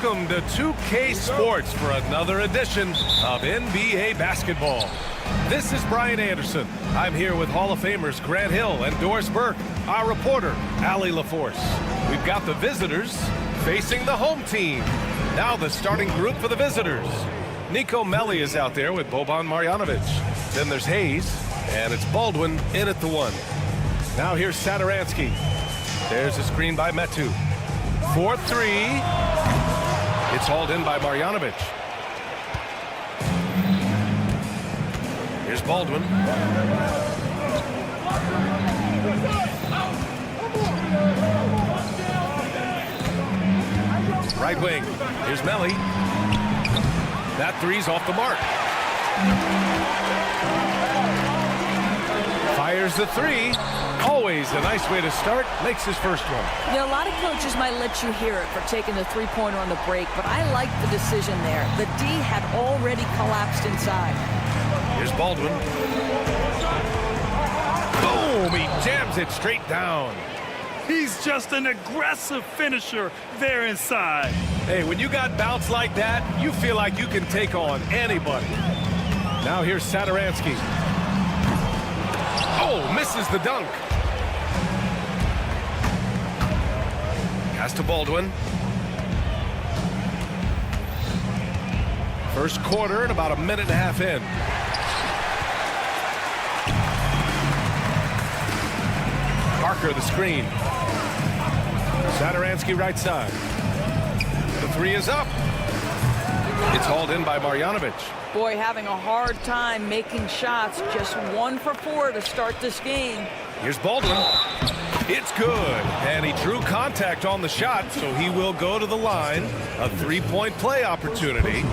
Welcome to 2K Sports for another edition of NBA basketball. This is Brian Anderson. I'm here with Hall of Famers Grant Hill and Doris Burke, our reporter, Allie LaForce. We've got the visitors facing the home team. Now the starting group for the visitors. Nico Melli is out there with Boban Marjanovic. Then there's Hayes, and it's Baldwin in at the 1. Now here's Satoransky. There's a screen by Metu. 4-3. It's hauled in by Marjanovic. Here's Baldwin. Right wing. Here's Melli. That three's off the mark. Fires the three. Always a nice way to start. Makes his first one. You know, a lot of coaches might let you hear it for taking the three-pointer on the break, but I like the decision there. The D had already collapsed inside. Here's Baldwin. Boom! He jams it straight down. He's just an aggressive finisher there inside. Hey, when you got bounce like that, you feel like you can take on anybody. Now here's Satoransky. Oh, misses the dunk. Pass to Baldwin. First quarter and about a minute and a half in. Parker the screen. Satoransky right side. The three is up. It's hauled in by Marjanovic. Boy, having a hard time making shots. Just 1 for 4 to start this game. Here's Baldwin. It's good. And he drew contact on the shot, so he will go to the line. A three-point play opportunity.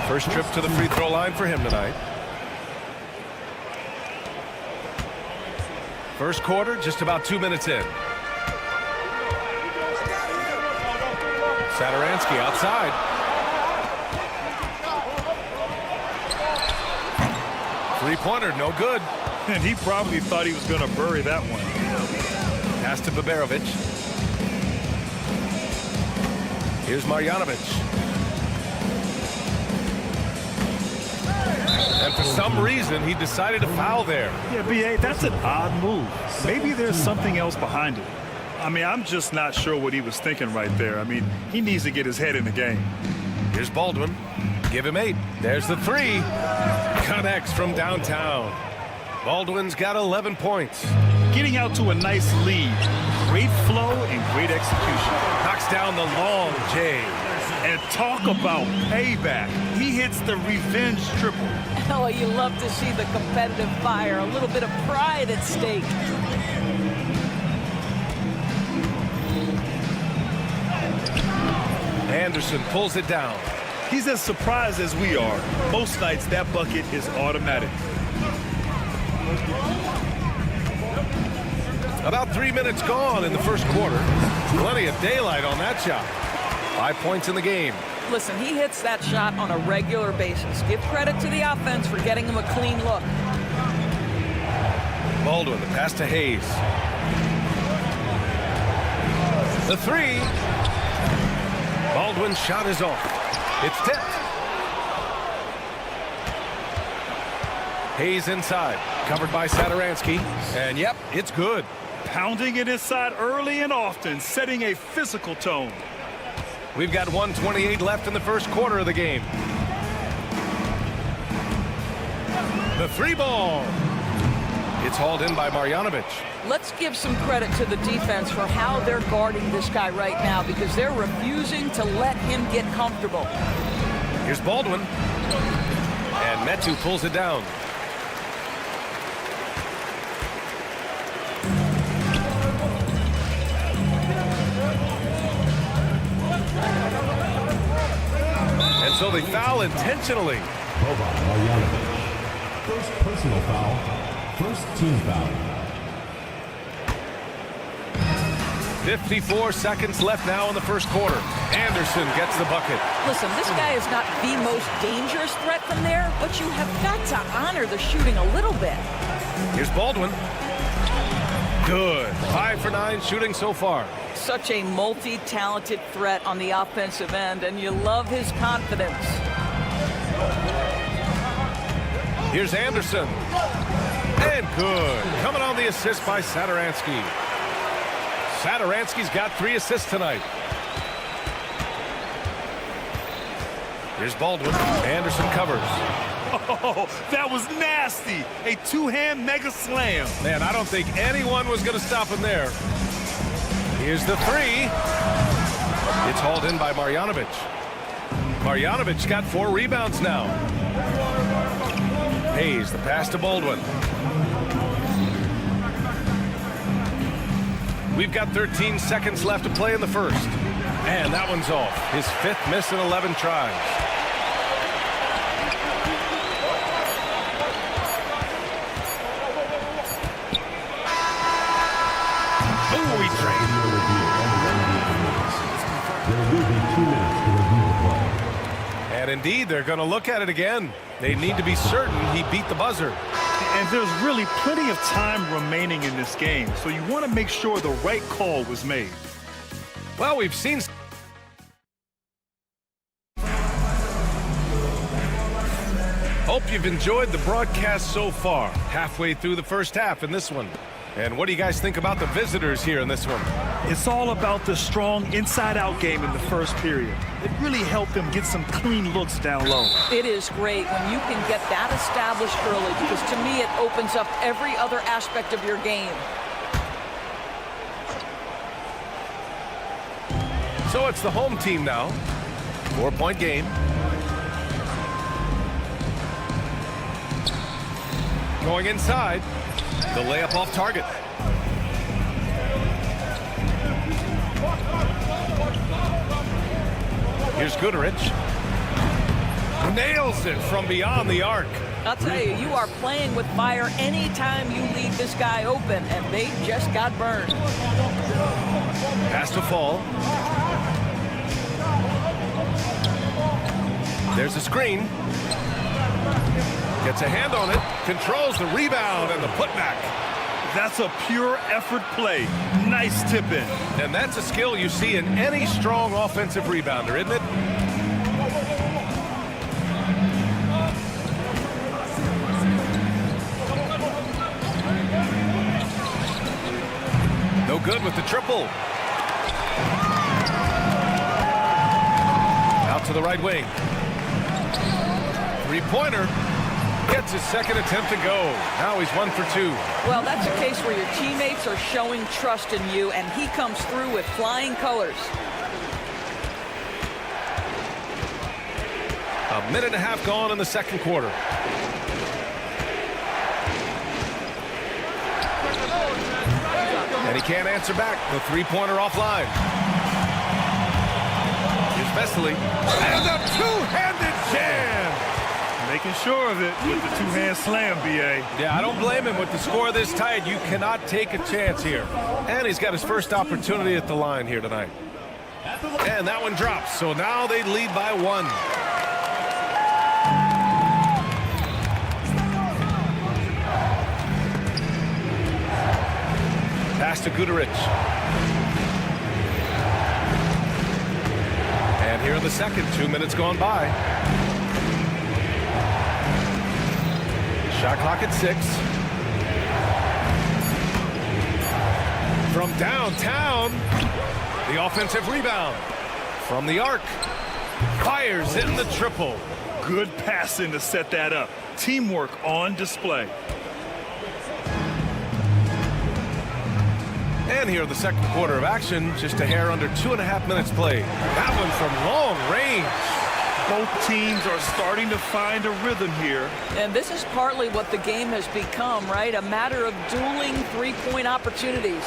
First trip to the free throw line for him tonight. First quarter, just about 2 minutes in. Satoransky outside. Three-pointer, no good. And he probably thought he was going to bury that one. Pass to Baberovic. Here's Marjanovic. And for some reason, he decided to foul there. Yeah, B.A., that's an odd move. Maybe there's something else behind it. I mean, I'm just not sure what he was thinking right there. I mean, he needs to get his head in the game. Here's Baldwin. Give him 8. There's the 3. Connects from downtown. Baldwin's got 11 points. Getting out to a nice lead. Great flow and great execution. Knocks down the long J. And talk about payback. He hits the revenge triple. Oh, you love to see the competitive fire. A little bit of pride at stake. Anderson pulls it down. He's as surprised as we are. Most nights, that bucket is automatic. About 3 minutes gone in the first quarter. Plenty of daylight on that shot. 5 points in the game. Listen, he hits that shot on a regular basis. Give credit to the offense for getting him a clean look. Baldwin, the pass to Hayes. The 3. Baldwin's shot is off. It's tipped. Hayes inside, covered by Satoransky. And yep, it's good. Pounding it inside early and often, setting a physical tone. We've got 1:28 left in the first quarter of the game. The 3 ball. It's hauled in by Marjanovic. Let's give some credit to the defense for how they're guarding this guy right now, because they're refusing to let him get comfortable. Here's Baldwin. And Metu pulls it down. And so they foul intentionally. Boban Marjanovic. First personal foul. First team foul. 54 seconds left now in the first quarter. Anderson gets the bucket. Listen, this guy is not the most dangerous threat from there, but you have got to honor the shooting a little bit. Here's Baldwin. Good. 5 for 9 shooting so far. Such a multi-talented threat on the offensive end, and you love his confidence. Here's Anderson. And good. Coming on the assist by Satoransky. Satoransky's got 3 assists tonight. Here's Baldwin. Anderson covers. Oh, that was nasty. A two-hand mega slam. Man, I don't think anyone was going to stop him there. Here's the 3. It's hauled in by Marjanovic. Marjanovic got 4 rebounds now. Hayes, the pass to Baldwin. We've got 13 seconds left to play in the first. And that one's off. His 5th miss in 11 tries. Ooh, he trained. There will be 2 minutes to review the play. And indeed, they're going to look at it again. They need to be certain he beat the buzzer. And there's really plenty of time remaining in this game, so you want to make sure the right call was made. Well, we've seen... Hope you've enjoyed the broadcast so far. Halfway through the first half in this one. And what do you guys think about the visitors here in this one? It's all about the strong inside-out game in the first period. It really helped them get some clean looks down low. It is great when you can get that established early, because to me it opens up every other aspect of your game. So it's the home team now. 4-point game. Going inside. The layup off target. Here's Goodrich. Nails it from beyond the arc. I'll tell you, you are playing with fire anytime you leave this guy open, and they just got burned. Pass to Fall. There's a screen. Gets a hand on it. Controls the rebound and the putback. That's a pure effort play. Nice tip in. And that's a skill you see in any strong offensive rebounder, isn't it? No good with the triple. Out to the right wing. Three-pointer. Gets his second attempt to go. Now he's 1 for 2. Well, that's a case where your teammates are showing trust in you, and he comes through with flying colors. A minute and a half gone in the second quarter. And he can't answer back. The three-pointer offline. Here's Vesely. And a two-handed jam. Making sure of it with the two-hand slam, B.A. Yeah, I don't blame him. With the score this tight, you cannot take a chance here. And he's got his first opportunity at the line here tonight. And that one drops. So now they lead by 1. Pass to Goodrich. And here in the second, 2 minutes gone by. Shot clock at 6. From downtown, the offensive rebound. From the arc, fires in the triple. Good passing to set that up. Teamwork on display. And here in the second quarter of action, just a hair under 2.5 minutes played. That one from long range. Both teams are starting to find a rhythm here. And this is partly what the game has become, right? A matter of dueling three-point opportunities.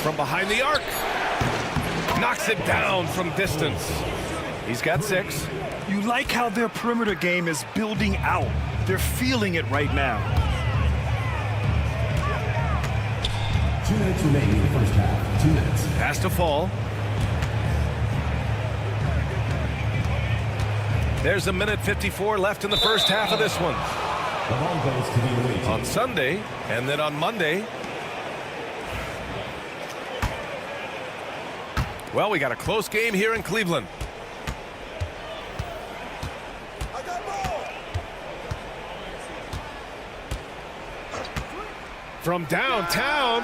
From behind the arc. Knocks it down from distance. He's got 6. You like how their perimeter game is building out. They're feeling it right now. 2 minutes remaining in the first half. 2 minutes. Has to fall. There's a minute 54 left in the first half of this one. The ball goes to the away team. On Sunday, and then on Monday. Well, we got a close game here in Cleveland. From downtown,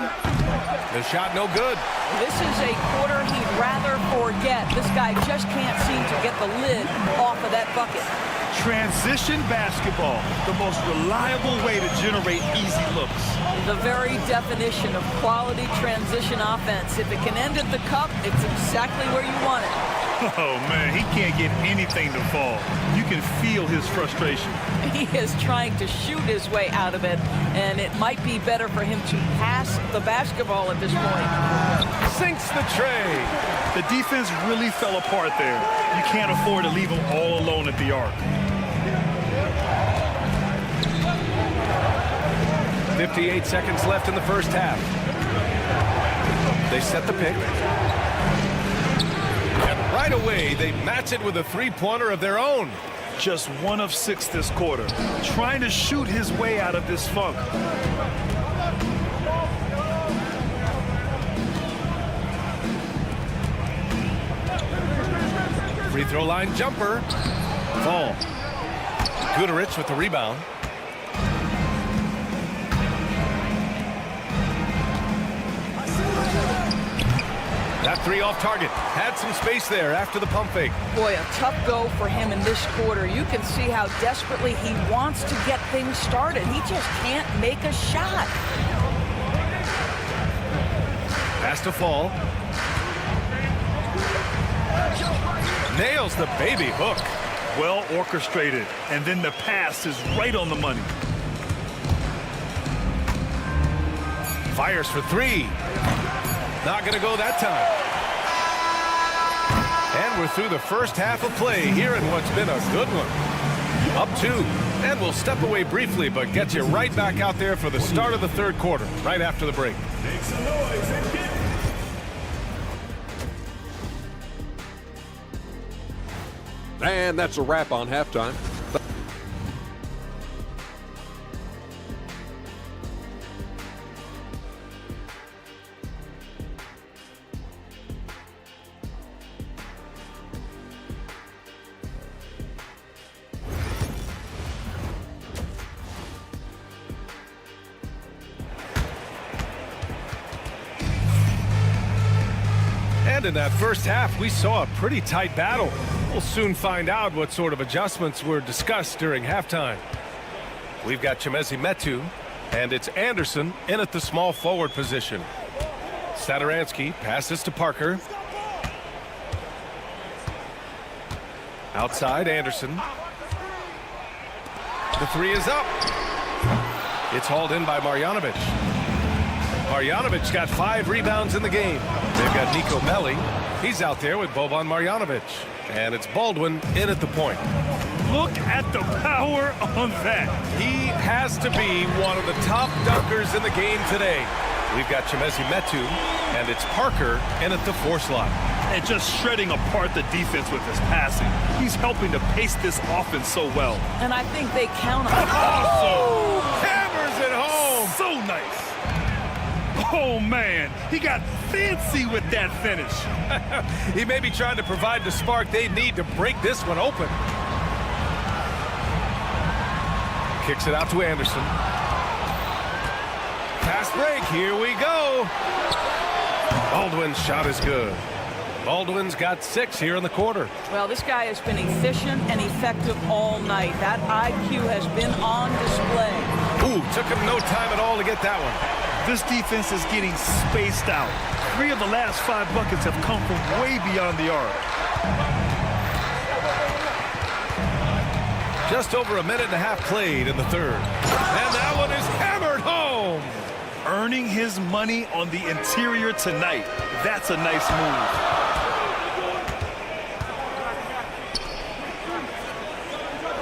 the shot no good. This is a quarter he'd rather forget. This guy just can't seem to get the lid off of that bucket. Transition basketball, the most reliable way to generate easy looks. The very definition of quality transition offense. If it can end at the cup, it's exactly where you want it. Oh, man, he can't get anything to fall. You can feel his frustration. He is trying to shoot his way out of it, and it might be better for him to pass the basketball at this point. Sinks the tray. The defense really fell apart there. You can't afford to leave him all alone at the arc. 58 seconds left in the first half. They set the pick. And right away, they match it with a three-pointer of their own. Just 1 of 6 this quarter. Trying to shoot his way out of this funk. Free throw line jumper. Fall. Guterich with the rebound. That three off target. Had some space there after the pump fake. Boy, a tough go for him in this quarter. You can see how desperately he wants to get things started. He just can't make a shot. Pass to fall. Nails the baby hook. Well orchestrated. And then the pass is right on the money. Fires for three. Not going to go that time. And we're through the first half of play here in what's been a good one. Up 2. And we'll step away briefly, but get you right back out there for the start of the third quarter, right after the break. Make some noise and get... And that's a wrap on halftime. And in that first half, we saw a pretty tight battle. We'll soon find out what sort of adjustments were discussed during halftime. We've got Chemezi Metu, and it's Anderson in at the small forward position. Satoransky passes to Parker. Outside, Anderson. The three is up. It's hauled in by Marjanovic. Marjanovic's got 5 rebounds in the game. They've got Nico Melli. He's out there with Boban Marjanovic. And it's Baldwin in at the point. Look at the power on that. He has to be one of the top dunkers in the game today. We've got Chemezi Metu, and it's Parker in at the 4 slot. And just shredding apart the defense with his passing. He's helping to pace this offense so well. And I think they count on it. Oh! Hammers it home! So nice. Oh, man. He got fancy with that finish. He may be trying to provide the spark they need to break this one open. Kicks it out to Anderson. Fast break. Here we go. Baldwin's shot is good. Baldwin's got 6 here in the quarter. Well, this guy has been efficient and effective all night. That IQ has been on display. Ooh, took him no time at all to get that one. This defense is getting spaced out. 3 of the last 5 buckets have come from way beyond the arc. Just over a minute and a half played in the third. And that one is hammered home. Earning his money on the interior tonight. That's a nice move.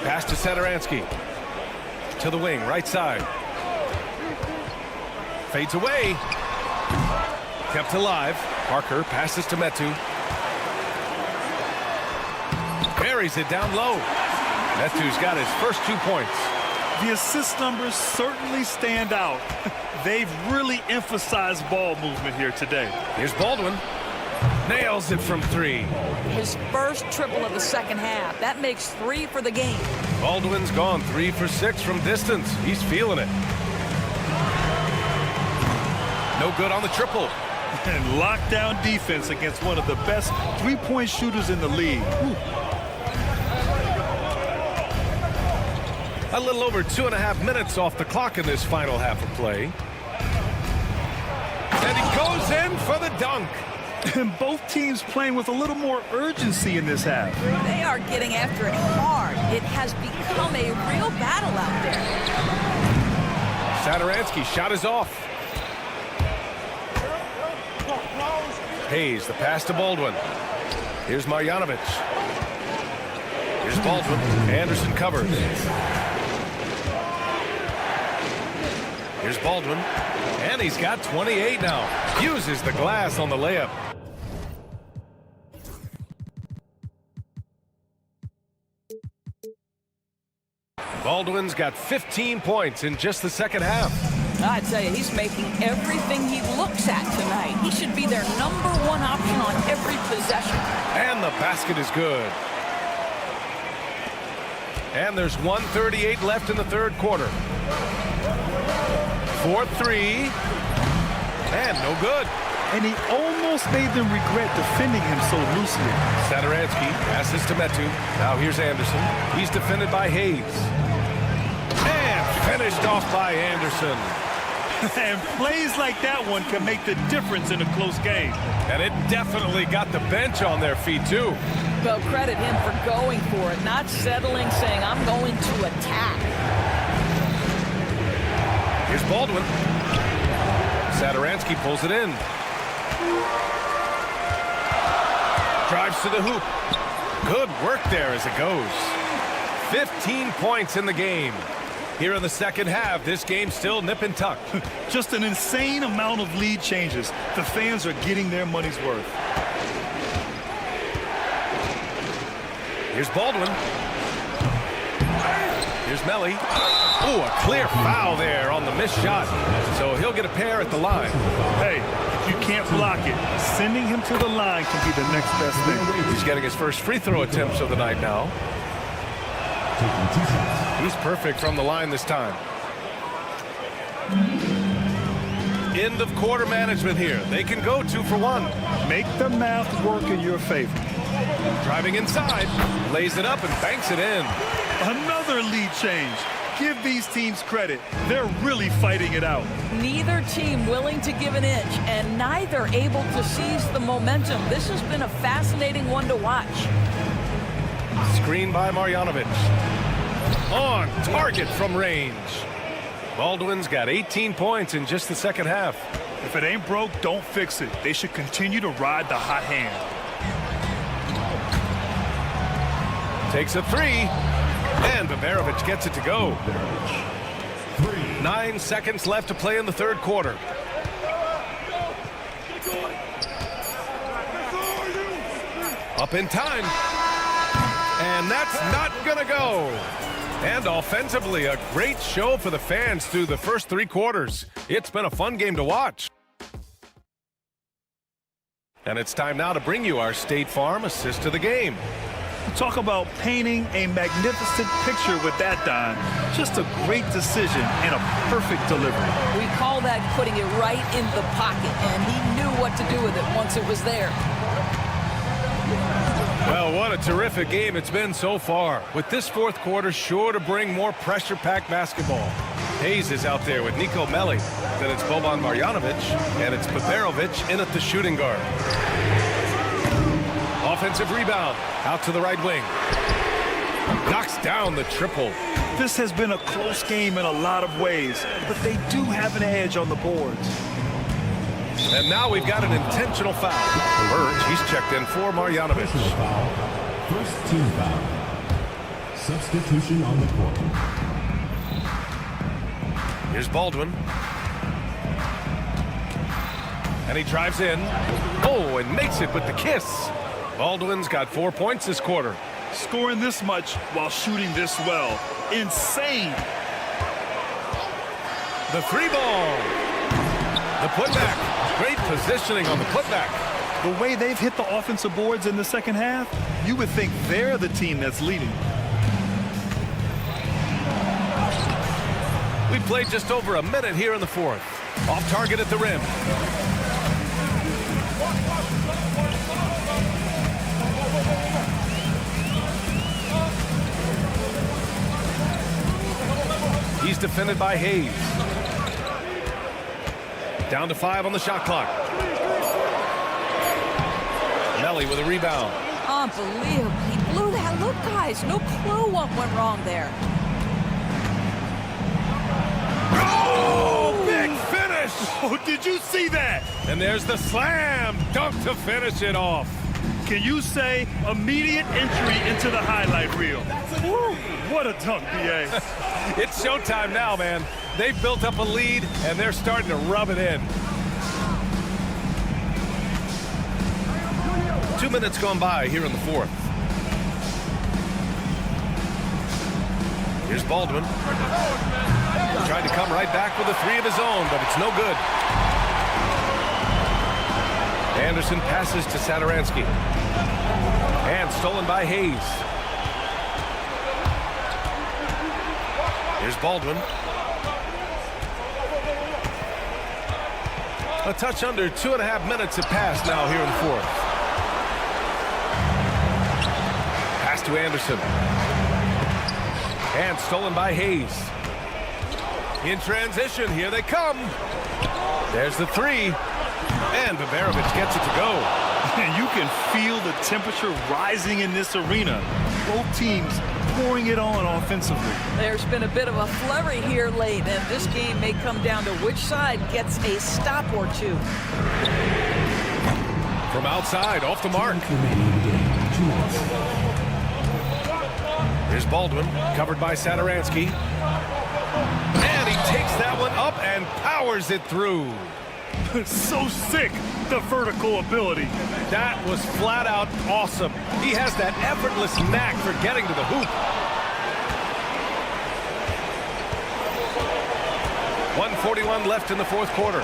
Pass to Satoransky. To the wing, right side. Fades away. kept alive. Parker passes to Metu. Buries it down low. Metu's got his first 2 points. The assist numbers certainly stand out. They've really emphasized ball movement here today. Here's Baldwin. Nails it from 3. His first triple of the second half. That makes 3 for the game. Baldwin's gone 3 for 6 from distance. He's feeling it. No good on the triple. And lockdown defense against one of the best three-point shooters in the league. Whew. A little over 2.5 minutes off the clock in this final half of play. And he goes in for the dunk. And both teams playing with a little more urgency in this half. They are getting after it hard. It has become a real battle out there. Satoransky's shot is off. Hayes, the pass to Baldwin. Here's Marjanovic. Here's Baldwin. Anderson covers. Here's Baldwin. And he's got 28 now. Uses the glass on the layup. Baldwin's got 15 points in just the second half. I tell you, he's making everything he looks at tonight. He should be their #1 option on every possession. And the basket is good. And there's 1:38 left in the third quarter. 4-3. And no good. And he almost made them regret defending him so loosely. Satoransky passes to Metu. Now here's Anderson. He's defended by Hayes. And finished off by Anderson. And plays like that one can make the difference in a close game. And it definitely got the bench on their feet, too. Well, credit him for going for it, not settling, saying, I'm going to attack. Here's Baldwin. Satoransky pulls it in. Drives to the hoop. Good work there as it goes. 15 points in the game. Here in the second half, this game's still nip and tuck. Just an insane amount of lead changes. The fans are getting their money's worth. Here's Baldwin. Here's Melly. Ooh, a clear foul there on the missed shot. So he'll get a pair at the line. Hey, if you can't block it, sending him to the line can be the next best thing. He's getting his first free throw attempts of the night now. He's perfect from the line this time. End of quarter management here. They can go 2 for 1. Make the math work in your favor. Driving inside, lays it up and banks it in. Another lead change. Give these teams credit. They're really fighting it out. Neither team willing to give an inch, and neither able to seize the momentum. This has been a fascinating one to watch. Screen by Marjanovic. On target from range. Baldwin's got 18 points in just the second half. If it ain't broke, don't fix it. They should continue to ride the hot hand. Takes a 3. And Bavarovic gets it to go. 9 seconds left to play in the third quarter. Up in time. And that's not going to go. And offensively, a great show for the fans through the first 3 quarters. It's been a fun game to watch. And it's time now to bring you our State Farm assist of the game. Talk about painting a magnificent picture with that dime. Just a great decision and a perfect delivery. We call that putting it right in the pocket, and he knew what to do with it once it was there. Well, what a terrific game it's been so far. With this fourth quarter sure to bring more pressure-packed basketball. Hayes is out there with Nico Melli. Then it's Boban Marjanovic, and it's Bavarovic in at the shooting guard. Offensive rebound, out to the right wing. Knocks down the triple. This has been a close game in a lot of ways, but they do have an edge on the boards. And now we've got an intentional foul. Burge, he's checked in for Marjanovic. First team foul. Substitution on the court. Here's Baldwin. And he drives in. Oh, and makes it with the kiss. Baldwin's got 4 points this quarter. Scoring this much while shooting this well. Insane. The three ball. The putback. Great positioning on the putback. The way they've hit the offensive boards in the second half, you would think they're the team that's leading. We played just over a minute here in the fourth. Off target at the rim. He's defended by Hayes. Down to 5 on the shot clock. Melly with a rebound. Unbelievable. He blew that. Look, guys, no clue what went wrong there. Oh, big finish! Oh, did you see that? And there's the slam dunk to finish it off. Can you say immediate entry into the highlight reel? Woo, what a dunk, BA. It's showtime now, man. They've built up a lead, and they're starting to rub it in. 2 minutes gone by here in the fourth. Here's Baldwin. Trying to come right back with a three of his own, but it's no good. Anderson passes to Satoransky. And stolen by Hayes. Here's Baldwin. A touch under 2.5 minutes have passed now here in the fourth. Pass to Anderson. And stolen by Hayes. In transition, here they come. There's the three. And Babarovich gets it to go. And you can feel the temperature rising in this arena. Both teams pouring it on offensively. There's been a bit of a flurry here late, and this game may come down to which side gets a stop or two. From outside, off the mark. Here's Baldwin, covered by Satoransky. And he takes that one up and powers it through. So sick, the vertical ability. That was flat out awesome. He has that effortless knack for getting to the hoop. 1:41 left in the fourth quarter.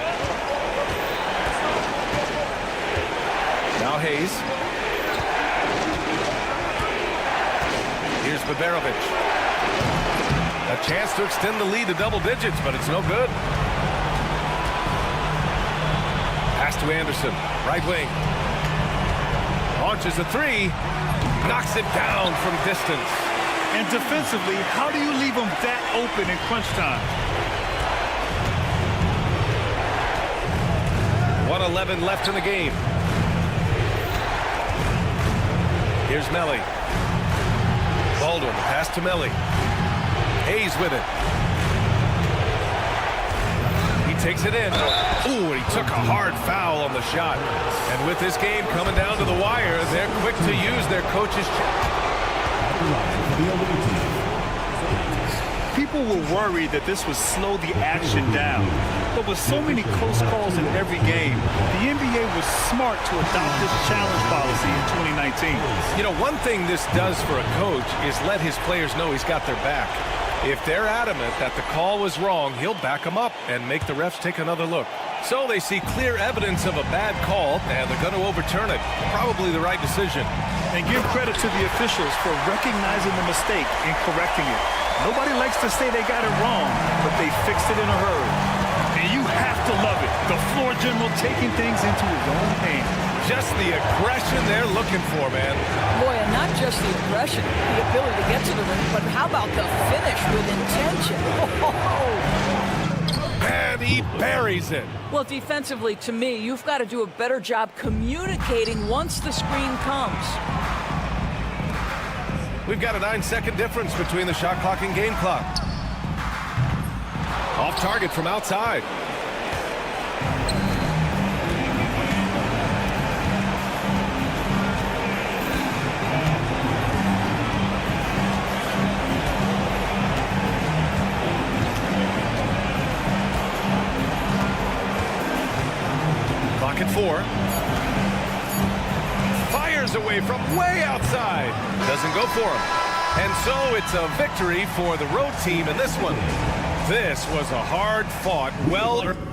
Now Hayes. Here's Babarovich. A chance to extend the lead to double digits, but it's no good. Pass to Anderson, right wing. Launches a three, knocks it down from distance. And defensively, how do you leave them that open in crunch time? 1:11 left in the game. Here's Melly. Baldwin, pass to Melly. Hayes with it. He takes it in. Ooh, and he took a hard foul on the shot. And with this game coming down to the wire, they're quick to use their coach's People were worried that this would slow the action down. But with so many close calls in every game, the NBA was smart to adopt this challenge policy in 2019. You know, one thing this does for a coach is let his players know he's got their back. If they're adamant that the call was wrong, he'll back them up and make the refs take another look. So they see clear evidence of a bad call, and they're going to overturn it. Probably the right decision. And give credit to the officials for recognizing the mistake and correcting it. Nobody likes to say they got it wrong, but they fixed it in a hurry. And you have to love it. The floor general taking things into his own hands. Just the aggression they're looking for, man. Boy, and not just the aggression, the ability to get to the rim, but how about the finish with intention? And he buries it. Well, defensively, to me, you've got to do a better job communicating once the screen comes. We've got a 9-second difference between the shot clock and game clock. Off target from outside. second 4. Fires away from way outside. Doesn't go for him. And so it's a victory for the road team in this one. This was a hard-fought, well-earned...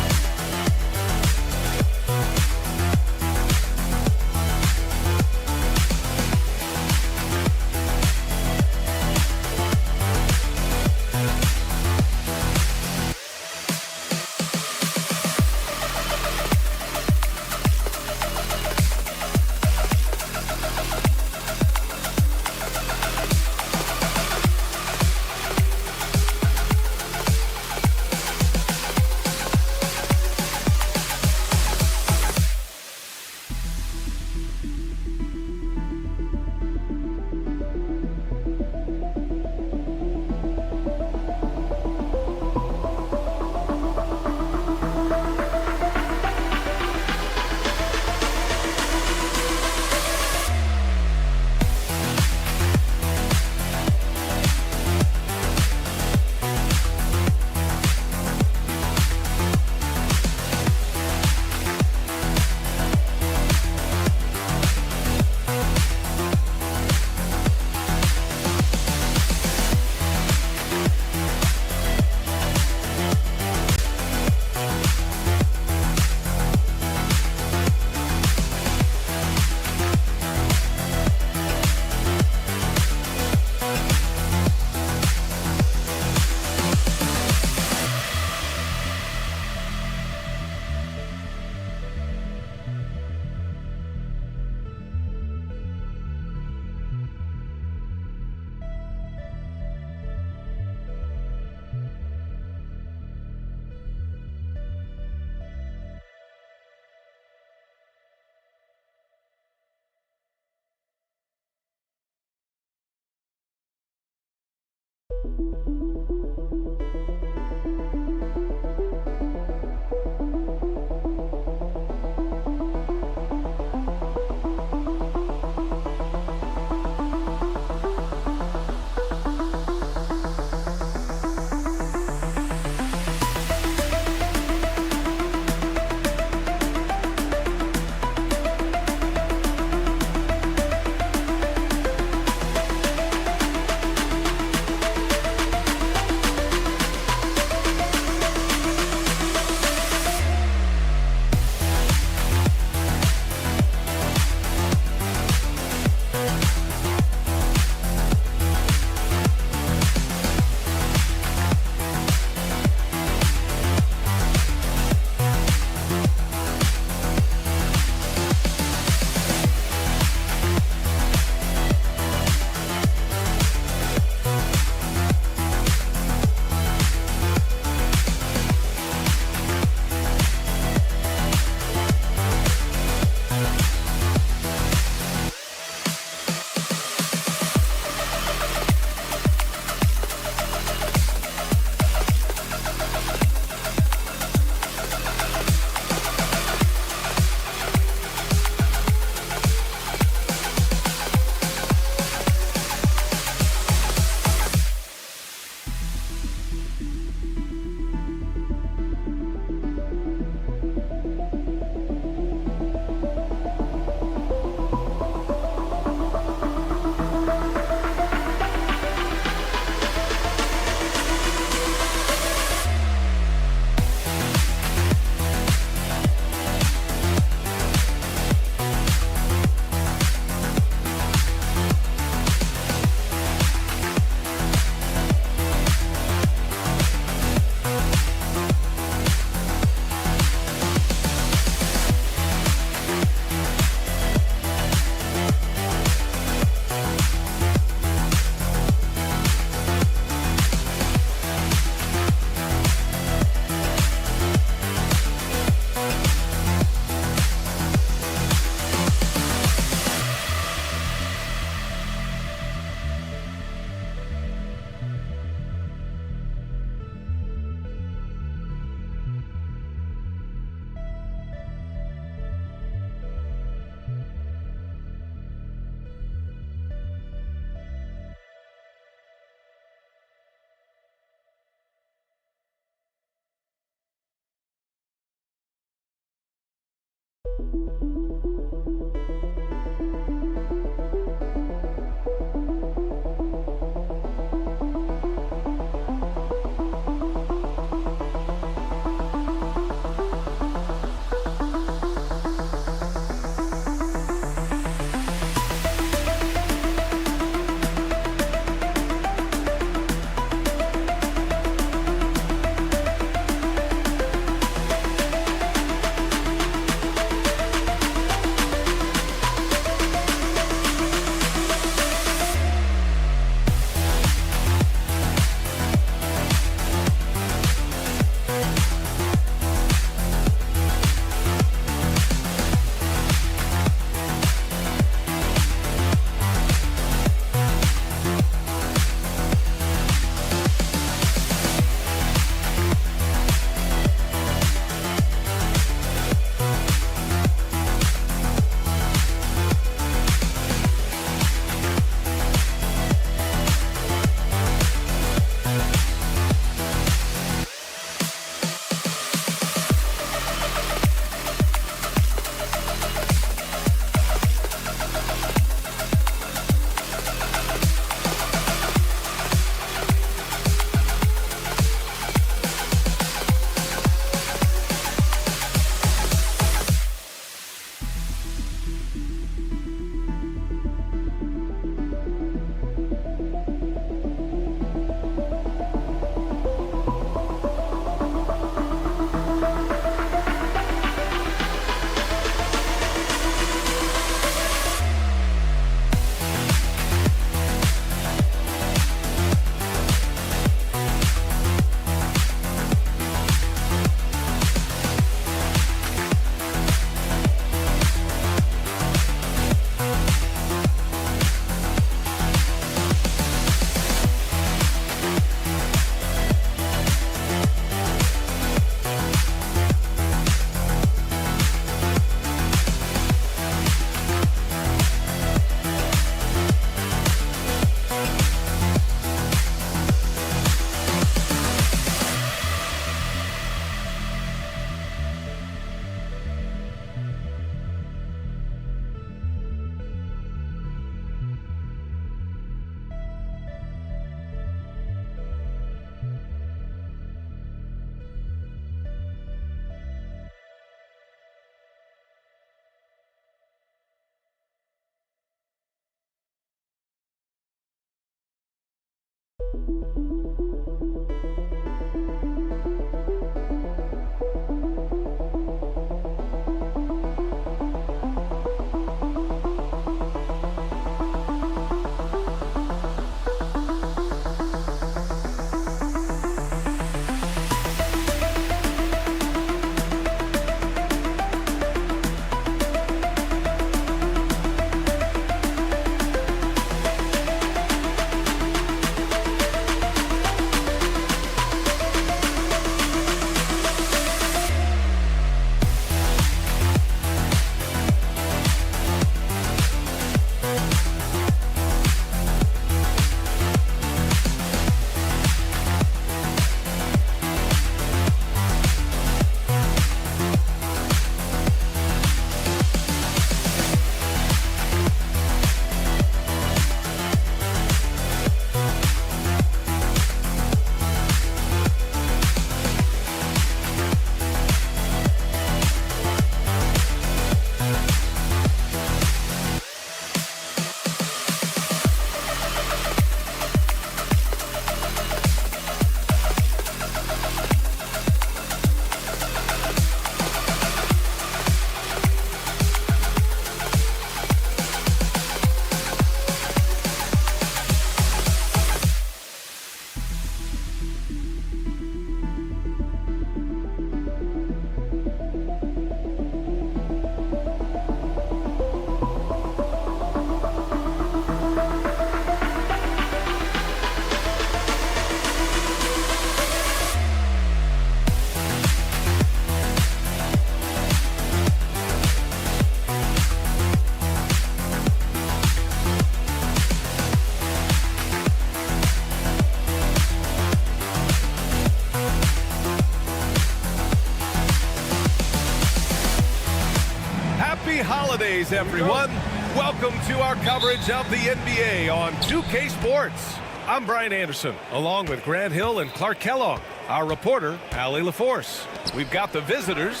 holidays, everyone. Welcome to our coverage of the NBA on 2K Sports. I'm Brian Anderson, along with Grant Hill and Clark Kellogg, our reporter, Allie LaForce. We've got the visitors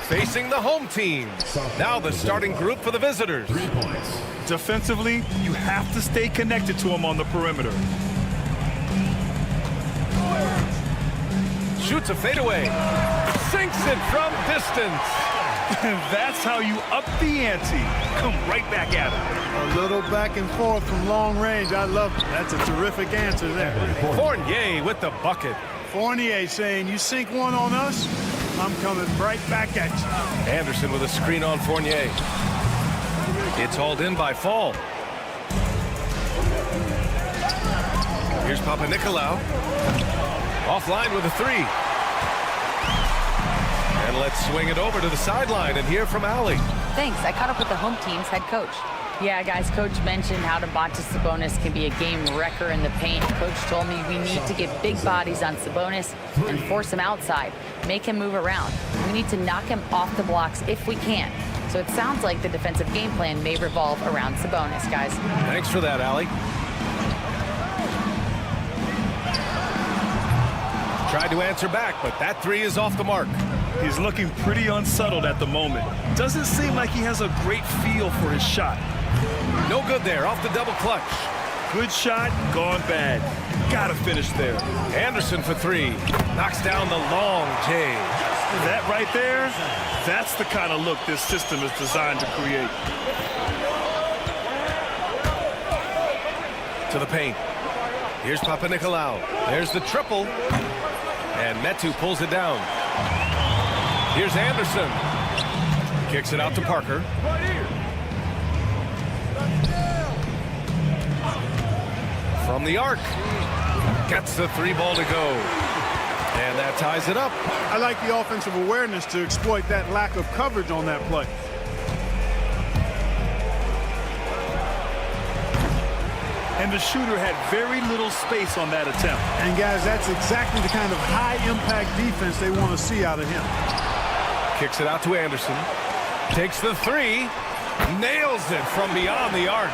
facing the home team. Now the starting group for the visitors. 3 points. Defensively, you have to stay connected to him on the perimeter. Shoots a fadeaway. Sinks it from distance. That's how you up the ante. Come right back at him. A little back and forth from long range. I love it. That's a terrific answer there. Fournier with the bucket. Fournier saying, you sink one on us, I'm coming right back at you. Anderson with a screen on Fournier. It's hauled in by Fall. Here's Papanikolaou. Offline with a three. And let's swing it over to the sideline and hear from Allie. Thanks. I caught up with the home team's head coach. Yeah, guys, Coach mentioned how Domantas Sabonis can be a game wrecker in the paint. Coach told me we need to get big bodies on Sabonis and force him outside, make him move around. We need to knock him off the blocks if we can. So it sounds like the defensive game plan may revolve around Sabonis, guys. Thanks for that, Allie. Tried to answer back, but that three is off the mark. He's looking pretty unsettled at the moment. Doesn't seem like he has a great feel for his shot. No good there, off the double clutch. Good shot, gone bad. Gotta finish there. Anderson for three. Knocks down the long J. That right there, that's the kind of look this system is designed to create. To the paint. Here's Papanikolaou. There's the triple. And Metu pulls it down. Here's Anderson. Kicks it out to Parker. From the arc. Gets the three ball to go. And that ties it up. I like the offensive awareness to exploit that lack of coverage on that play. And the shooter had very little space on that attempt. And guys, that's exactly the kind of high-impact defense they want to see out of him. Kicks it out to Anderson. Takes the three. Nails it from beyond the arc.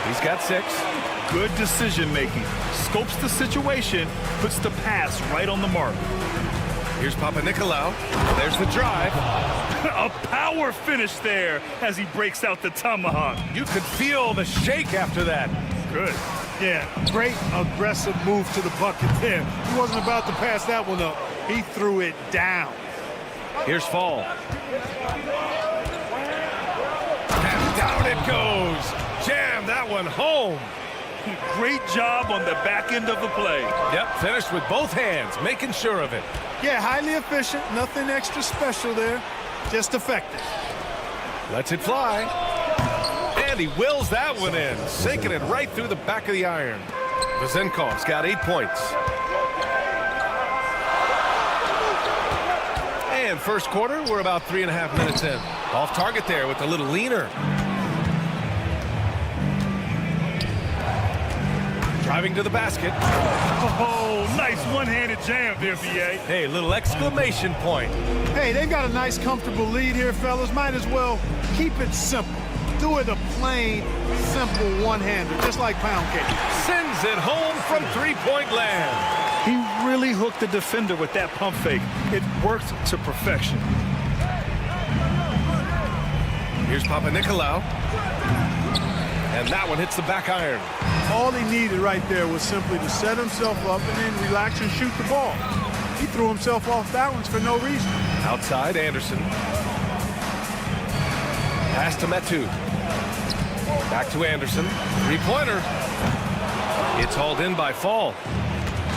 He's got 6. Good decision-making. Scopes the situation, puts the pass right on the mark. Here's Papanikolaou. There's the drive. A power finish there as he breaks out the tomahawk. You could feel the shake after that. Good. Yeah, great aggressive move to the bucket there. He wasn't about to pass that one up. He threw it down. Here's Fall. And down it goes. Jam that one home. Great job on the back end of the play. Yep, finished with both hands, making sure of it. Yeah, highly efficient. Nothing extra special there. Just effective. Lets it fly. And he wills that one in, sinking it right through the back of the iron. Vazenkov's got 8 points. And first quarter, we're about 3.5 minutes in. Off target there with a little leaner. Driving to the basket. Oh, nice one-handed jam there, B.A. Hey, little exclamation point. Hey, they've got a nice, comfortable lead here, fellas. Might as well keep it simple. Do it a plain, simple one-hander, just like pound cake. Sends it home from three-point land. He really hooked the defender with that pump fake. It worked to perfection. Here's Papanikolaou. And that one hits the back iron. All he needed right there was simply to set himself up and then relax and shoot the ball. He threw himself off balance for no reason. Outside, Anderson. Pass to Metu. Back to Anderson. Three-pointer. It's hauled in by Fall.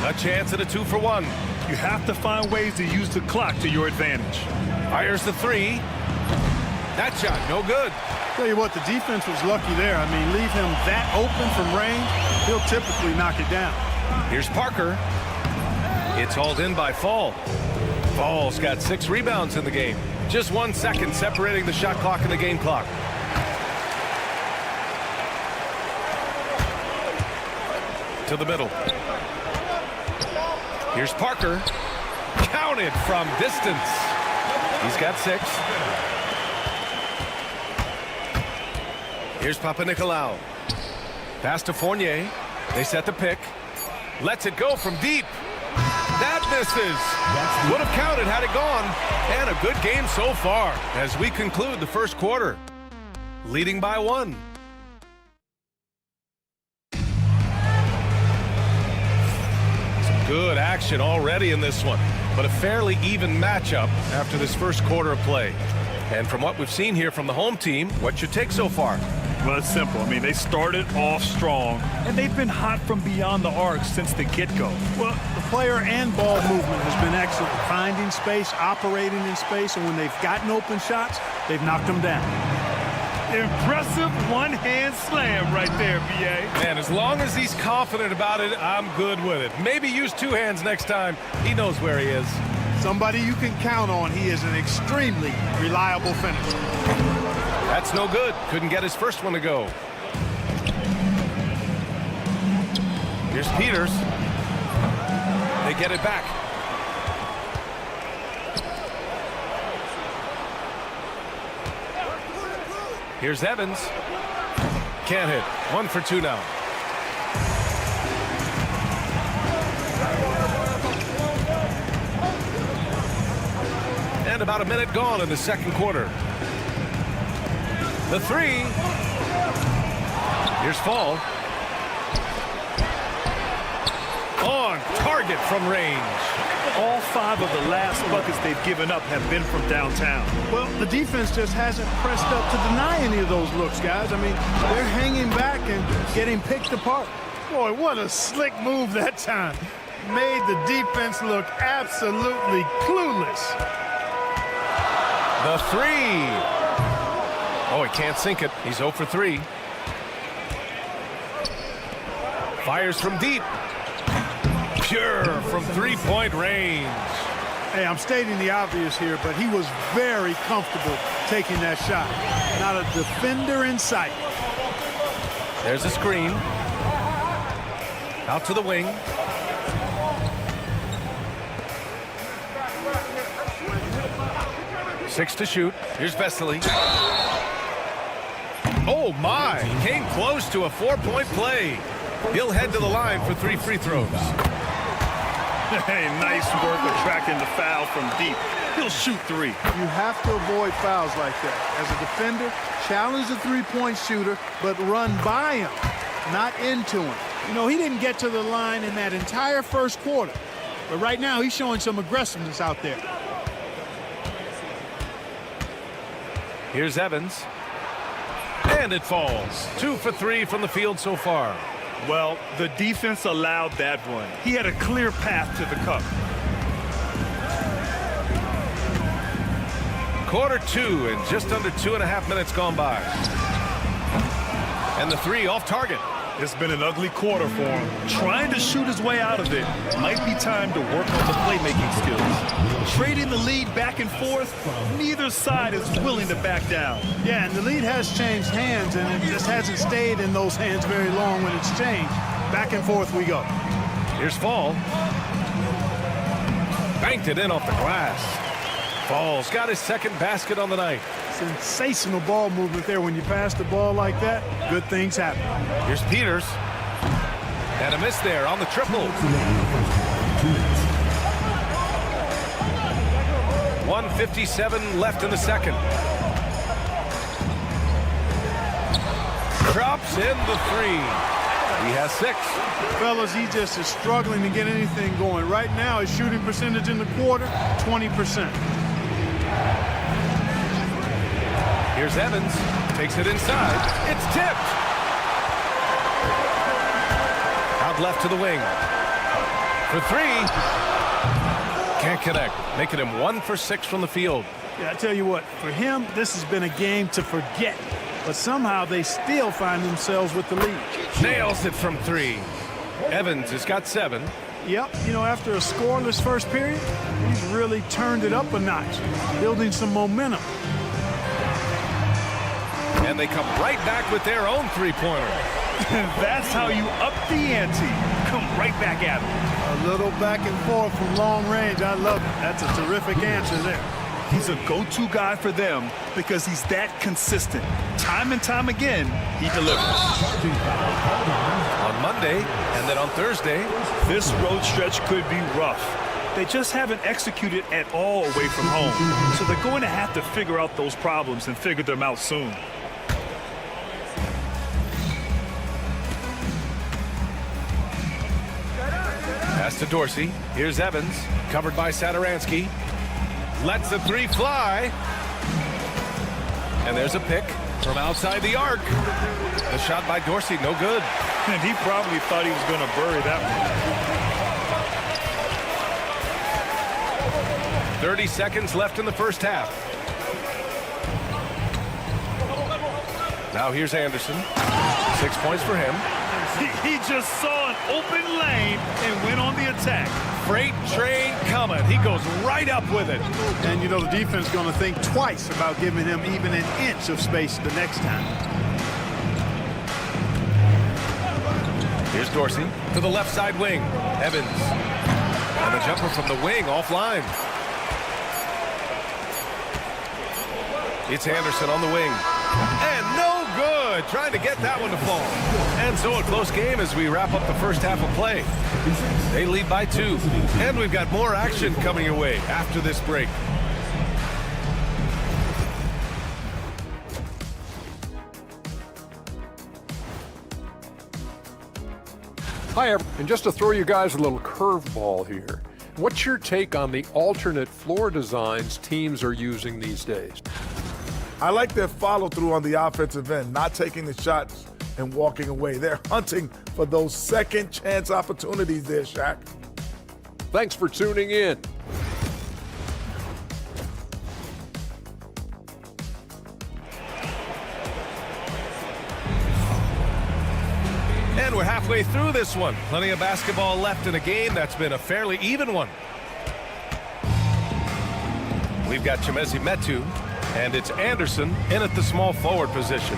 A chance at a 2-for-1. You have to find ways to use the clock to your advantage. Fires the three. That shot, no good. Tell you what, the defense was lucky there. I mean, leave him that open from range, he'll typically knock it down. Here's Parker. It's hauled in by Fall. Fall's got 6 rebounds in the game. Just 1 second separating the shot clock and the game clock. To the middle. Here's Parker. Counted from distance. He's got 6. Here's Papanikolaou. Pass to Fournier. They set the pick. Lets it go from deep. That misses. Would have counted had it gone. And a good game so far as we conclude the first quarter. Leading by 1. Some good action already in this one. But a fairly even matchup after this first quarter of play. And from what we've seen here from the home team, what's your take so far? Well, it's simple. I mean, they started off strong, and they've been hot from beyond the arc since the get-go. Well, the player and ball movement has been excellent. Finding space, operating in space, and when they've gotten open shots, they've knocked them down. Impressive one-hand slam right there, B.A. Man, as long as he's confident about it, I'm good with it. Maybe use 2 hands next time. He knows where he is. Somebody you can count on. He is an extremely reliable finisher. That's no good. Couldn't get his first one to go. Here's Peters. They get it back. Here's Evans. Can't hit. 1 for 2 now. And about a minute gone in the second quarter. The 3. Here's Fall. On target from range. All 5 of the last buckets they've given up have been from downtown. Well, the defense just hasn't pressed up to deny any of those looks, guys. I mean, they're hanging back and getting picked apart. Boy, what a slick move that time. Made the defense look absolutely clueless. The 3. Oh, he can't sink it. He's 0 for 3. Fires from deep. Pure from 3-point range. Hey, I'm stating the obvious here, but he was very comfortable taking that shot. Not a defender in sight. There's a screen. Out to the wing. Six to shoot. Here's Vesely. Oh, my. Came close to a 4-point play. He'll head to the line for 3 free throws. Hey, nice work attracting the foul from deep. He'll shoot 3. You have to avoid fouls like that. As a defender, challenge the three-point shooter, but run by him, not into him. You know, he didn't get to the line in that entire first quarter. But right now, he's showing some aggressiveness out there. Here's Evans. And it falls. 2 for 3 from the field so far. Well, the defense allowed that one. He had a clear path to the cup. Quarter 2 and just under 2.5 minutes gone by. And the 3 off target. It's been an ugly quarter for him. Trying to shoot his way out of it. Might be time to work on the playmaking skills. Trading the lead back and forth, neither side is willing to back down. Yeah, and the lead has changed hands, and it just hasn't stayed in those hands very long when it's changed. Back and forth we go. Here's Fall. Banked it in off the glass. Fall's got his second basket on the night. Sensational ball movement there. When you pass the ball like that, good things happen. Here's Peters. And a miss there on the triple. 1:57 left in the second. Drops in the 3. He has 6. Fellas, he just is struggling to get anything going. Right now, his shooting percentage in the quarter, 20%. Here's Evans. Takes it inside. It's tipped. Out left to the wing. For 3. Can't connect. Making him 1 for 6 from the field. Yeah, I tell you what, for him, this has been a game to forget. But somehow they still find themselves with the lead. Nails it from 3. Evans has got 7. Yep, you know, after a scoreless first period, he's really turned it up a notch, building some momentum. And they come right back with their own 3-pointer. That's how you up the ante. Come right back at him. A little back and forth from long range. I love it. That's a terrific answer there. He's a go-to guy for them because he's that consistent. Time and time again, he delivers. On Monday and then on Thursday. This road stretch could be rough. They just haven't executed at all away from home. So they're going to have to figure out those problems and figure them out soon. Pass to Dorsey. Here's Evans. Covered by Satoransky. Lets the 3 fly. And there's a pick from outside the arc. The shot by Dorsey, no good. And he probably thought he was going to bury that one. 30 seconds left in the first half. Now here's Anderson. 6 points for him. He just saw an open lane and went on the attack. Freight train coming. He goes right up with it. And, you know, the defense is going to think twice about giving him even an inch of space the next time. Here's Dorsey to the left side wing. Evans. And the jumper from the wing offline. It's Anderson on the wing. And no good. Trying to get that one to fall. And so a close game as we wrap up the first half of play. They lead by 2. And we've got more action coming your way after this break. Hi, and just to throw you guys a little curveball here. What's your take on the alternate floor designs teams are using these days? I like their follow-through on the offensive end, not taking the shots and walking away. They're hunting for those second chance opportunities there, Shaq. Thanks for tuning in. And we're halfway through this one. Plenty of basketball left in a game that's been a fairly even one. We've got Chimezie Metu, and it's Anderson in at the small forward position.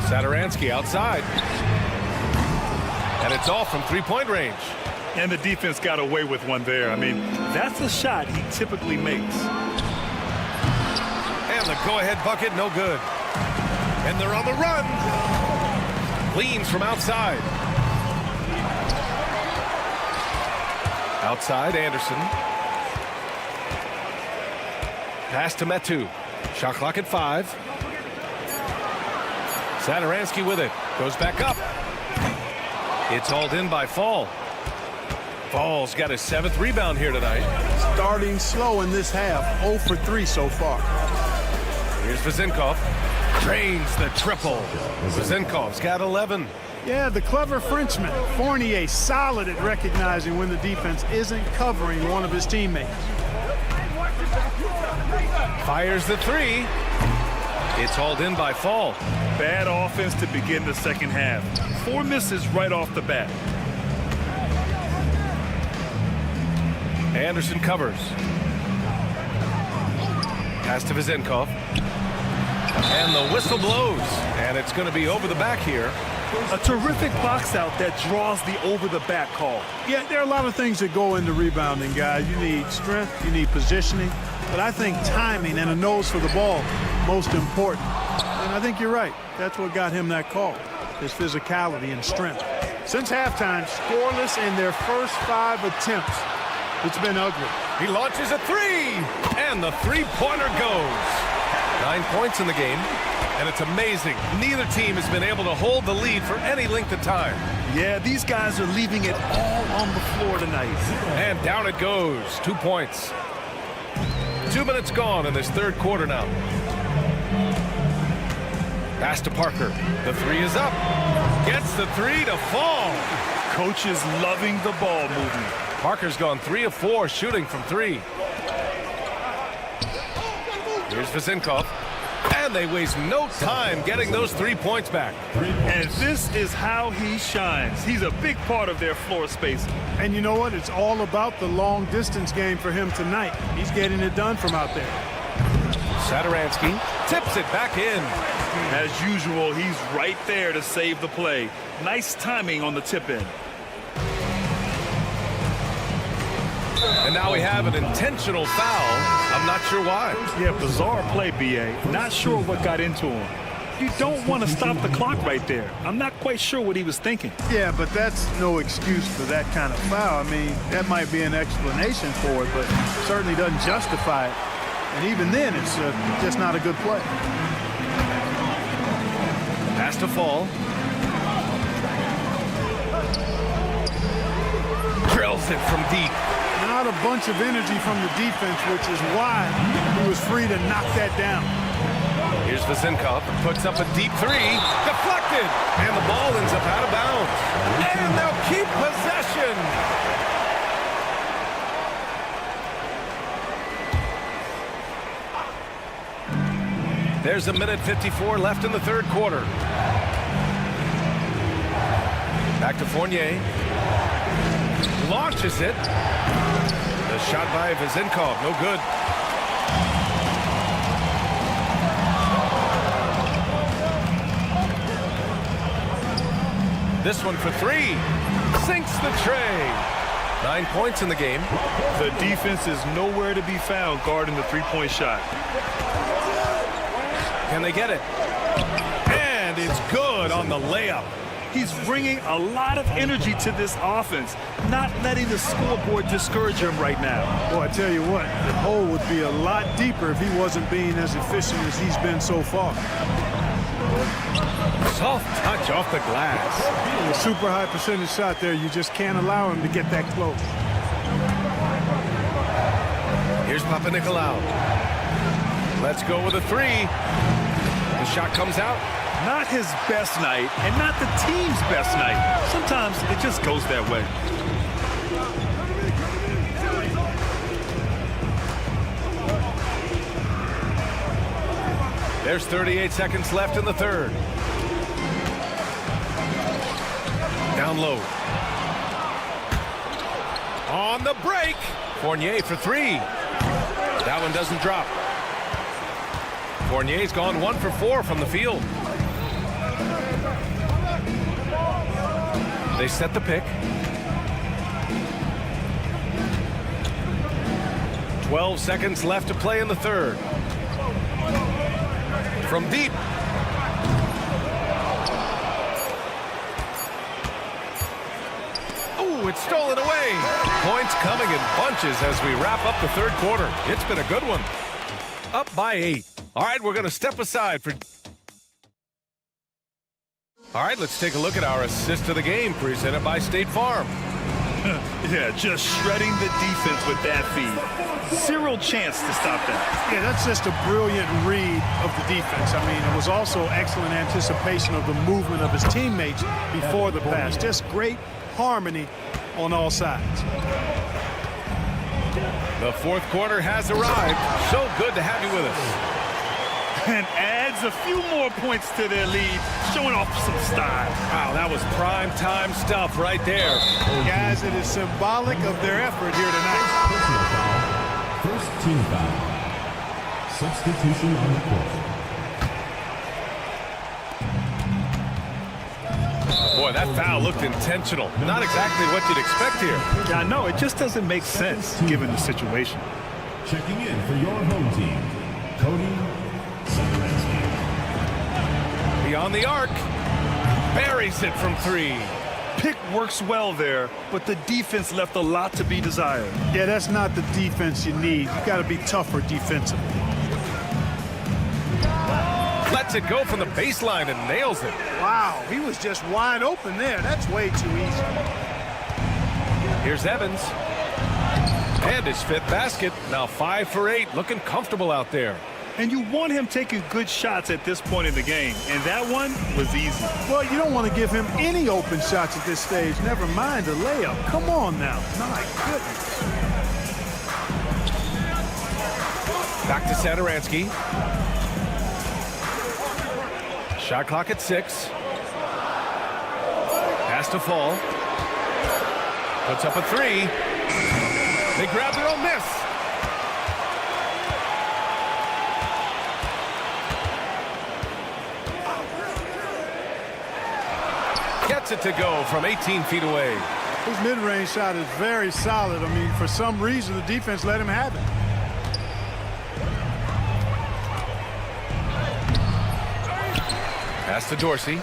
Satoransky outside. And it's all from three-point range. And the defense got away with one there. I mean, that's a shot he typically makes. And the go-ahead bucket, no good. And they're on the run. Leans from outside. Outside, Anderson. Pass to Metu. Shot clock at 5. Satoransky with it. Goes back up. It's hauled in by Fall. Fall's got his 7th rebound here tonight. Starting slow in this half. 0 for 3 so far. Here's Vezinkov. Drains the triple. Vezinkov's got 11. Yeah, the clever Frenchman. Fournier solid at recognizing when the defense isn't covering one of his teammates. Fires the 3. It's hauled in by Fall. Bad offense to begin the second half. 4 misses right off the bat. Anderson covers. Pass to Vezinkov. And the whistle blows. And it's going to be over the back here. A terrific box out that draws the over-the-back call. Yeah, there are a lot of things that go into rebounding, guys. You need strength, you need positioning, but I think timing and a nose for the ball, most important. And I think you're right. That's what got him that call, his physicality and strength. Since halftime, scoreless in their first 5 attempts. It's been ugly. He launches a 3. And the three-pointer goes. 9 points in the game. And it's amazing. Neither team has been able to hold the lead for any length of time. Yeah, these guys are leaving it all on the floor tonight. And down it goes. 2 points. 2 minutes gone in this third quarter now. Pass to Parker. The 3 is up. Gets the 3 to fall. Coach is loving the ball movement. Parker's gone 3 of 4 shooting from 3. Here's Vezinkov. And they waste no time getting those 3 points back. And this is how he shines. He's a big part of their floor space. And you know what? It's all about the long distance game for him tonight. He's getting it done from out there. Satoransky tips it back in. As usual, he's right there to save the play. Nice timing on the tip in. And now we have an intentional foul. I'm not sure why. Yeah, bizarre play, B.A. Not sure what got into him. You don't want to stop the clock right there. I'm not quite sure what he was thinking. Yeah, but that's no excuse for that kind of foul. I mean, that might be an explanation for it, but certainly doesn't justify it. And even then, it's just not a good play. Pass to Fall. Drills it from deep. Not a bunch of energy from the defense, which is why he was free to knock that down. Here's Vezinkov, puts up a deep 3, deflected, and the ball ends up out of bounds. And they'll keep possession. There's 1:54 left in the third quarter. Back to Fournier. Launches it. The shot by Vezinkov, no good. This one for 3. Sinks the tray. 9 points in the game. The defense is nowhere to be found guarding the three-point shot. Can they get it? And it's good on the layup. He's bringing a lot of energy to this offense, not letting the scoreboard discourage him right now. Well, I tell you what, the hole would be a lot deeper if he wasn't being as efficient as he's been so far. Soft touch off the glass. A super high percentage shot there. You just can't allow him to get that close. Here's Papanikolaou. Let's go with a 3. The shot comes out. Not his best night, and not the team's best night. Sometimes it just goes that way. There's 38 seconds left in the third. Down low. On the break. Fournier for 3. That one doesn't drop. Fournier's gone 1 for 4 from the field. They set the pick. 12 seconds left to play in the third. From deep. Ooh, it's stolen away. Points coming in bunches as we wrap up the third quarter. It's been a good one. Up by 8. All right, we're going to step aside for All right, let's take a look at our assist of the game presented by State Farm. Yeah, just shredding the defense with that feed. Zero chance to stop that. Yeah, that's just a brilliant read of the defense. I mean, it was also excellent anticipation of the movement of his teammates before the pass. Just great harmony on all sides. The fourth quarter has arrived. So good to have you with us. And adds a few more points to their lead, showing off some style. Wow, that was prime time stuff right there. Guys, it is symbolic of their effort here tonight. Personal foul. First team foul. Substitution on the court. Boy, that foul looked intentional. Not exactly what you'd expect here. Yeah, I know. It just doesn't make sense given the situation. Checking in for your home team, Cody Satoransky. Beyond the arc. Buries it from three. Pick works well there, but the defense left a lot to be desired. Yeah, that's not the defense you need. You got to be tougher defensively. Lets it go from the baseline and nails it. Wow, he was just wide open there. That's way too easy. Here's Evans. And his fifth basket. Now 5 for 8. Looking comfortable out there. And you want him taking good shots at this point in the game, and that one was easy. Well, you don't want to give him any open shots at this stage. Never mind a layup. Come on now. My goodness. Back to Satoransky. Shot clock at 6. Has to fall. Puts up a 3. They grab their own miss. Gets it to go from 18 feet away. His mid-range shot is very solid. I mean, for some reason, the defense let him have it. Pass to Dorsey.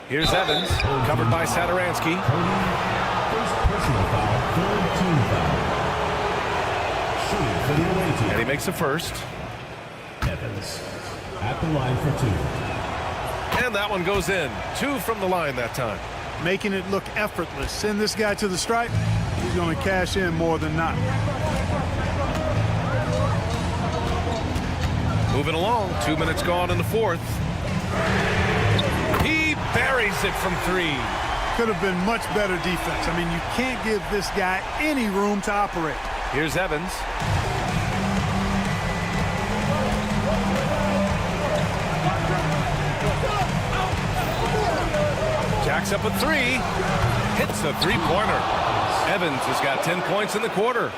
Here's Evans, covered by Satoransky. First personal foul, third team foul. Shooting for the away team. And he makes a first. Evans at the line for 2. And that one goes in. 2 from the line that time. Making it look effortless. Send this guy to the stripe. He's going to cash in more than not. Moving along. 2 minutes gone in the fourth. He buries it from 3. Could have been much better defense. I mean, you can't give this guy any room to operate. Here's Evans. Jacks up a 3. Hits a 3-pointer. Evans has got 10 points in the quarter.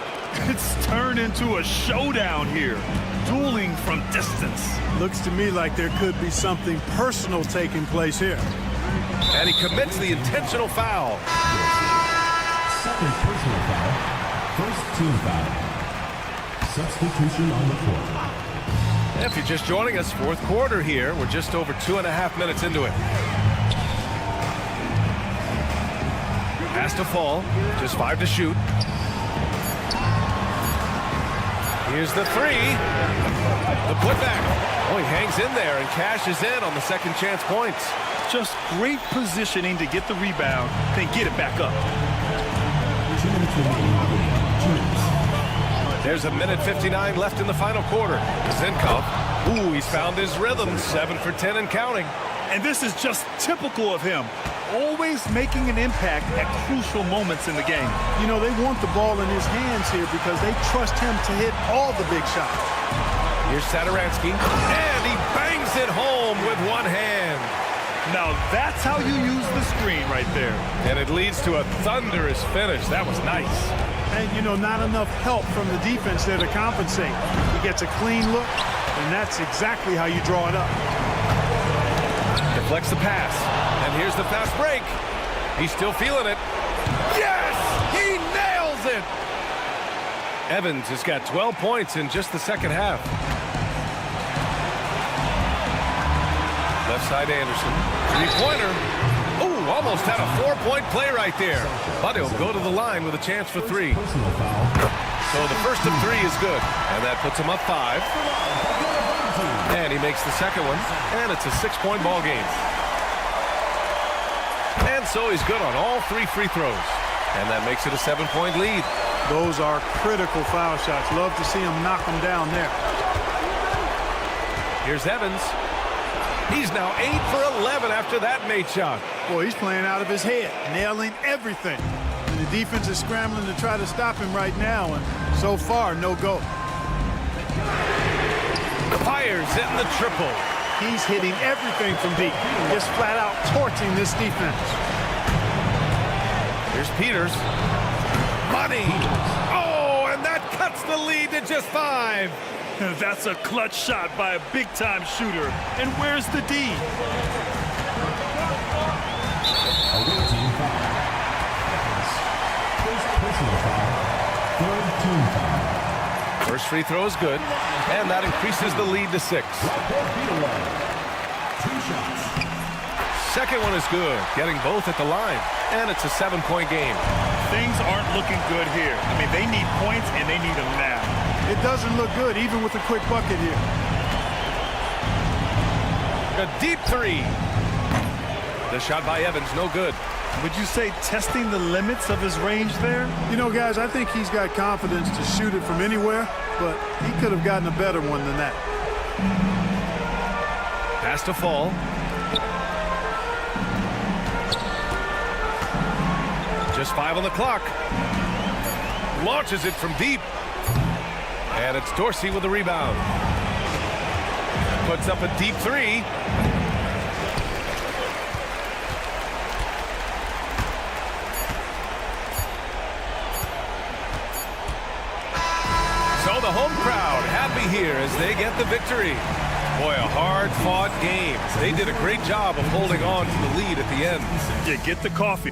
It's turned into a showdown here. Dueling from distance. Looks to me like there could be something personal taking place here. And he commits the intentional foul. Second personal foul. First team foul. Substitution on the court. If you're just joining us, fourth quarter here. We're just over 2.5 minutes into it. Has to fall. Just 5 to shoot. Here's the 3. The putback. Oh, he hangs in there and cashes in on the second chance points. Just great positioning to get the rebound, then get it back up. 2 minutes remaining. 2 minutes. There's a minute 59 left in the final quarter. Zinkov. Ooh, he's found his rhythm. 7 for 10 and counting. And this is just typical of him. Always making an impact at crucial moments in the game. You know, they want the ball in his hands here because they trust him to hit all the big shots. Here's Satoransky. And he bangs it home with one hand. Now that's how you use the screen right there. And it leads to a thunderous finish. That was nice. And, you know, not enough help from the defense there to compensate. He gets a clean look, and that's exactly how you draw it up. Deflects the pass. And here's the fast break. He's still feeling it. Yes! He nails it! Evans has got 12 points in just the second half. Left side Anderson. 3-pointer. Ooh, almost had a 4-point play right there. But he'll go to the line with a chance for 3. Personal foul. So the first of 3 is good, and that puts him up 5. And he makes the second one, and it's a 6-point ball game. And so he's good on all 3 free throws, and that makes it a 7-point lead. Those are critical foul shots. Love to see him knock them down there. Here's Evans. He's now 8 for 11 after that made shot. Boy, he's playing out of his head, nailing everything. And the defense is scrambling to try to stop him right now, and so far, no go. Fires in the triple. He's hitting everything from deep, just flat out torching this defense. Here's Peters. Money. Oh, and that cuts the lead to just 5. That's a clutch shot by a big-time shooter. And where's the D? Away team foul. First personal foul. Third team foul. First free throw is good, and that increases the lead to 6. 2 shots. Second one is good, getting both at the line, and it's a 7-point game. Things aren't looking good here. I mean, they need points, and they need them now. It doesn't look good, even with a quick bucket here. A deep 3. The shot by Evans, no good. Would you say testing the limits of his range there? You know, guys, I think he's got confidence to shoot it from anywhere, but he could have gotten a better one than that. Pass to Fall. Just 5 on the clock. Launches it from deep. And it's Dorsey with the rebound. Puts up a deep 3. So the home crowd happy here as they get the victory. Boy, a hard-fought game. They did a great job of holding on to the lead at the end. Yeah, get the coffee.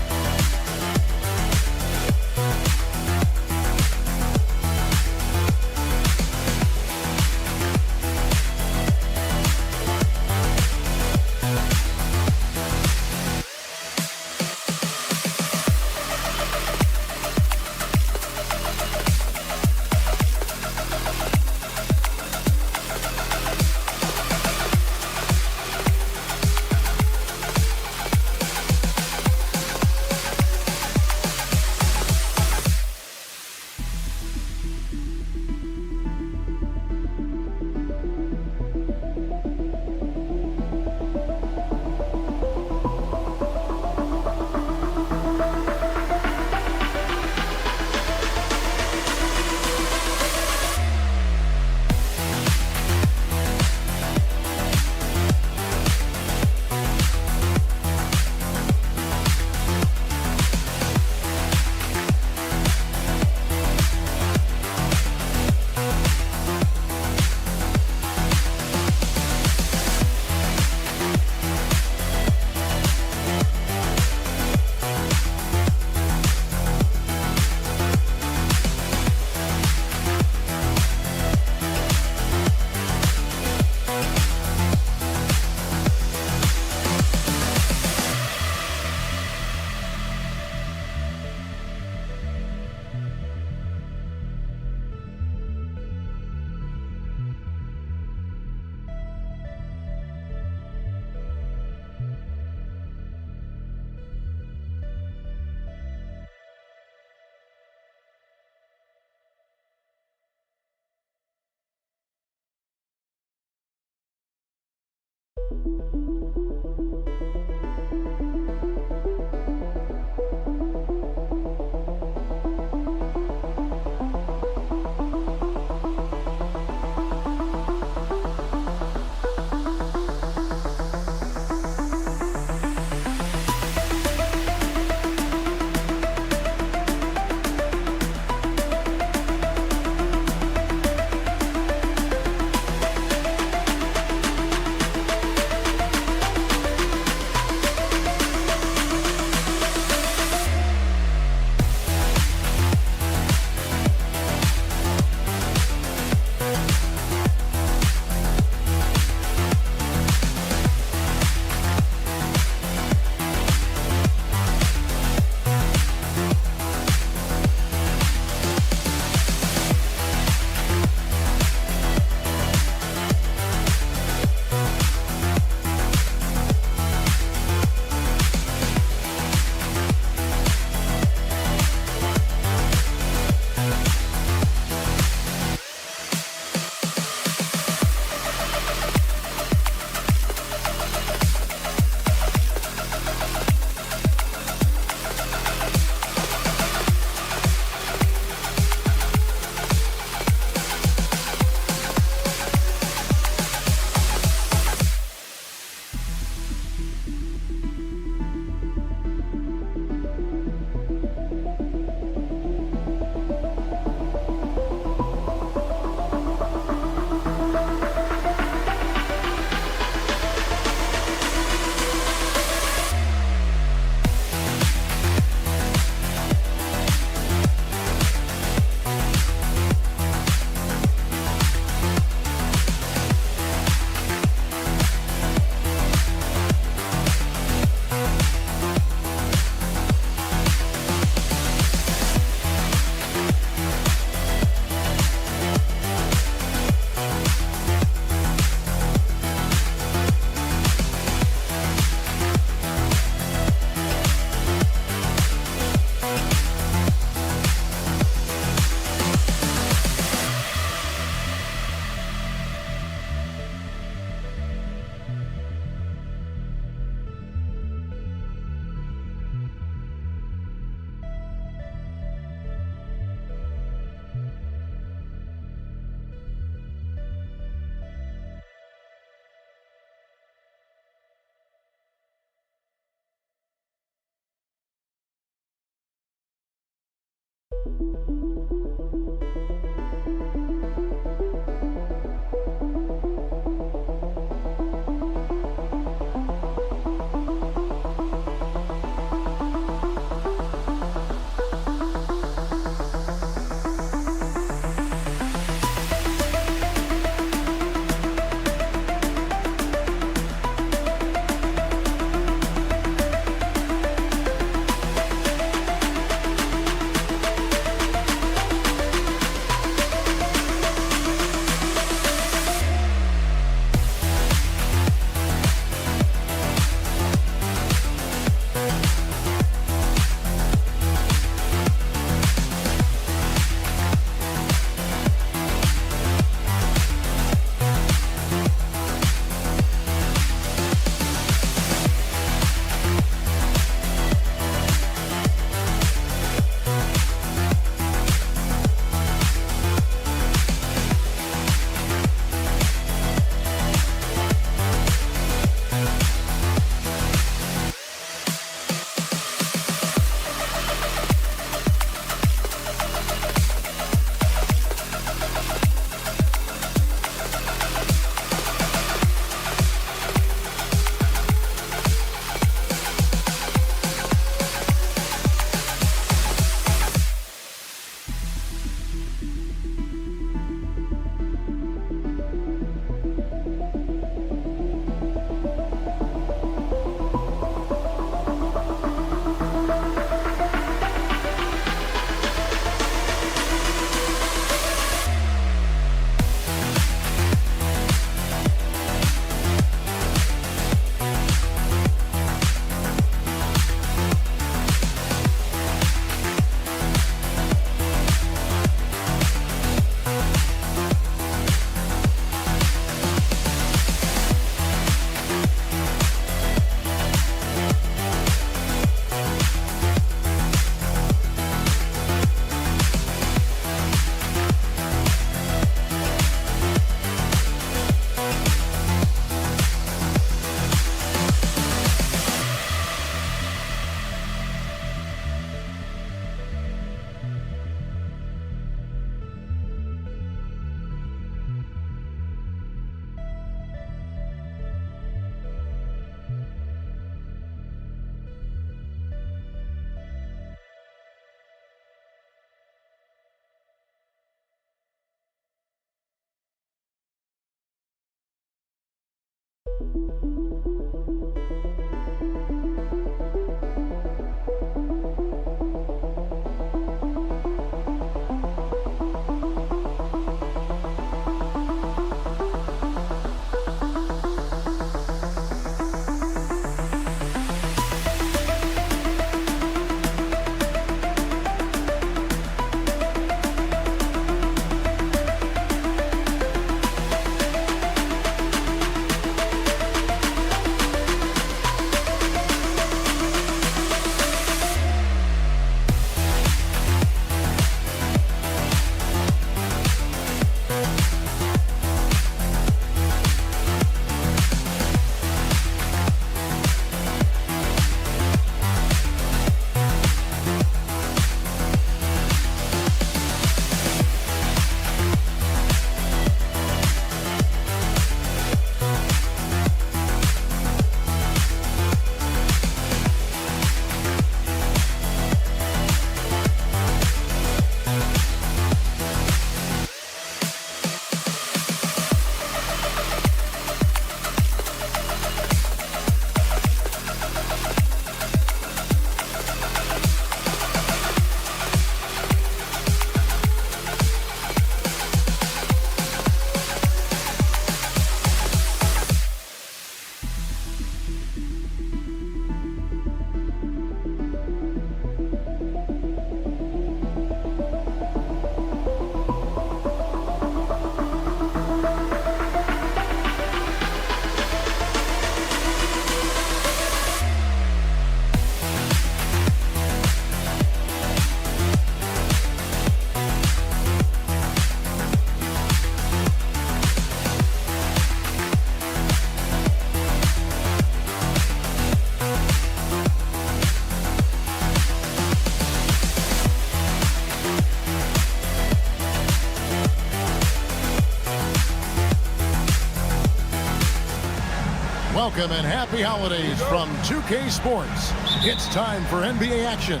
Welcome and happy holidays from 2K Sports. It's time for NBA action.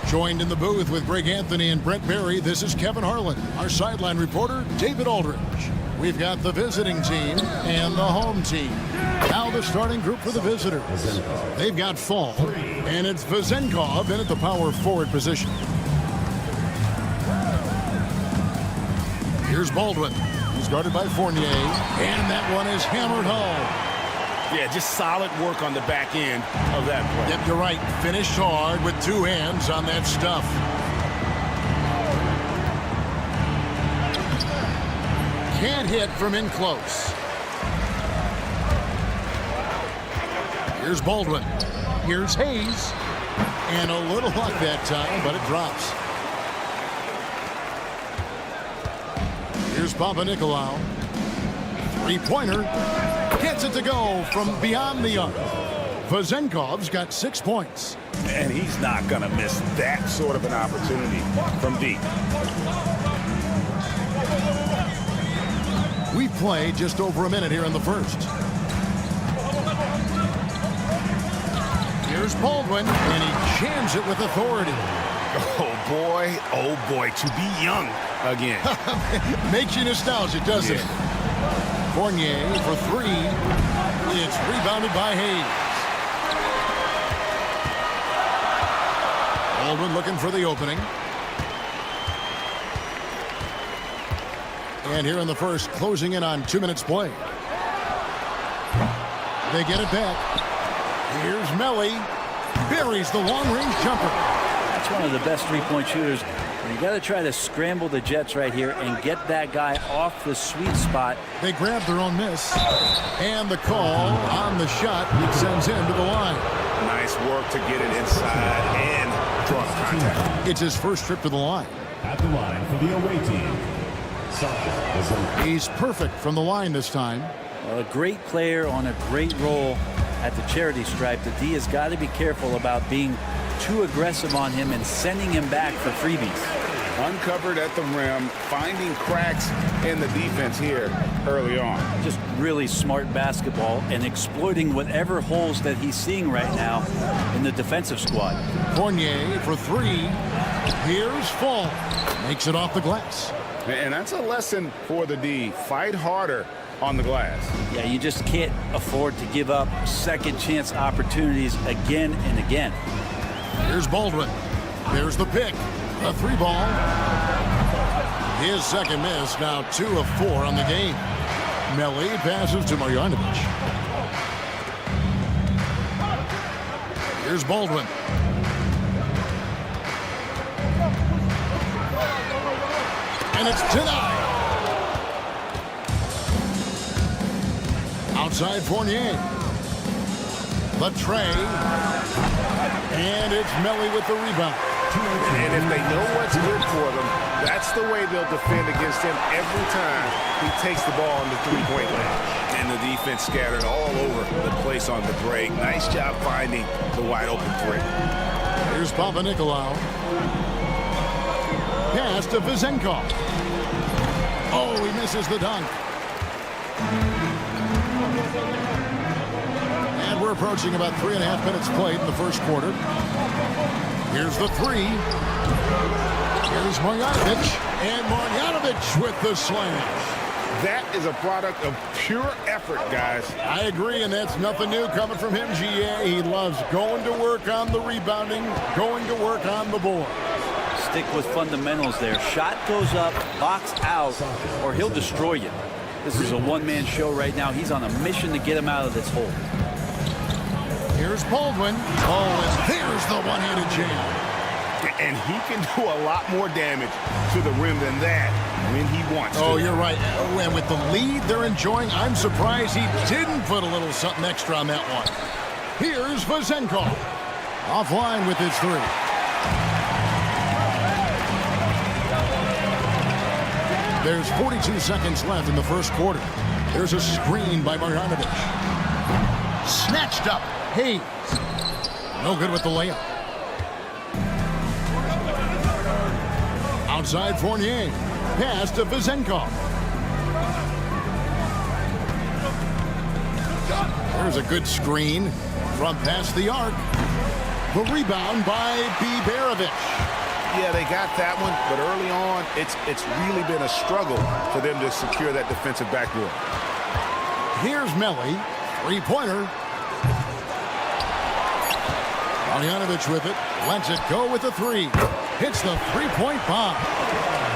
Joined in the booth with Greg Anthony and Brent Berry, this is Kevin Harlan. Our sideline reporter, David Aldridge. We've got the visiting team and the home team. Now the starting group for the visitors. They've got Fall, and it's Vezenkov in at the power forward position. Here's Baldwin. He's guarded by Fournier, and that one is hammered home. Yeah, just solid work on the back end of that play. Yep, you're right. Finished hard with two hands on that stuff. Can't hit from in close. Here's Baldwin. Here's Hayes. And a little luck that time, but it drops. Here's Papanikolaou. Three-pointer. Gets it to go from beyond the arc. Vezenkov's got 6 points. And he's not going to miss that sort of an opportunity from deep. We played just over a minute here in the first. Here's Baldwin, and he jams it with authority. Oh boy, to be young again. Makes you nostalgic, doesn't it? Fournier for three. It's rebounded by Hayes. Baldwin looking for the opening. And here in the first, closing in on 2 minutes play. They get it back. Here's Melly. Buries the long-range jumper. That's one of the best three-point shooters. You got to try to scramble the Jets right here and get that guy off the sweet spot. They grab their own miss. And the call on the shot. It sends him to the line. Nice work to get it inside and draw contact. It's his first trip to the line. At the line for the away team, He's perfect from the line this time. A great player on a great role at the charity stripe. The D has got to be careful about being too aggressive on him and sending him back for freebies. Uncovered at the rim, finding cracks in the defense here early on. Just really smart basketball and exploiting whatever holes that he's seeing right now in the defensive squad. Fournier for three. Here's Fall. Makes it off the glass. And that's a lesson for the D. Fight harder on the glass. Yeah, you just can't afford to give up second chance opportunities again and again. Here's Baldwin. There's the pick. A 3-ball. His second miss, now 2 of 4 on the game. Melli passes to Marjanovic. Here's Baldwin. And it's denied. Outside Fournier. The tray. And it's Melli with the rebound. And if they know what's good for them, that's the way they'll defend against him every time he takes the ball on the three-point line. And the defense scattered all over the place on the break. Nice job finding the wide-open three. Here's Papanikolaou. Pass to Vezenkov. Oh, he misses the dunk. And we're approaching about 3.5 minutes played in the first quarter. Here's the three. Here's Marjanovic. And Marjanovic with the slam. That is a product of pure effort, guys. I agree, and that's nothing new coming from him, GA. He loves going to work on the rebounding, going to work on the board. Stick with fundamentals there. Shot goes up, box out, or he'll destroy you. This is a one-man show right now. He's on a mission to get him out of this hole. Here's Baldwin. Oh, and there's the one-handed jam. And he can do a lot more damage to the rim than that when he wants to. Oh, you're right. And with the lead they're enjoying, I'm surprised he didn't put a little something extra on that one. Here's Vezenkov. Offline with his three. There's 42 seconds left in the first quarter. There's a screen by Marjanovic. Snatched up. Hayes. No good with the layup. Outside Fournier. Pass to Vezenkov. There's a good screen from past the arc. The rebound by Biberovic. Yeah, they got that one, but early on, it's really been a struggle for them to secure that defensive backboard. Here's Melli. Three-pointer. Marjanovic with it. Lets it go with the three. Hits the three-point bomb.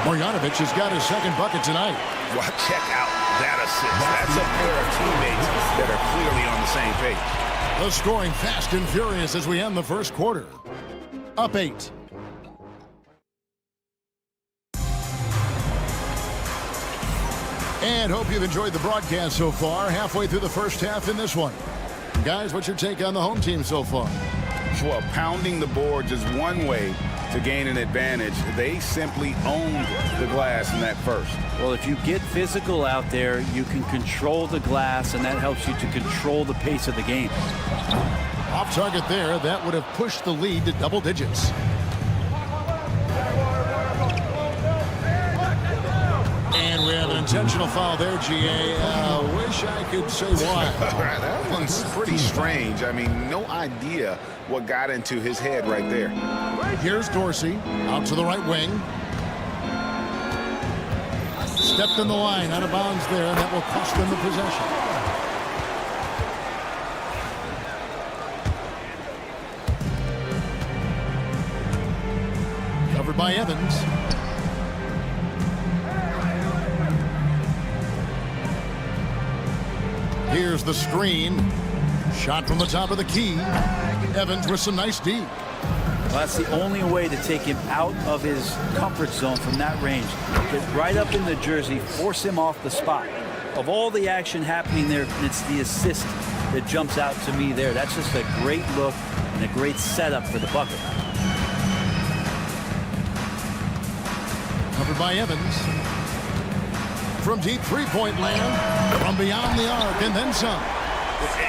Marjanovic has got his second bucket tonight. Well, check out that assist. That's a pair of teammates that are clearly on the same page. The scoring fast and furious as we end the first quarter. Up 8. And hope you've enjoyed the broadcast so far. Halfway through the first half in this one. Guys, what's your take on the home team so far? Well, pounding the boards is one way to gain an advantage. They simply owned the glass in that first. Well, if you get physical out there, you can control the glass, and that helps you to control the pace of the game. Off target there. That would have pushed the lead to double digits. And we have an intentional foul there, GA. Wish I could say why. That one's pretty strange. I mean, no idea what got into his head right there. Here's Dorsey out to the right wing. Stepped in the line, out of bounds there, and that will cost them the possession. Covered by Evans. Here's the screen. Shot from the top of the key. Evans with some nice D. Well, that's the only way to take him out of his comfort zone from that range. Get right up in the jersey, force him off the spot. Of all the action happening there, it's the assist that jumps out to me there. That's just a great look and a great setup for the bucket. Covered by Evans. From deep three-point land, from beyond the arc, and then some.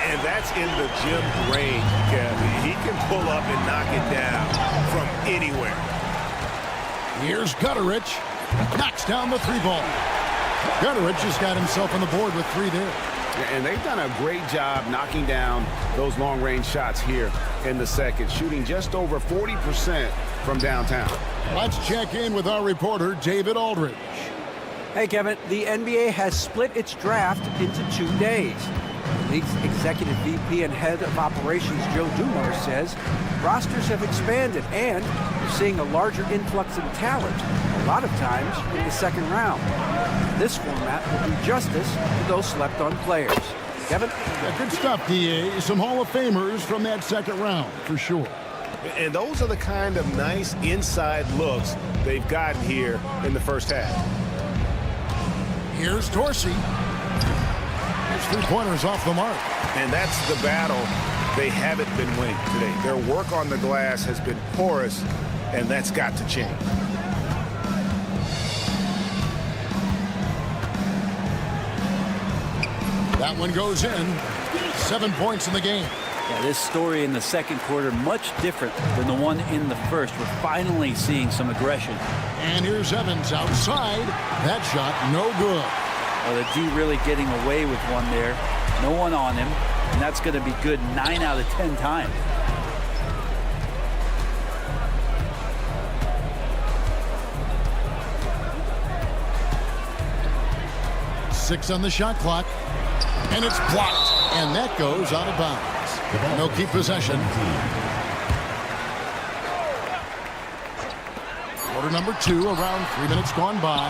And that's in the gym range, Kevin. He can pull up and knock it down from anywhere. Here's Gutterich. Knocks down the three ball. Gutterich has got himself on the board with three there. And they've done a great job knocking down those long-range shots here in the second, shooting just over 40% from downtown. Let's check in with our reporter, David Aldridge. Hey, Kevin, the NBA has split its draft into 2 days. The league's executive VP and head of operations, Joe Dumars, says rosters have expanded and we're seeing a larger influx in talent, a lot of times in the second round. This format will do justice to those slept-on players. Kevin? Yeah, good stuff, DA. Some Hall of Famers from that second round, for sure. And those are the kind of nice inside looks they've gotten here in the first half. Here's Dorsey. His three-pointers off the mark. And that's the battle they haven't been winning today. Their work on the glass has been porous, and that's got to change. That one goes in. 7 points in the game. Yeah, this story in the second quarter much different than the one in the first. We're finally seeing some aggression. And here's Evans outside. That shot no good. Well, the D really getting away with one there. No one on him. And that's going to be good 9 out of 10 times. Six on the shot clock. And it's blocked. And that goes out of bounds. No keep possession. Quarter number 2, around 3 minutes gone by.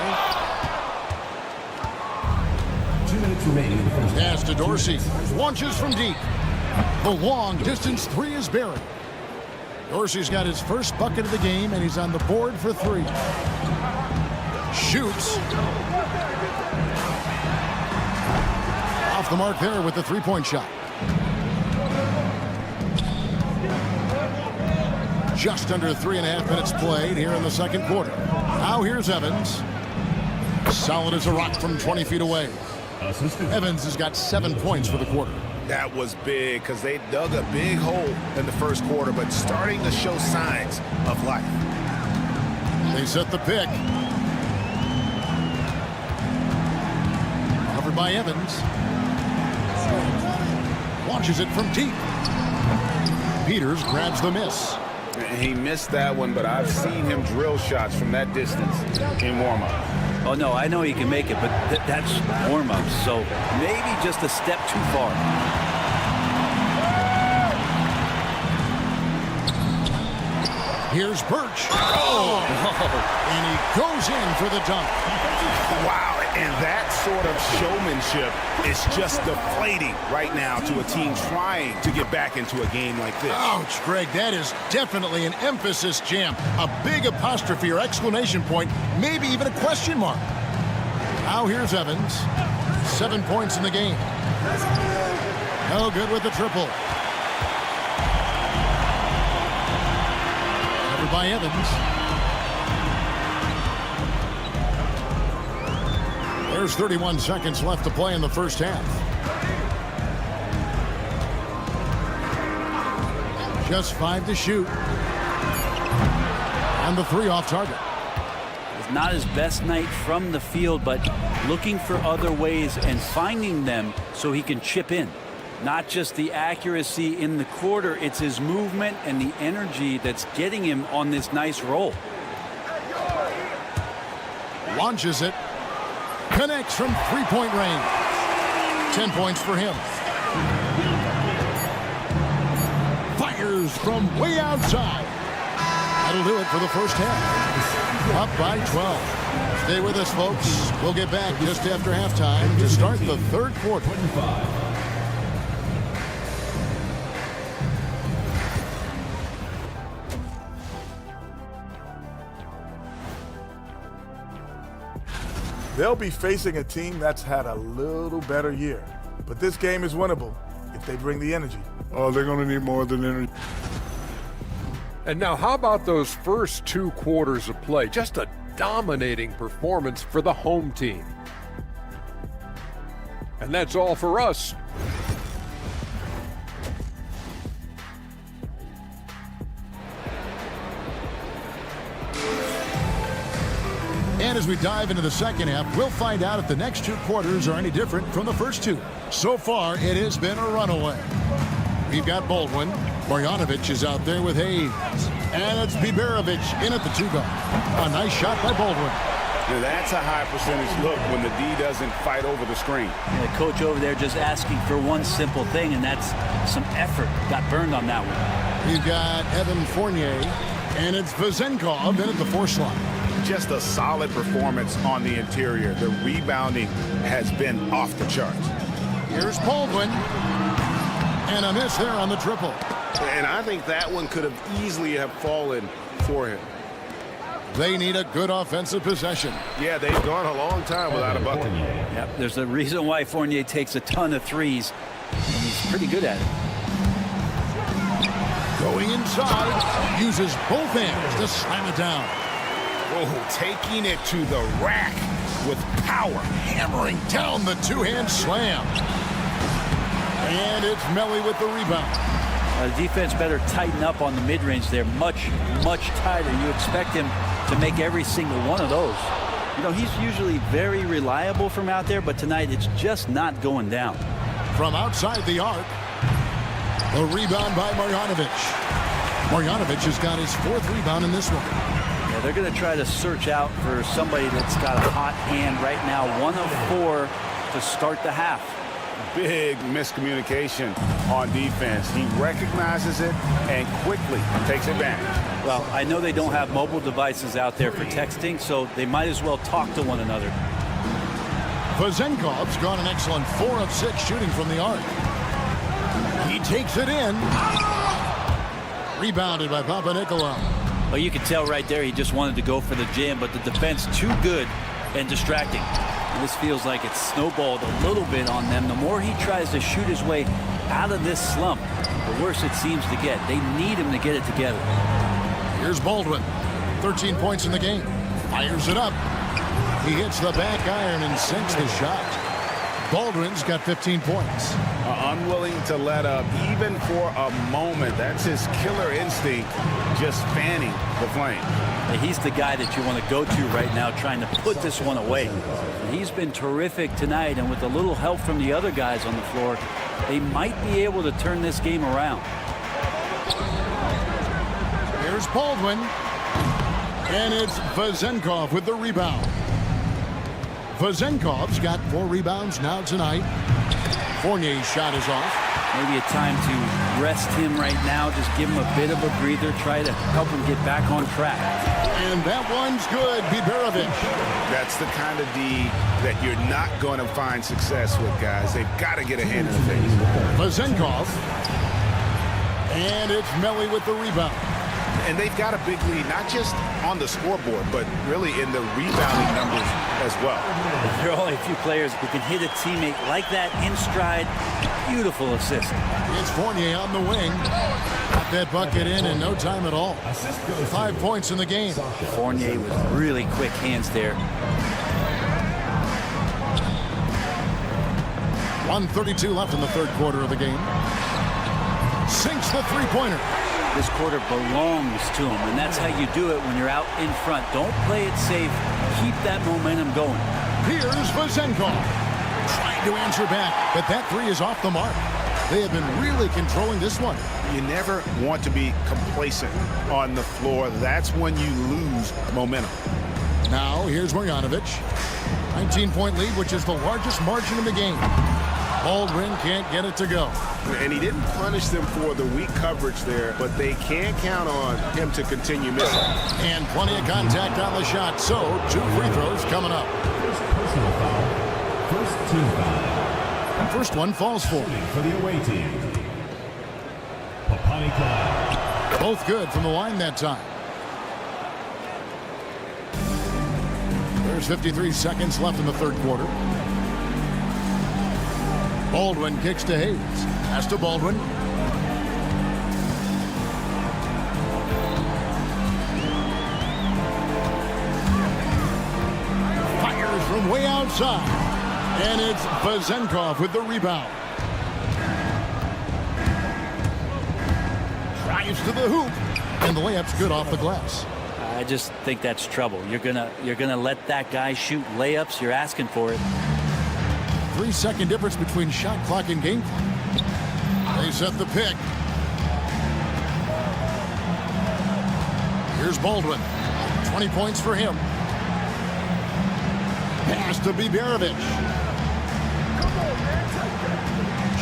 2 minutes remaining in the first half. Pass to Dorsey. Launches from deep. The long distance 3 is buried. Dorsey's got his first bucket of the game, and he's on the board for 3. Shoots. Off the mark there with the three-point shot. Just under 3.5 minutes played here in the second quarter. Now here's Evans. Solid as a rock from 20 feet away. Evans has got 7 points for the quarter. That was big because they dug a big hole in the first quarter, but starting to show signs of life. They set the pick. Covered by Evans. Launches it from deep. Peters grabs the miss. He missed that one, but I've seen him drill shots from that distance in warm-up. Oh, no, I know he can make it, but that's warm-up, so maybe just a step too far. Here's Birch. Oh! And he goes in for the dunk. Wow, and that sort of showmanship is just deflating right now to a team trying to get back into a game like this. Ouch, Greg, that is definitely an emphasis jam. A big apostrophe or exclamation point, maybe even a question mark. Now here's Evans. 7 points in the game. No good with the triple. Covered by Evans. There's 31 seconds left to play in the first half. Just 5 to shoot. And the 3 off target. It's not his best night from the field, but looking for other ways and finding them so he can chip in. Not just the accuracy in the quarter, it's his movement and the energy that's getting him on this nice roll. Launches it. Connects from three-point range. 10 points for him. Fires from way outside. That'll do it for the first half. Up by 12. Stay with us, folks. We'll get back just after halftime to start the third quarter. They'll be facing a team that's had a little better year. But this game is winnable if they bring the energy. Oh, they're going to need more than energy. And now, how about those first 2 quarters of play? Just a dominating performance for the home team. And that's all for us. And as we dive into the second half, we'll find out if the next 2 quarters are any different from the first 2. So far, it has been a runaway. We've got Baldwin. Marjanovic is out there with Hayes. And it's Biberovic in at the 2 guard. A nice shot by Baldwin. Now that's a high percentage look when the D doesn't fight over the screen. The coach over there just asking for one simple thing, and that's some effort. Got burned on that one. We've got Evan Fournier, and it's Vezenkov in at the force line. Just a solid performance on the interior. The rebounding has been off the charts. Here's Baldwin. And a miss there on the triple. And I think that one could have easily have fallen for him. They need a good offensive possession. Yeah, they've gone a long time without a bucket. Yep, there's a reason why Fournier takes a ton of threes, and he's pretty good at it. Going inside, uses both hands to slam it down. Oh, taking it to the rack with power. Hammering down the two-hand slam. And it's Melly with the rebound. The defense better tighten up on the mid-range there. Much tighter. You expect him to make every single one of those. You know, he's usually very reliable from out there, but tonight it's just not going down. From outside the arc, the rebound by Marjanovic. Marjanovic has got his 4th rebound in this one. Yeah, they're going to try to search out for somebody that's got a hot hand right now. 1 of 4 to start the half. Big miscommunication on defense. He recognizes it and quickly takes advantage. Well, I know they don't have mobile devices out there for texting, so they might as well talk to one another. Vezenkov's got an excellent 4 of 6 shooting from the arc. He takes it in. Rebounded by Papanikolaou. Well, you can tell right there he just wanted to go for the jam, but the defense too good and distracting. And this feels like it's snowballed a little bit on them. The more he tries to shoot his way out of this slump, the worse it seems to get. They need him to get it together. Here's Baldwin. 13 points in the game. Fires it up. He hits the back iron and sinks the shot. Baldwin's got 15 points. Unwilling to let up even for a moment. That's his killer instinct, just fanning the flame. He's the guy that you want to go to right now, trying to put this one away. And he's been terrific tonight, and with a little help from the other guys on the floor, they might be able to turn this game around. Here's Baldwin. And it's Vezenkov with the rebound. Vezenkov's got 4 rebounds now tonight. Fournier's shot is off. Maybe a time to rest him right now. Just give him a bit of a breather. Try to help him get back on track. And that one's good. Biberovic. That's the kind of D that you're not going to find success with, guys. They've got to get a hand in the face. Vezenkov. And it's Melly with the rebound. And they've got a big lead, not just on the scoreboard, but really in the rebounding numbers as well. There are only a few players who can hit a teammate like that in stride. Beautiful assist. It's Fournier on the wing. Got that bucket in no time at all. 5 points in the game. Fournier with really quick hands there. 1:32 left in the 3rd quarter of the game. Sinks the three-pointer. This quarter belongs to him, and that's how you do it when you're out in front. Don't play it safe. Keep that momentum going. Here's Vezenkov. Trying to answer back, but that 3 is off the mark. They have been really controlling this one. You never want to be complacent on the floor. That's when you lose momentum. Now, here's Marjanovic. 19-point lead, which is the largest margin in the game. Baldwin can't get it to go. And he didn't punish them for the weak coverage there, but they can't count on him to continue missing. And plenty of contact on the shot, so 2 free throws coming up. Personal foul. First team foul. First one falls for. For the away team. Papanikolaou. Both good from the line that time. There's 53 seconds left in the 3rd quarter. Baldwin kicks to Hayes. Pass to Baldwin. Fires from way outside. And it's Vezenkov with the rebound. Drives to the hoop. And the layup's good off the glass. I just think that's trouble. You're gonna let that guy shoot layups. You're asking for it. 3-second difference between shot clock and game clock. They set the pick. Here's Baldwin. 20 points for him. to Biberovic.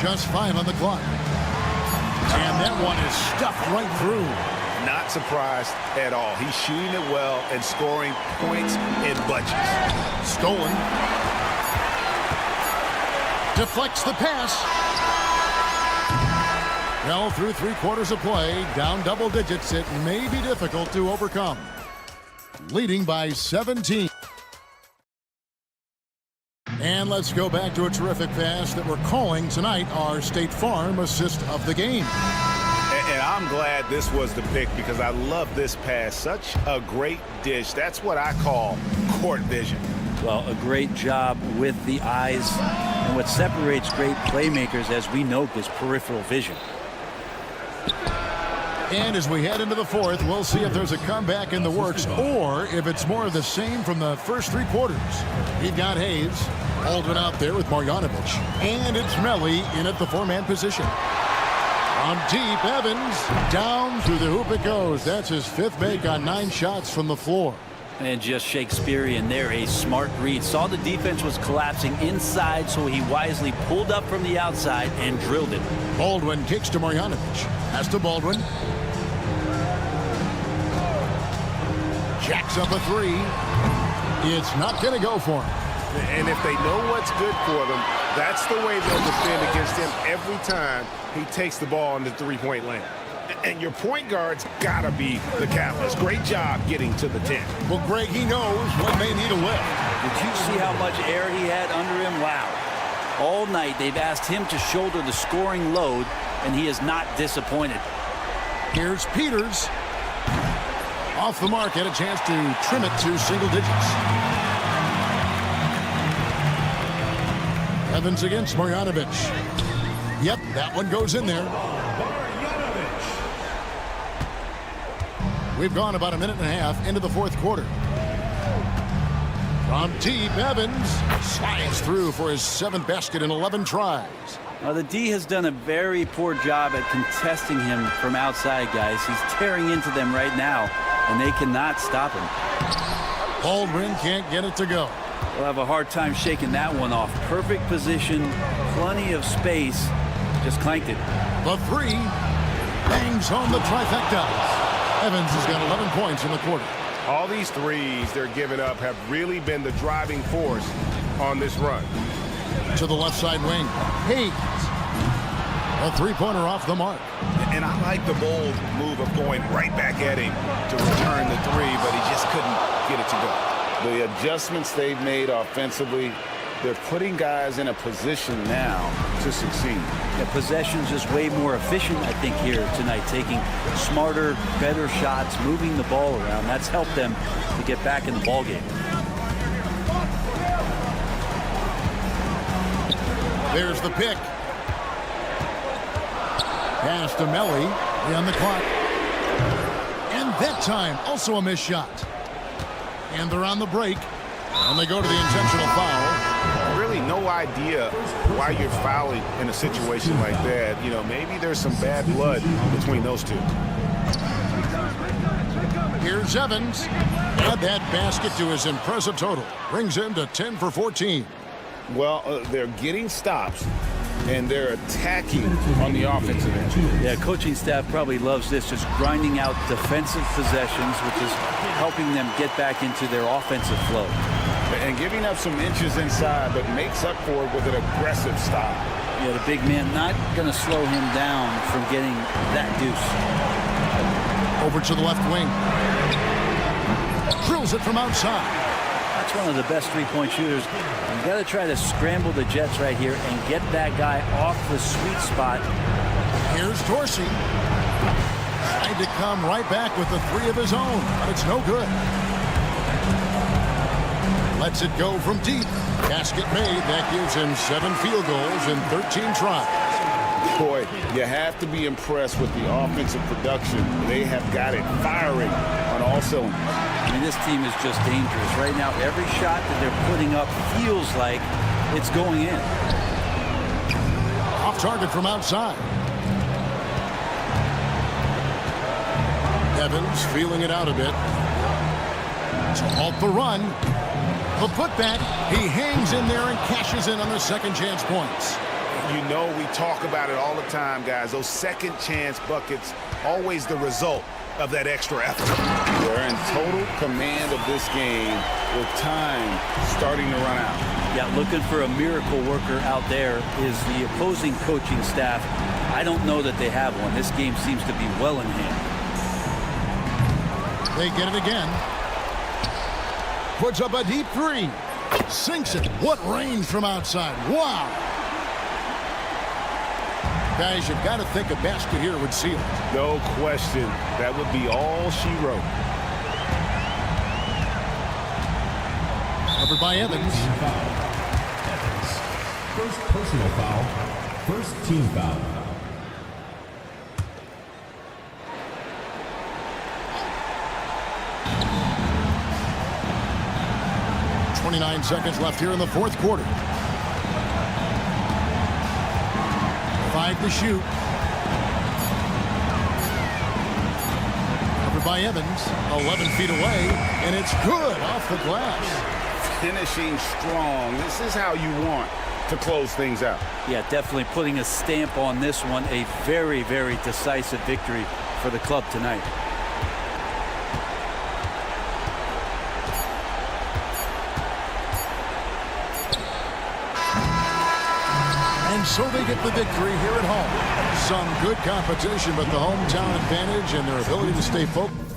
Just 5 on the clock. And that one is stuffed right through. Not surprised at all. He's shooting it well and scoring points in bunches. Stolen. Deflects the pass. Well, through 3/4 of play, down double digits, it may be difficult to overcome. Leading by 17. And let's go back to a terrific pass that we're calling tonight our State Farm assist of the game. And I'm glad this was the pick because I love this pass. Such a great dish. That's what I call court vision. Well, a great job with the eyes. And what separates great playmakers, as we know, is peripheral vision. And as we head into the fourth, we'll see if there's a comeback in the works or if it's more of the same from the first 3/4. We've got Hayes. Aldrin out there with Marjanovic. And it's Melli in at the 4-man position. On deep, Evans. Down through the hoop it goes. That's his 5th make on 9 shots from the floor. And just Shakespearean there, a smart read. Saw the defense was collapsing inside, so he wisely pulled up from the outside and drilled it. Baldwin kicks to Marjanovic. Pass to Baldwin. Jacks up a 3. It's not going to go for him. And if they know what's good for them, that's the way they'll defend against him every time he takes the ball in the 3-point lane. And your point guard's got to be the catalyst. Great job getting to the 10. Well, Greg, he knows when they need a lift. Did you see how much air he had under him? Wow. All night they've asked him to shoulder the scoring load, and he is not disappointed. Here's Peters. Off the mark, had a chance to trim it to single digits. Evans against Marjanovic. Yep, that one goes in there. We've gone about a minute and a half into the 4th quarter. From deep, Evans slides through for his 7th basket in 11 tries. Now, the D has done a very poor job at contesting him from outside, guys. He's tearing into them right now, and they cannot stop him. Baldwin can't get it to go. We'll have a hard time shaking that one off. Perfect position, plenty of space. Just clanked it. The 3 bangs home the trifecta. Evans has got 11 points in the quarter. All these threes they're giving up have really been the driving force on this run. To the left side wing. Hayes. A 3-pointer off the mark. And I like the bold move of going right back at him to return the 3, but he just couldn't get it to go. The adjustments they've made offensively, they're putting guys in a position now to succeed. The possession's just way more efficient, I think, here tonight. Taking smarter, better shots, moving the ball around. That's helped them to get back in the ballgame. There's the pick. Pass to Melli on the clock. And that time, also a missed shot. And they're on the break. And they go to the intentional foul. Really no idea why you're fouling in a situation like that. You know, maybe there's some bad blood between those two. Here's Evans. Add that basket to his impressive total. Brings him to 10 for 14. Well, they're getting stops, and they're attacking on the offensive end. Yeah, coaching staff probably loves this, just grinding out defensive possessions, which is helping them get back into their offensive flow. And giving up some inches inside, but makes up for it with an aggressive stop. Yeah, the big man not going to slow him down from getting that deuce. Over to the left wing. Drills it from outside. That's one of the best three-point shooters. You got to try to scramble the Jets right here and get that guy off the sweet spot. Here's Dorsey. Tried to come right back with the 3 of his own, but it's no good. Lets it go from deep. Basket made. That gives him 7 field goals in 13 tries. Boy, you have to be impressed with the offensive production. They have got it firing on all cylinders. I mean, this team is just dangerous. Right now, every shot that they're putting up feels like it's going in. Off target from outside. Evans feeling it out a bit. To halt the run. The putback, he hangs in there and cashes in on the second chance points. You know, we talk about it all the time, guys. Those second chance buckets, always the result of that extra effort. They're in total command of this game with time starting to run out. Yeah, looking for a miracle worker out there is the opposing coaching staff. I don't know that they have one. This game seems to be well in hand. They get it again. Puts up a deep three. Sinks it. What range from outside. Wow. Guys, you've got to think a basket here would seal it. No question. That would be all she wrote. Covered by Evans. First personal foul. First team foul. 29 seconds left here in the fourth quarter. 5 to shoot. Covered by Evans. 11 feet away, and it's good off the glass. Finishing strong. This is how you want to close things out. Yeah, definitely putting a stamp on this one. A very, very decisive victory for the club tonight. And so they get the victory here at home. Some good competition, but the hometown advantage and their ability to stay focused.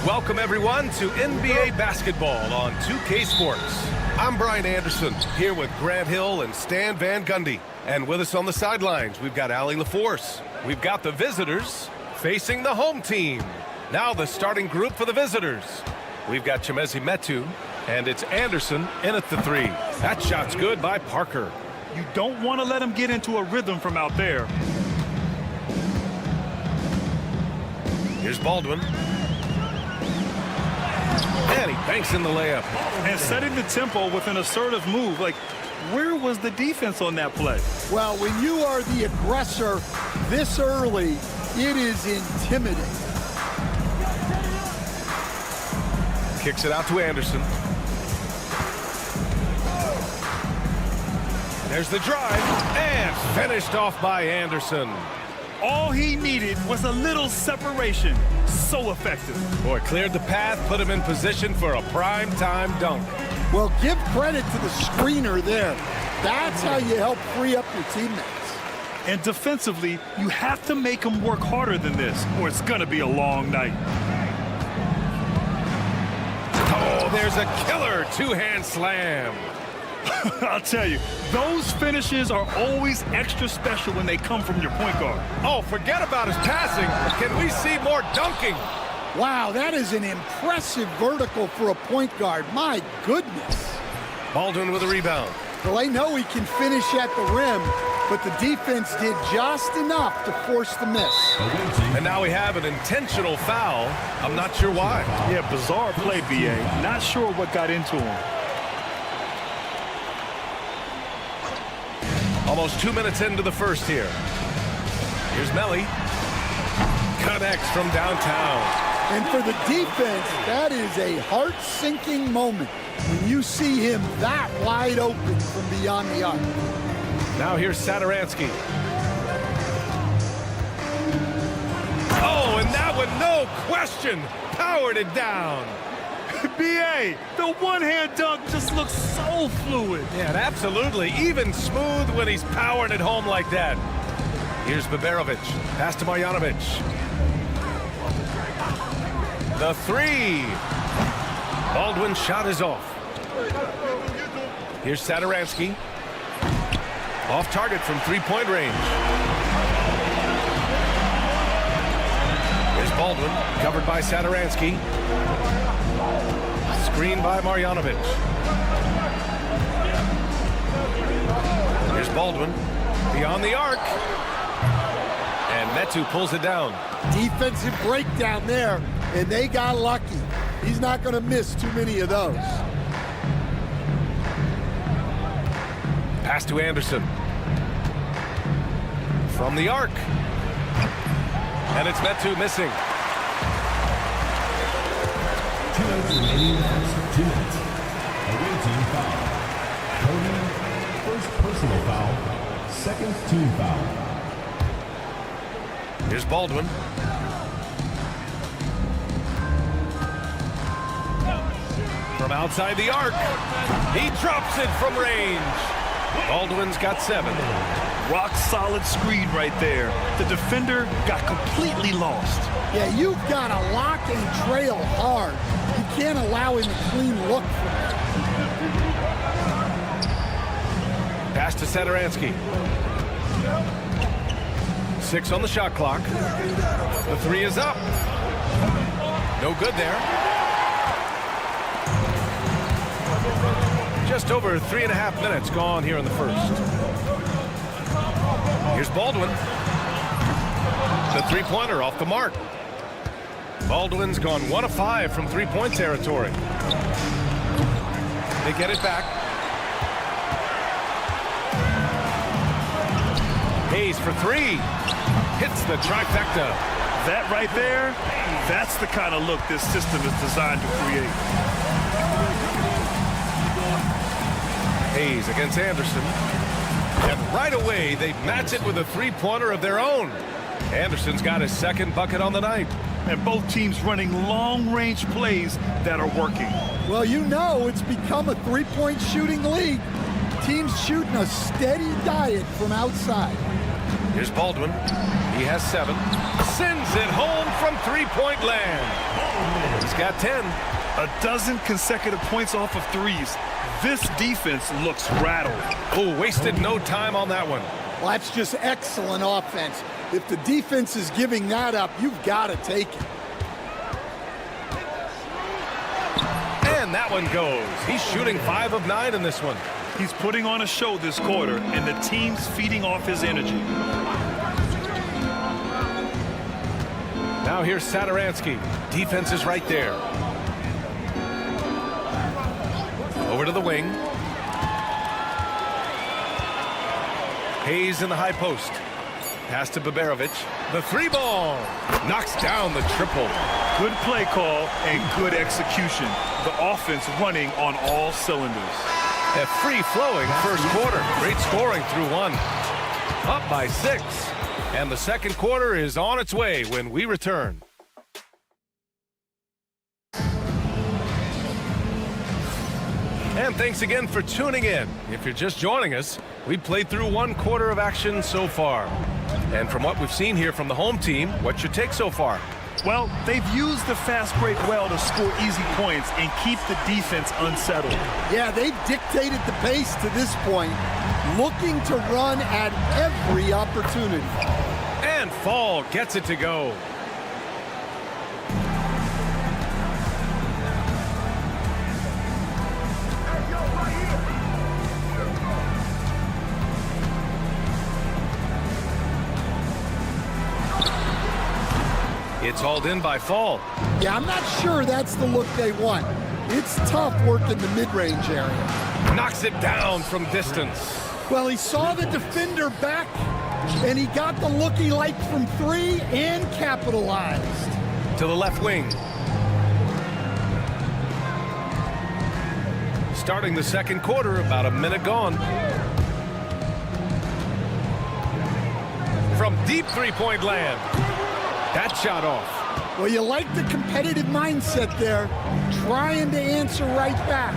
Welcome, everyone, to NBA basketball on 2K Sports. I'm Brian Anderson, here with Grant Hill and Stan Van Gundy. And with us on the sidelines, we've got Allie LaForce. We've got the visitors facing the home team. Now the starting group for the visitors. We've got Chimezie Metu, and it's Anderson in at the three. That shot's good by Parker. You don't want to let him get into a rhythm from out there. Here's Baldwin. And he banks in the layup. And setting the tempo with an assertive move. Like, where was the defense on that play? Well, when you are the aggressor this early, it is intimidating. Kicks it out to Anderson. There's the drive, and finished off by Anderson. All he needed was a little separation. So effective. Boy, cleared the path, put him in position for a prime-time dunk. Well, give credit to the screener there. That's how you help free up your teammates. And defensively, you have to make them work harder than this, or it's going to be a long night. Oh, there's a killer two-hand slam. I'll tell you, those finishes are always extra special when they come from your point guard. Oh, forget about his passing. Can we see more dunking? Wow, that is an impressive vertical for a point guard. My goodness. Baldwin with a rebound. Well, they know he can finish at the rim, but the defense did just enough to force the miss. And now we have an intentional foul. I'm not sure why. Yeah, bizarre play, B.A. Not sure what got into him. Almost 2 minutes into the first here. Here's Melly. Connects from downtown. And for the defense, that is a heart-sinking moment when you see him that wide open from beyond the arc. Now here's Satoransky. Oh, and that one, no question, powered it down. B.A., the one-hand dunk just looks so fluid. Yeah, and absolutely, even smooth when he's powering it home like that. Here's Baberovic, pass to Marjanovic. The three. Baldwin's shot is off. Here's Satoransky. Off target from three-point range. Here's Baldwin, covered by Satoransky. Screen by Marjanovic. Here's Baldwin, beyond the arc. And Metu pulls it down. Defensive breakdown there, and they got lucky. He's not going to miss too many of those. Pass to Anderson. From the arc. And it's Metu missing. 2 minutes remaining in the first 2 minutes. Away team foul. Cody, first personal foul. Second team foul. Here's Baldwin. From outside the arc. He drops it from range. Baldwin's got 7. Rock solid screen right there. The defender got completely lost. Yeah, you've got to lock and trail hard. You can't allow him a clean look from it. Pass to Satoransky. 6 on the shot clock. The 3 is up. No good there. Just over 3.5 minutes gone here in the first. Here's Baldwin. The three-pointer off the mark. Baldwin's gone 1 of 5 from three-point territory. They get it back. Hayes for 3. Hits the trifecta. That right there, that's the kind of look this system is designed to create. Hayes against Anderson. And right away, they match it with a three-pointer of their own. Anderson's got his second bucket on the night. And both teams running long-range plays that are working. Well, you know it's become a three-point shooting league. Teams shooting a steady diet from outside. Here's Baldwin. He has 7. Sends it home from three-point land. He's got 10. A dozen consecutive points off of threes. This defense looks rattled. Oh, wasted no time on that one. Well, that's just excellent offense. If the defense is giving that up, you've got to take it. And that one goes. He's shooting 5 of 9 in this one. He's putting on a show this quarter, and the team's feeding off his energy. Now here's Satoransky. Defense is right there. Over to the wing. Hayes in the high post. Pass to Baberovic. The 3-ball. Knocks down the triple. Good play call and good execution. The offense running on all cylinders. A free-flowing first quarter. Great scoring through 1. Up by 6. And the second quarter is on its way when we return. And thanks again for tuning in. If you're just joining us, we've played through 1 quarter of action so far. And from what we've seen here from the home team, what's your take so far? Well, they've used the fast break well to score easy points and keep the defense unsettled. Yeah, they've dictated the pace to this point, looking to run at every opportunity. And Fall gets it to go. It's hauled in by Fall. Yeah, I'm not sure that's the look they want. It's tough working the mid-range area. Knocks it down from distance. Well, he saw the defender back, and he got the look he liked from 3 and capitalized. To the left wing. Starting the second quarter, about a minute gone. From deep three-point land. That shot off. Well, you like the competitive mindset there, trying to answer right back.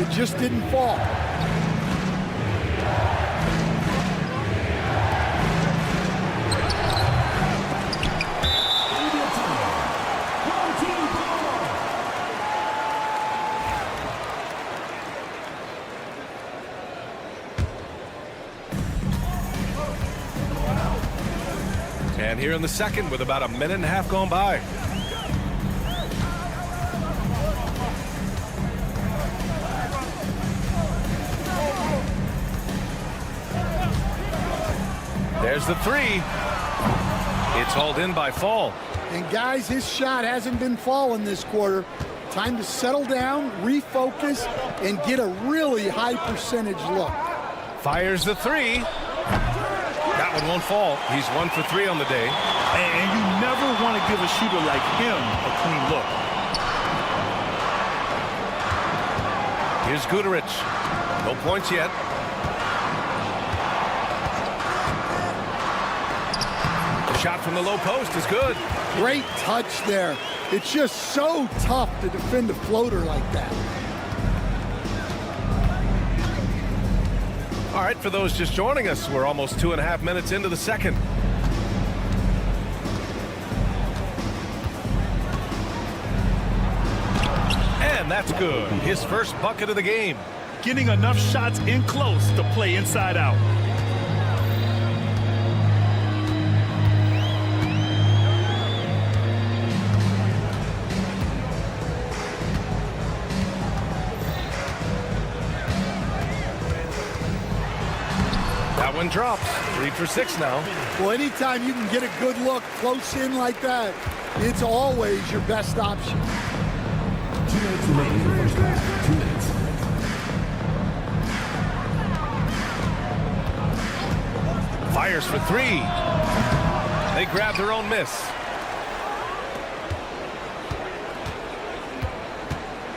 It just didn't fall. And here in the second with about a minute and a half gone by. There's the 3. It's hauled in by Fall. And guys, his shot hasn't been falling this quarter. Time to settle down, refocus, and get a really high percentage look. Fires the 3. That one won't fall. He's 1 for 3 on the day. And you never want to give a shooter like him a clean look. Here's Guduric. No points yet. The shot from the low post is good. Great touch there. It's just so tough to defend a floater like that. All right, for those just joining us, we're almost 2.5 minutes into the second. And that's good. His first bucket of the game. Getting enough shots in close to play inside out. One drops. 3 for 6 now. Well, anytime you can get a good look close in like that, it's always your best option. 2 minutes remaining in the first half. 2 minutes. Fires for 3. They grab their own miss.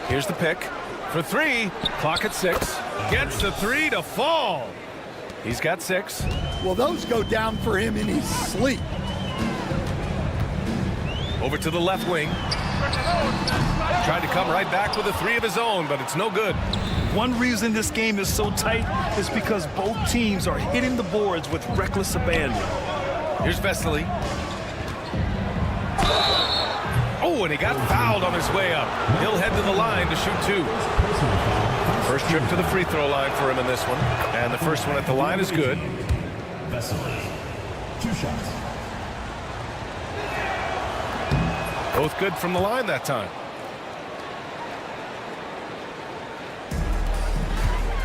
Here's the pick. For 3. Clock at 6. Gets the 3 to fall. He's got 6. Well, those go down for him in his sleep. Over to the left wing. Tried to come right back with a 3 of his own, but it's no good. One reason this game is so tight is because both teams are hitting the boards with reckless abandon. Here's Vesely. Oh, and he got fouled on his way up. He'll head to the line to shoot 2. First trip to the free throw line for him in this one. And the first one at the line is good. Vesely, 2 shots. Both good from the line that time.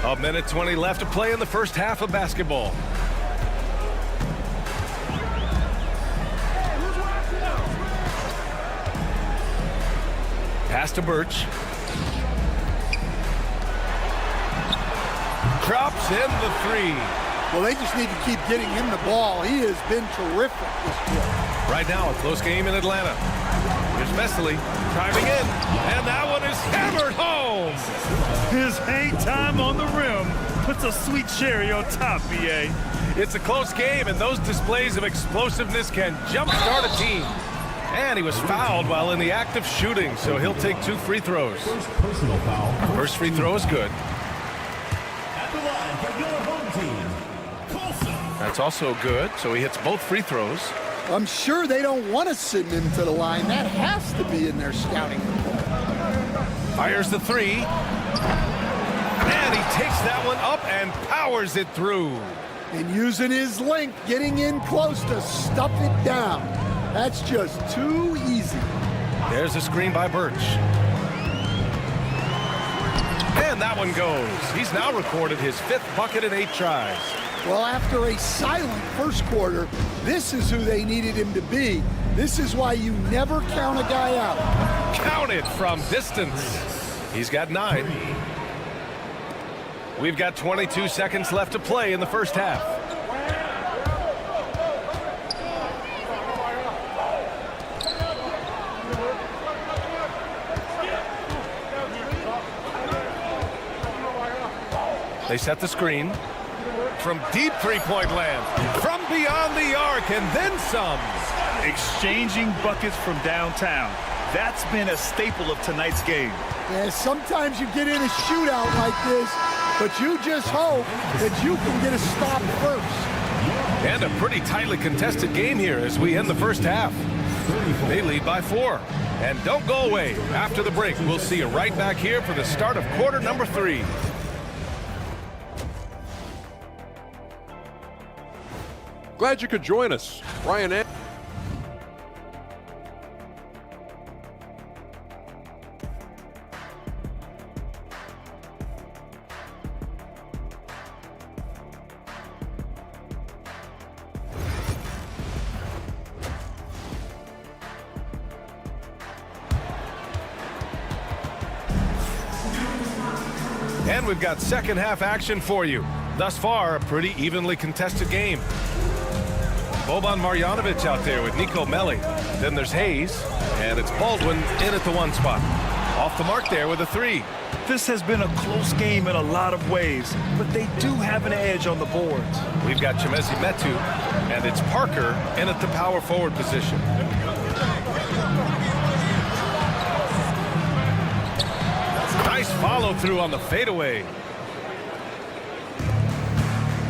A minute 20 left to play in the first half of basketball. Pass to Birch. Drops in the 3. Well, they just need to keep getting him the ball. He has been terrific this year. Right now, a close game in Atlanta. Here's Vesely driving in, and that one is hammered home. His hang time on the rim puts a sweet cherry on top, BA. It's a close game, and those displays of explosiveness can jumpstart a team. And he was fouled while in the act of shooting, so he'll take 2 free throws. First personal foul. First free throw is good. At the line for your home team, Colson. That's also good, so he hits both free throws. I'm sure they don't want to send him to the line. That has to be in their scouting report. Fires the 3. And he takes that one up and powers it through. And using his length, getting in close to stuff it down. That's just too easy. There's a screen by Birch. And that one goes. He's now recorded his 5th bucket in 8 tries. Well, after a silent first quarter, this is who they needed him to be. This is why you never count a guy out. Count it from distance. He's got 9. We've got 22 seconds left to play in the first half. They set the screen. From deep three-point land. From beyond the arc, and then some. Exchanging buckets from downtown. That's been a staple of tonight's game. Yeah, sometimes you get in a shootout like this, but you just hope that you can get a stop first. And a pretty tightly contested game here as we end the first half. They lead by 4. And don't go away. After the break, we'll see you right back here for the start of quarter number 3. Glad you could join us. Brian Anderson. And we've got second half action for you. Thus far, a pretty evenly contested game. Boban Marjanovic out there with Nico Melli. Then there's Hayes, and it's Baldwin in at the 1 spot. Off the mark there with a 3. This has been a close game in a lot of ways, but they do have an edge on the boards. We've got Chemezi Metu, and it's Parker in at the power forward position. Nice follow through on the fadeaway.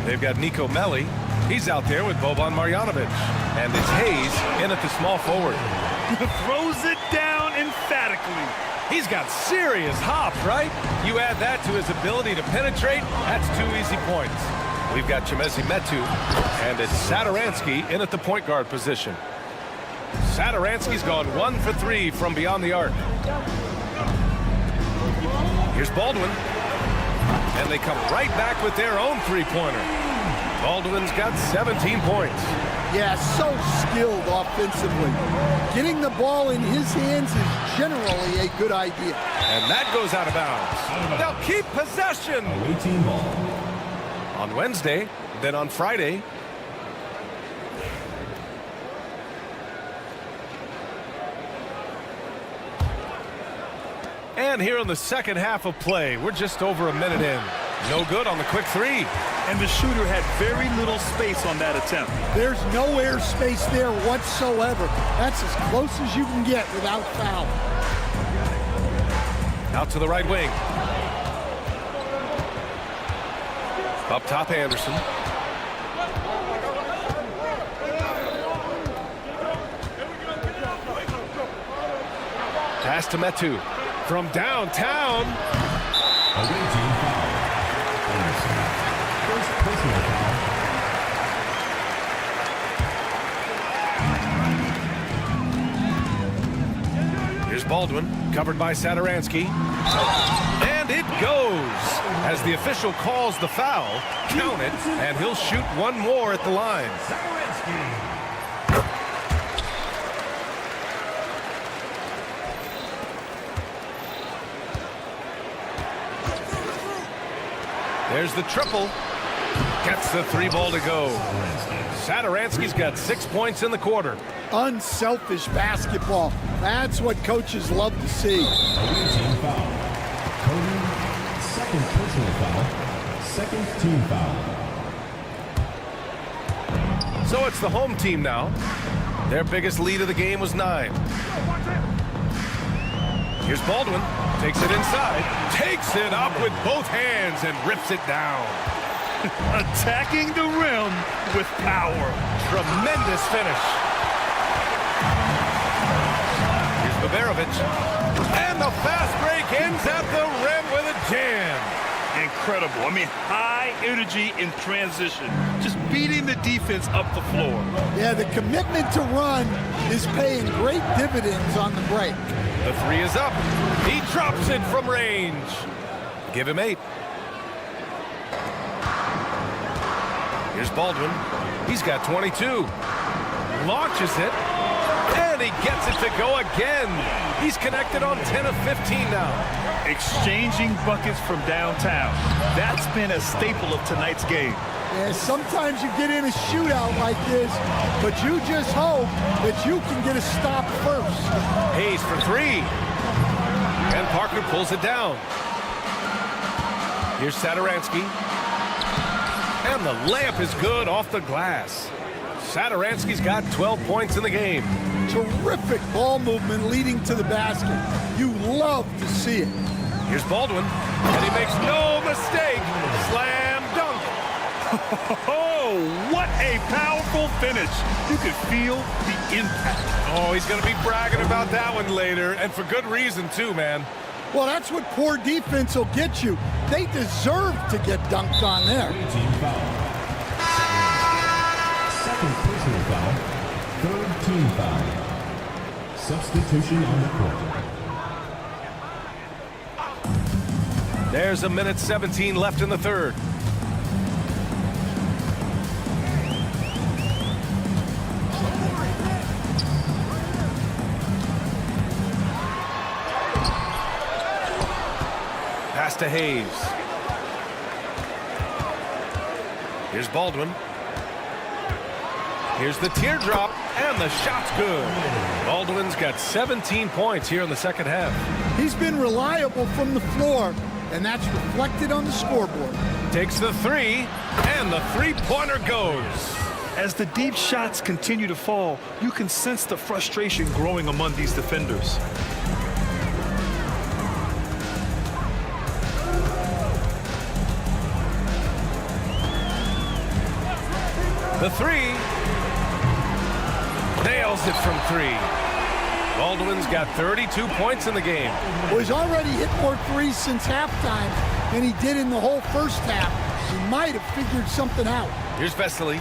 They've got Nico Melli. He's out there with Boban Marjanovic. And it's Hayes in at the small forward. Throws it down emphatically. He's got serious hop, right? You add that to his ability to penetrate, that's 2 easy points. We've got Chemezi Metu, and it's Satoransky in at the point guard position. Satoransky's gone 1 for 3 from beyond the arc. Here's Baldwin. And they come right back with their own three-pointer. Baldwin's got 17 points. Yeah, so skilled offensively. Getting the ball in his hands is generally a good idea. And that goes out of bounds. They'll keep possession. Away team ball. On Wednesday, then on Friday. And here in the second half of play, we're just over a minute in. No good on the quick 3. And the shooter had very little space on that attempt. There's no air space there whatsoever. That's as close as you can get without foul. Out to the right wing. Up top, Anderson. Pass to Metu. From downtown. Away team foul. Anderson. First personal foul. Here's Baldwin, covered by Saturansky. And it goes. As the official calls the foul, count it, and he'll shoot one more at the line. There's the triple. Gets the 3 ball to go. Saturansky's got 6 points in the quarter. Unselfish basketball. That's what coaches love to see. Away team foul. Cody, second personal foul. Second team foul. So it's the home team now. Their biggest lead of the game was 9. Here's Baldwin. Takes it inside. Takes it up with both hands and rips it down. Attacking the rim with power. Tremendous finish. Here's Baberovic. And the fast break ends at the rim with a jam. Incredible. I mean, high energy in transition. Just beating the defense up the floor. Yeah, the commitment to run is paying great dividends on the break. The 3 is up. He drops it from range. Give him 8. Here's Baldwin. He's got 22. Launches it. And he gets it to go again. He's connected on 10 of 15 now. Exchanging buckets from downtown. That's been a staple of tonight's game. Yeah, sometimes you get in a shootout like this, but you just hope that you can get a stop first. Hayes for 3. And Parker pulls it down. Here's Saturansky. And the layup is good off the glass. Saturansky's got 12 points in the game. Terrific ball movement leading to the basket. You love to see it. Here's Baldwin, and he makes no mistake. Slam dunk. Oh, what a powerful finish. You could feel the impact. Oh, he's going to be bragging about that one later, and for good reason, too, man. Well, that's what poor defense will get you. They deserve to get dunked on there. Team foul. Second personal foul. Third team foul. Substitution on the court. There's a minute 17 left in the third. Pass to Hayes. Here's Baldwin. Here's the teardrop, and the shot's good. Baldwin's got 17 points here in the second half. He's been reliable from the floor, and that's reflected on the scoreboard. Takes the 3, and the 3-pointer goes. As the deep shots continue to fall, you can sense the frustration growing among these defenders. The 3. Nails it from 3. Baldwin's got 32 points in the game. Well, he's already hit more threes since halftime than he did in the whole first half. He might have figured something out. Here's Vesely.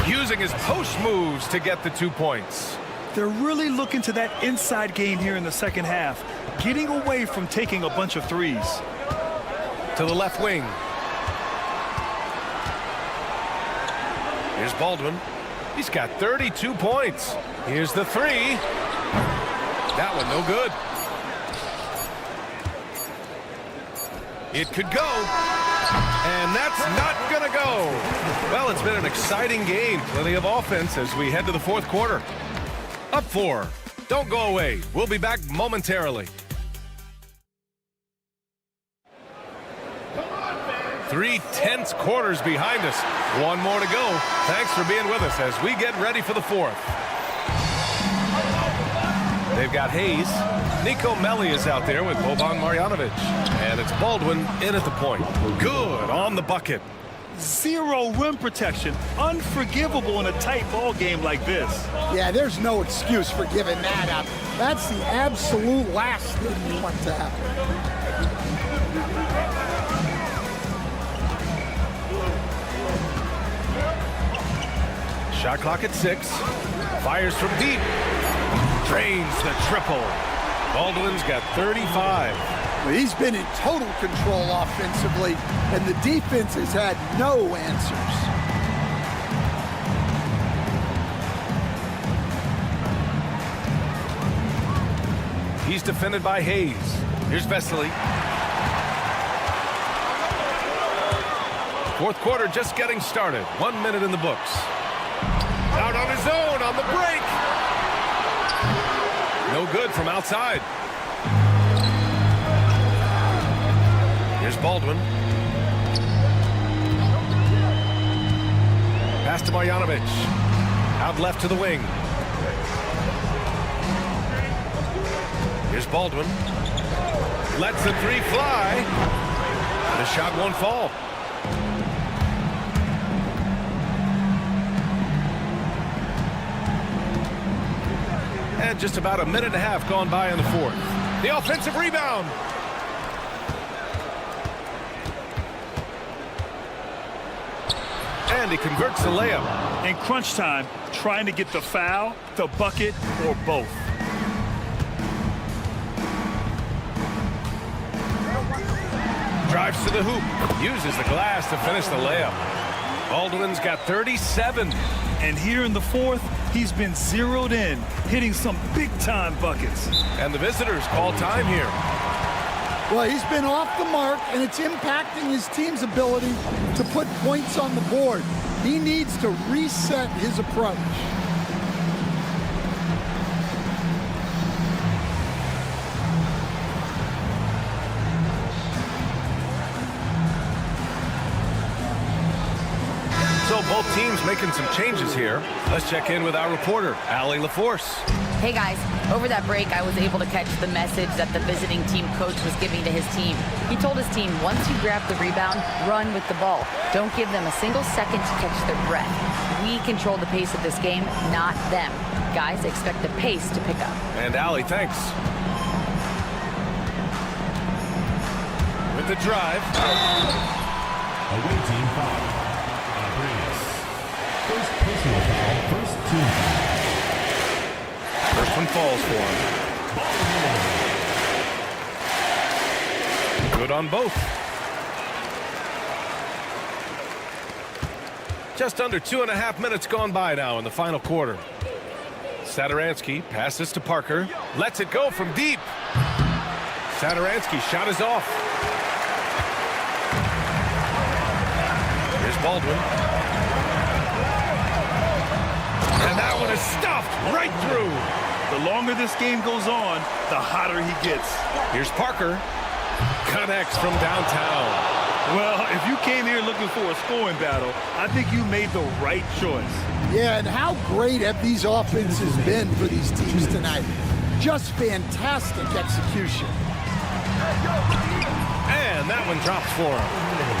Using his post moves to get the 2 points. They're really looking to that inside game here in the second half, getting away from taking a bunch of threes. To the left wing. Here's Baldwin. He's got 32 points. Here's the 3. That one no good. It could go. And that's not going to go. Well, it's been an exciting game. Plenty of offense as we head to the fourth quarter. Up 4. Don't go away. We'll be back momentarily. 3 tense quarters behind us. One more to go. Thanks for being with us as we get ready for the fourth. They've got Hayes. Nico Melli is out there with Boban Marjanovic. And it's Baldwin in at the point. Good on the bucket. Zero rim protection. Unforgivable in a tight ball game like this. Yeah, there's no excuse for giving that up. That's the absolute last thing you want to happen. Shot clock at 6. Fires from deep. Drains the triple. Baldwin's got 35. He's been in total control offensively, and the defense has had no answers. He's defended by Hayes. Here's Vesely. Fourth quarter just getting started. 1 minute in the books. Out on his own on the break. No good from outside. Here's Baldwin. Pass to Marjanovic. Out left to the wing. Here's Baldwin. Lets the three fly. The shot won't fall. And just about a minute and a half gone by in the fourth. The offensive rebound. And he converts the layup. In crunch time, trying to get the foul, the bucket, or both. Drives to the hoop. Uses the glass to finish the layup. Baldwin's got 37. And here in the fourth, he's been zeroed in, hitting some big-time buckets. And the visitors call time here. Well, he's been off the mark, and it's impacting his team's ability to put points on the board. He needs to reset his approach. So both teams making some changes here. Let's check in with our reporter, Allie LaForce. Hey guys, over that break, I was able to catch the message that the visiting team coach was giving to his team. He told his team, once you grab the rebound, run with the ball. Don't give them a single second to catch their breath. We control the pace of this game, not them. Guys, expect the pace to pick up. And Allie, thanks. With the drive. Away team foul. First personal foul, first team foul. First one falls for him. Good on both. Just under 2.5 minutes gone by now in the final quarter. Satoransky passes to Parker. Lets it go from deep. Satoransky's shot is off. Here's Baldwin. And that one is stuffed right through. The longer this game goes on, the hotter he gets. Here's Parker. Connects from downtown. Well, if you came here looking for a scoring battle, I think you made the right choice. Yeah, and how great have these offenses been for these teams tonight? Just fantastic execution. And that one drops for him.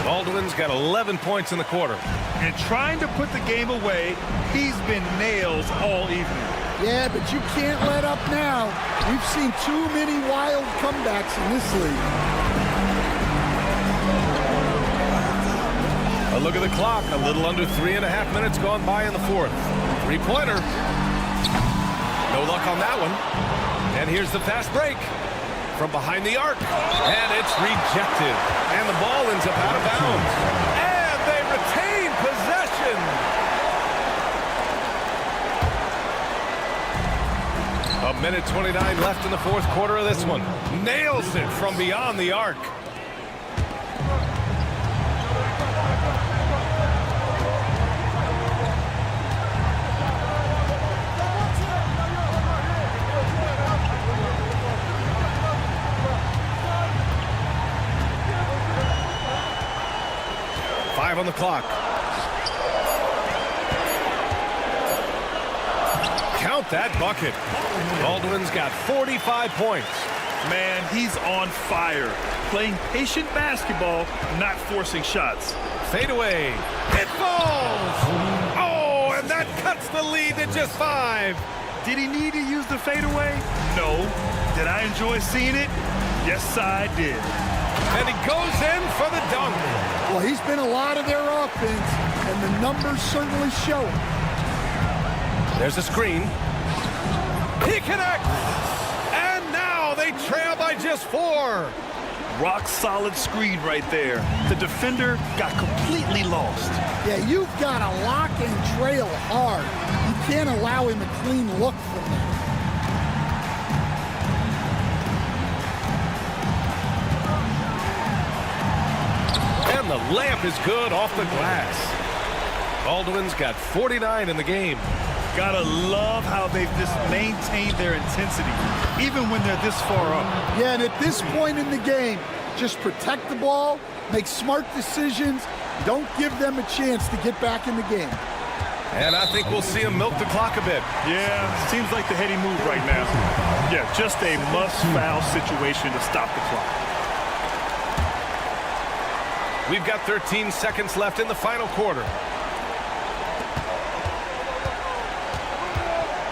Baldwin's got 11 points in the quarter. And trying to put the game away, he's been nails all evening. Yeah, but you can't let up now. We've seen too many wild comebacks in this league. A look at the clock. A little under 3.5 minutes gone by in the fourth. Three-pointer. No luck on that one. And here's the fast break. From behind the arc. And it's rejected. And the ball ends up out of bounds. And they retain possession. A minute 29 left in the fourth quarter of this one. Nails it from beyond the arc. On the clock. Count that bucket. Baldwin's got 45 points. Man, he's on fire. Playing patient basketball, not forcing shots. Fadeaway. It falls! Oh, and that cuts the lead to just 5. Did he need to use the fadeaway? No. Did I enjoy seeing it? Yes, I did. And he goes in for the dunk. Well, he's been a lot of their offense, and the numbers certainly show it. There's a screen. He connects! And now they trail by just 4. Rock solid screen right there. The defender got completely lost. Yeah, you've got to lock and trail hard. You can't allow him a clean look from that. And the layup is good off the glass. Baldwin's got 49 in the game. Gotta love how they've just maintained their intensity, even when they're this far up. Yeah, and at this point in the game, just protect the ball, make smart decisions, don't give them a chance to get back in the game. And I think we'll see him milk the clock a bit. Yeah, seems like the heady move right now. Yeah, just a must-foul situation to stop the clock. We've got 13 seconds left in the final quarter.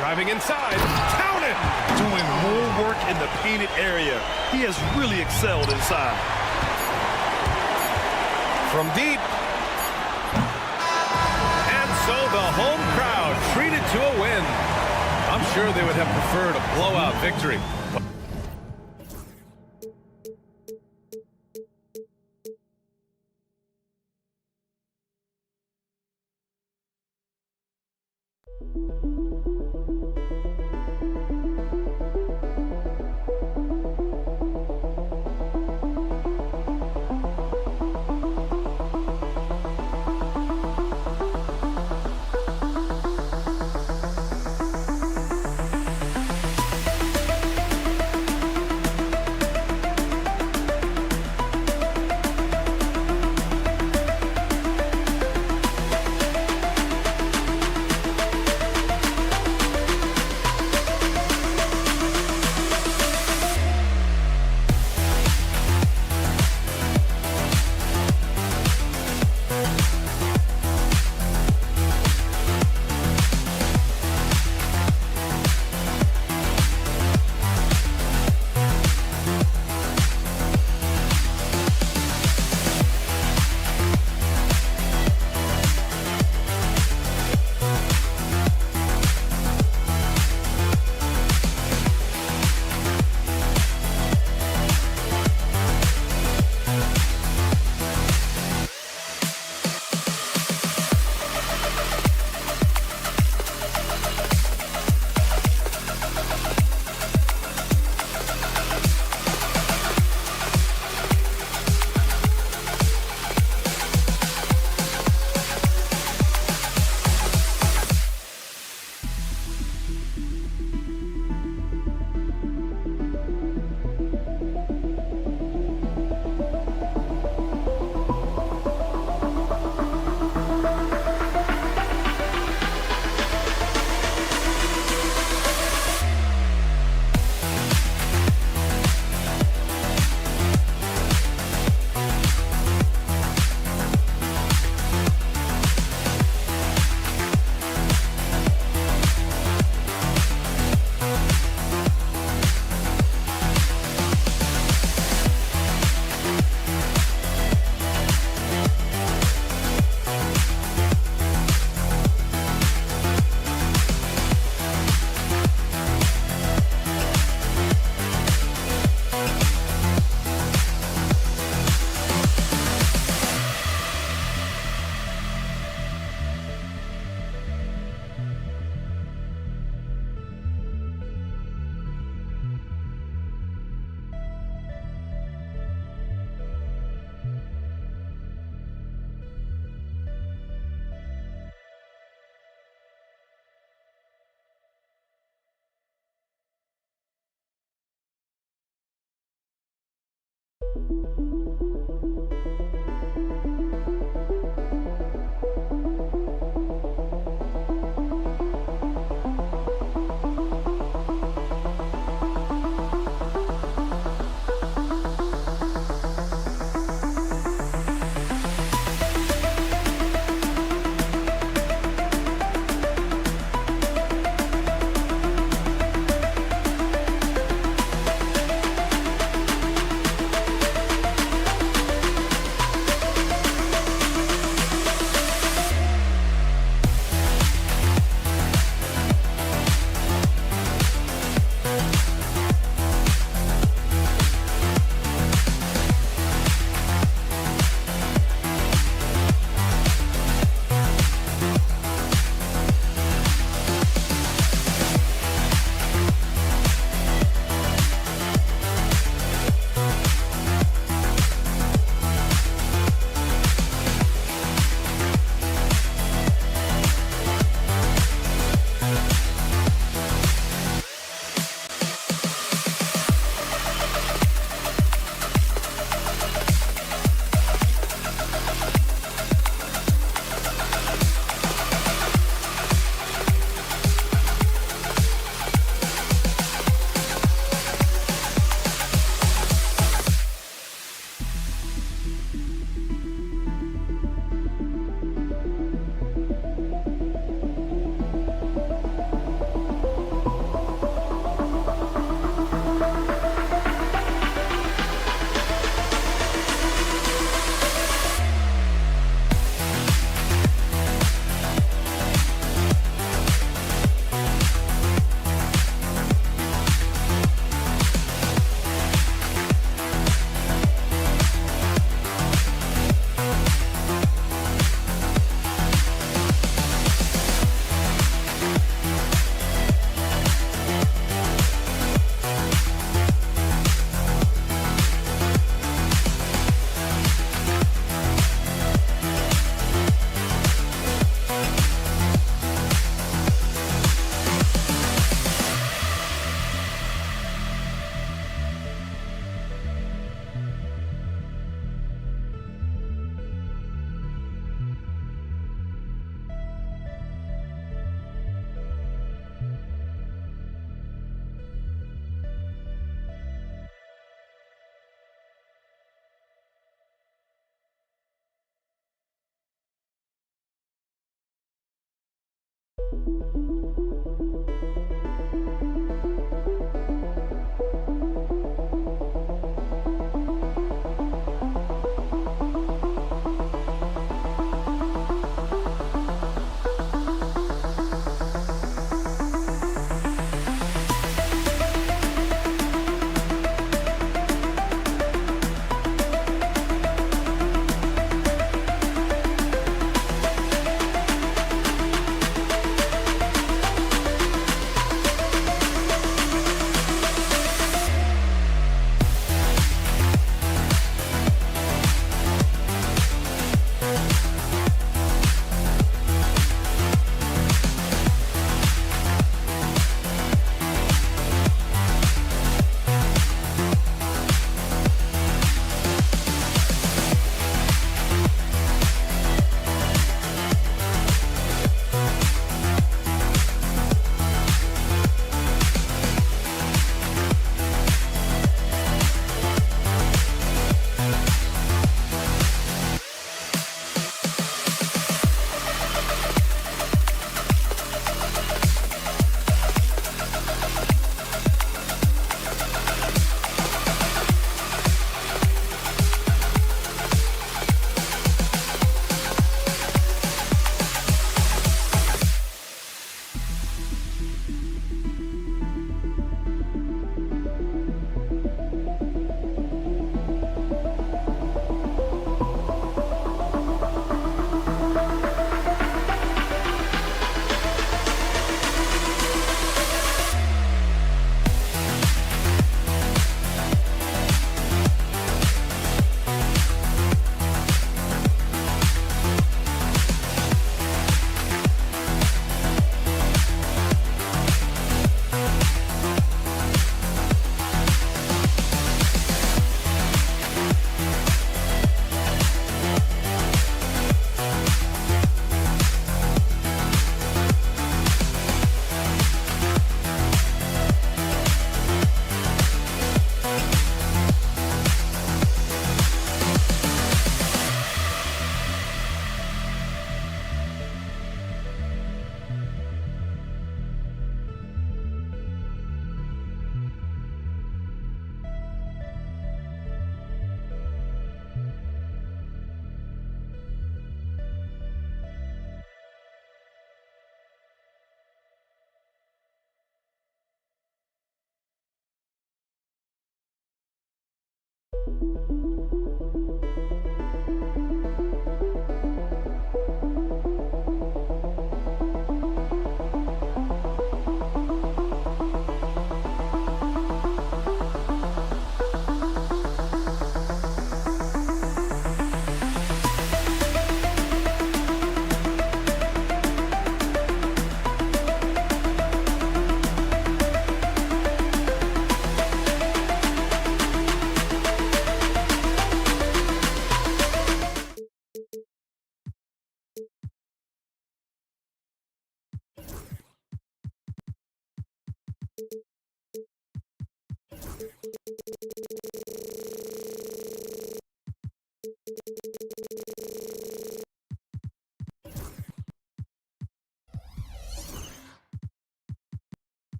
Driving inside, count it! Doing more work in the painted area. He has really excelled inside. From deep. And so the home crowd treated to a win. I'm sure they would have preferred a blowout victory.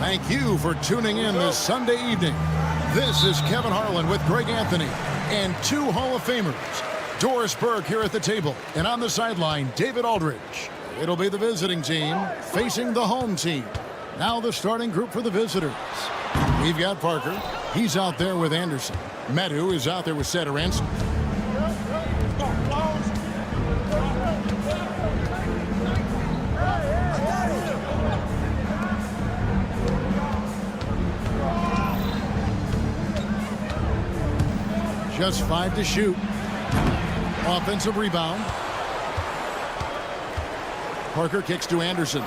Thank you for tuning in this Sunday evening. This is Kevin Harlan with Greg Anthony and two Hall of Famers. Doris Burke here at the table, and on the sideline, David Aldridge. It'll be the visiting team facing the home team. Now the starting group for the visitors. We've got Parker. He's out there with Anderson. Medu is out there with Satoransky. Just 5 to shoot. Offensive rebound. Parker kicks to Anderson.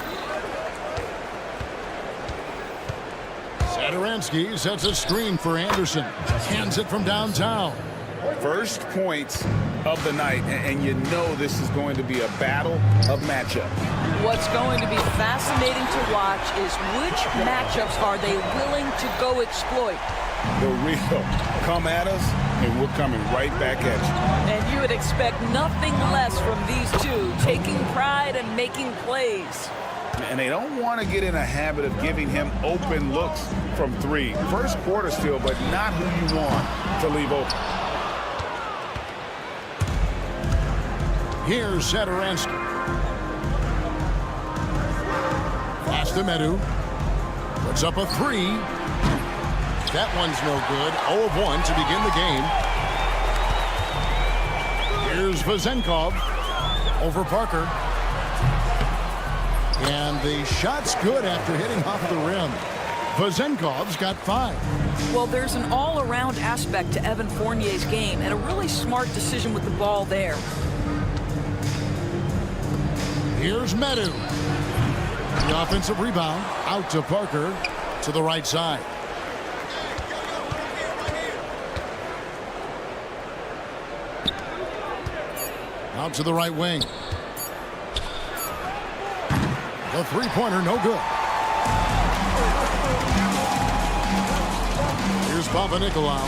Satoransky sets a screen for Anderson. Hands it from downtown. First points of the night, and you know this is going to be a battle of matchup. What's going to be fascinating to watch is which matchups are they willing to go exploit. The real come at us, and we're coming right back at you. And you would expect nothing less from these two, taking pride and making plays. And they don't want to get in a habit of giving him open looks from three. First quarter still, but not who you want to leave open. Here's Satoransky. Pass to Medu. Puts up a three. That one's no good. 0 of 1 to begin the game. Here's Vezenkov over Parker. And the shot's good after hitting off the rim. Vezenkov's got 5. Well, there's an all-around aspect to Evan Fournier's game and a really smart decision with the ball there. Here's Medu. The offensive rebound out to Parker to the right side. Out to the right wing. The three-pointer, no good. Here's Papanikolaou.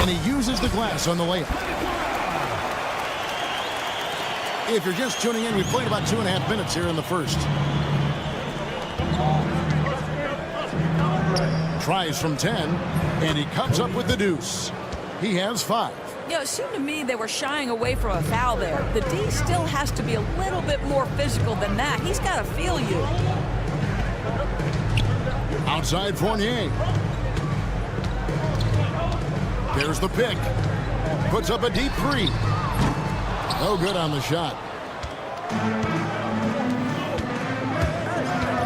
And he uses the glass on the layup. If you're just tuning in, we've played about 2.5 minutes here in the first. Tries from 10, and he comes up with the deuce. He has 5. You know, it seemed to me they were shying away from a foul there. The D still has to be a little bit more physical than that. He's got to feel you. Outside Fournier. There's the pick. Puts up a deep three. No good on the shot.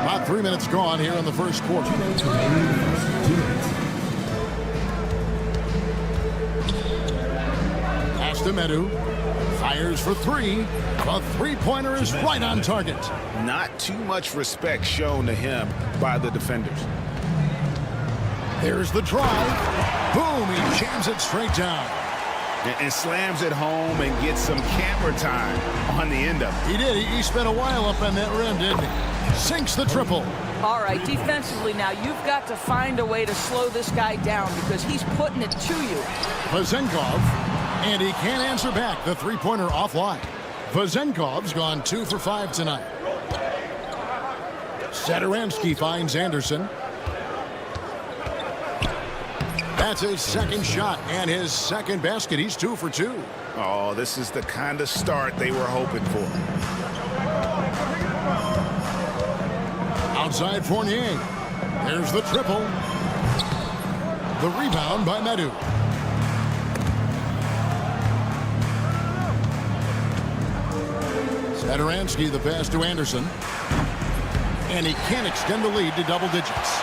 About 3 minutes gone here in the first quarter. Pass to Medu. Fires for 3. A three-pointer is right on target. Not too much respect shown to him by the defenders. There's the drive. Boom, he jams it straight down. And slams it home and gets some camera time on the end of it. He did. He spent a while up on that rim, didn't he? Sinks the triple. All right, defensively now, you've got to find a way to slow this guy down because he's putting it to you. Vezenkov, and he can't answer back. The three-pointer offline. Vezenkov's gone 2 for 5 tonight. Satoransky finds Anderson. That's his second shot and his second basket. He's 2 for 2. Oh, this is the kind of start they were hoping for. Outside Fournier. There's the triple. The rebound by Medu. Satoransky, the pass to Anderson. And he can't extend the lead to double digits.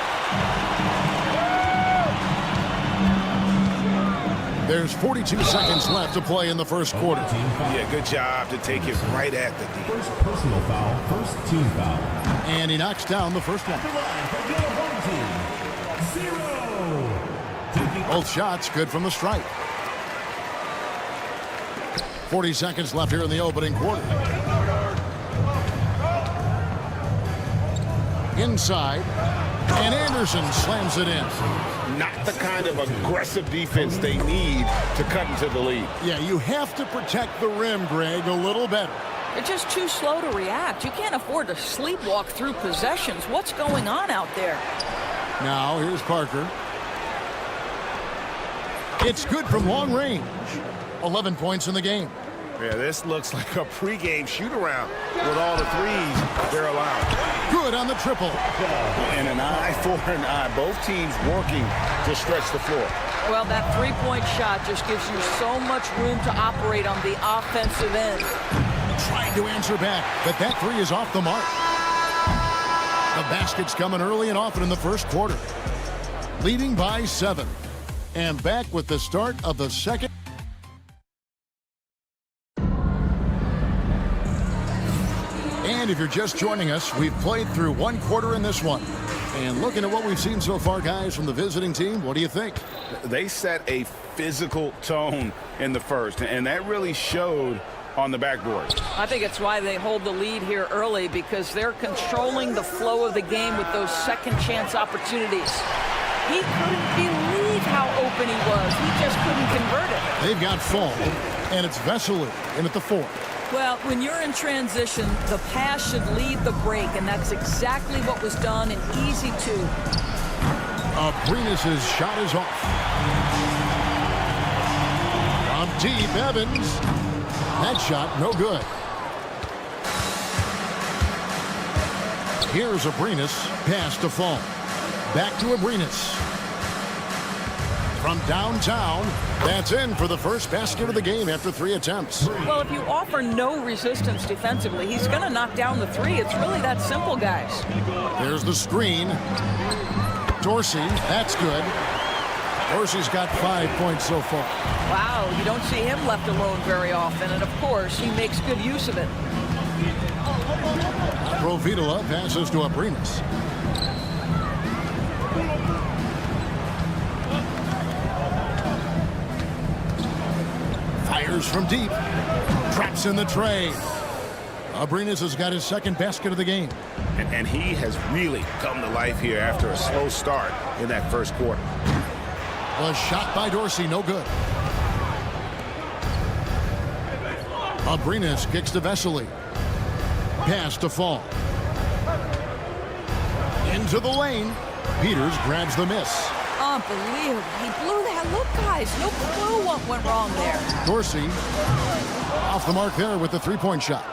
There's 42 seconds left to play in the first quarter. Yeah, good job to take it right at the D. First personal foul, first team foul. And he knocks down the first one. 0. Both shots good from the stripe. 40 seconds left here in the opening quarter. Inside, and Anderson slams it in. Not the kind of aggressive defense they need to cut into the lead. Yeah, you have to protect the rim, Greg, a little better. They're just too slow to react. You can't afford to sleepwalk through possessions. What's going on out there? Now, here's Parker. It's good from long range. 11 points in the game. Yeah, this looks like a pregame shoot-around with all the threes they're allowed. Good on the triple. And an eye for an eye. Both teams working to stretch the floor. Well, that three-point shot just gives you so much room to operate on the offensive end. Trying to answer back, but that three is off the mark. The basket's coming early and often in the first quarter. Leading by 7. And back with the start of the second. And if you're just joining us, we've played through one quarter in this one. And looking at what we've seen so far, guys, from the visiting team, what do you think? They set a physical tone in the first, and that really showed on the backboard. I think it's why they hold the lead here early, because they're controlling the flow of the game with those second chance opportunities. He couldn't believe how open he was. He just couldn't convert it. They've got Fall, and it's Vesely in at the 4. Well, when you're in transition, the pass should lead the break, and that's exactly what was done in easy 2. Abrinas' shot is off. From deep, Evans. That shot, no good. Here's Abrinas, pass to Fall. Back to Abrinas. From downtown, that's in for the first basket of the game after 3 attempts. Well, if you offer no resistance defensively, he's going to knock down the 3. It's really that simple, guys. There's the screen. Dorsey, that's good. Dorsey's got 5 points so far. Wow, you don't see him left alone very often, and of course, he makes good use of it. Provitola passes to Abrinas. Fires from deep. Traps in the tray. Abrinas has got his second basket of the game. And he has really come to life here after a slow start in that first quarter. A shot by Dorsey, no good. Abrinas kicks to Vesely. Pass to Fall. Into the lane. Peters grabs the miss. Unbelievable. He blew that look, guys. No clue what went wrong there. Dorsey off the mark there with the 3-point shot.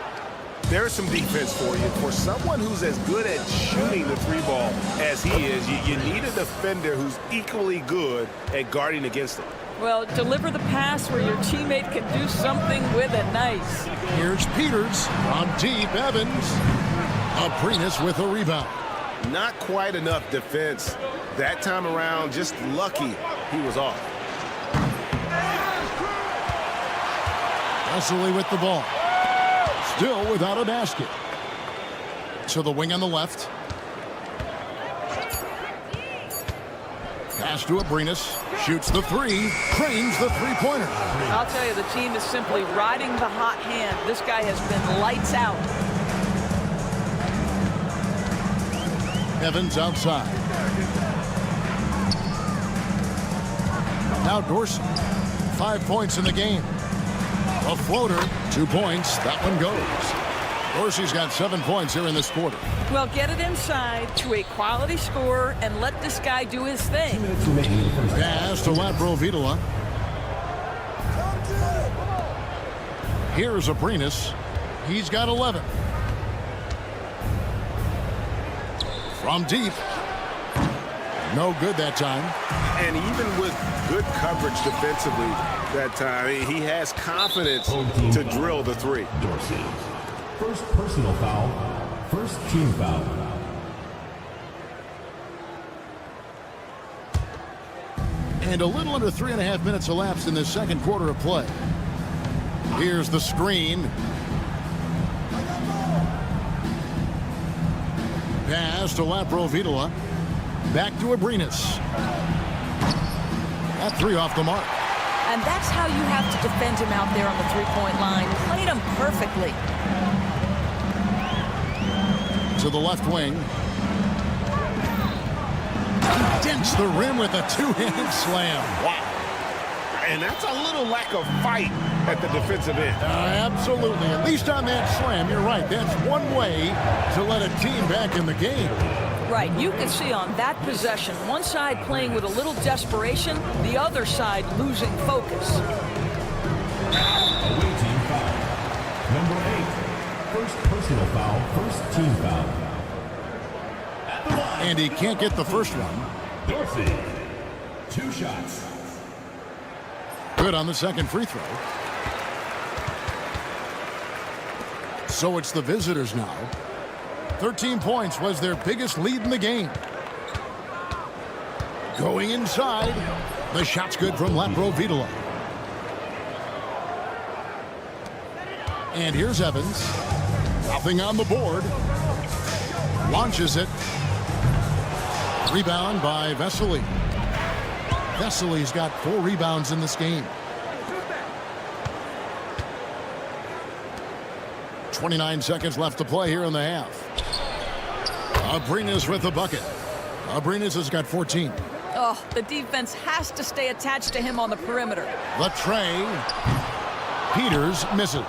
There's some defense for you. For someone who's as good at shooting the 3-ball as he is, you need a defender who's equally good at guarding against it. Well, deliver the pass where your teammate can do something with it. Nice. Here's Peters from deep. Evans. Abrinas with a rebound. Not quite enough defense that time around. Just lucky he was off. Vesely with the ball. Still without a basket. To the wing on the left. Pass to Abrinas. Shoots the 3. Cranes the 3-pointer. I'll tell you, the team is simply riding the hot hand. This guy has been lights out. Evans outside. Now Dorsey. 5 points in the game. A floater, 2 points. That one goes. Dorsey's got 7 points here in this quarter. Well, get it inside to a quality scorer and let this guy do his thing. Pass to Provitola. Here's Abrinas. He's got 11. From deep. No good that time. And even with good coverage defensively that time, he has confidence to drill the 3. Dorsey. First personal foul. First team foul. And a little under 3.5 minutes elapsed in the second quarter of play. Here's the screen. Pass to Provitola. Back to Abrinas. That 3 off the mark. And that's how you have to defend him out there on the 3-point line. Played him perfectly. To the left wing. He dents the rim with a 2-handed slam. Wow. And that's a little lack of fight at the defensive end. Absolutely. At least on that slam, you're right. That's one way to let a team back in the game. Right. You can see on that possession, one side playing with a little desperation, the other side losing focus. Away team foul. Number 8. First personal foul. First team foul. At the line. And he can't get the first one. Dorsey. 2 shots. Good on the second free throw. So it's the visitors now. 13 points was their biggest lead in the game. Going inside. The shot's good from Provitola. And here's Evans. Nothing on the board. Launches it. Rebound by Vesely. Vesely's got 4 rebounds in this game. 29 seconds left to play here in the half. Abrinas with the bucket. Abrinas has got 14. Oh, the defense has to stay attached to him on the perimeter. The tray. Peters misses.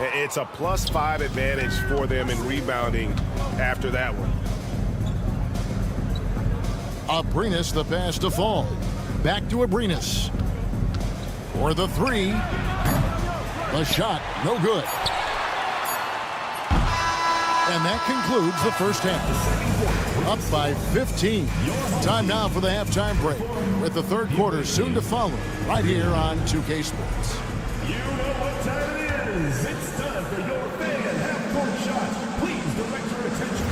It's a +5 advantage for them in rebounding after that one. Abrinas the pass to Fall. Back to Abrinas. For the three. The shot, no good. And that concludes the first half. Up by 15. Time now for the halftime break, with the third quarter soon to follow, right here on 2K Sports. You know what time it is. It's time for your fan half-court shot. Please direct your attention.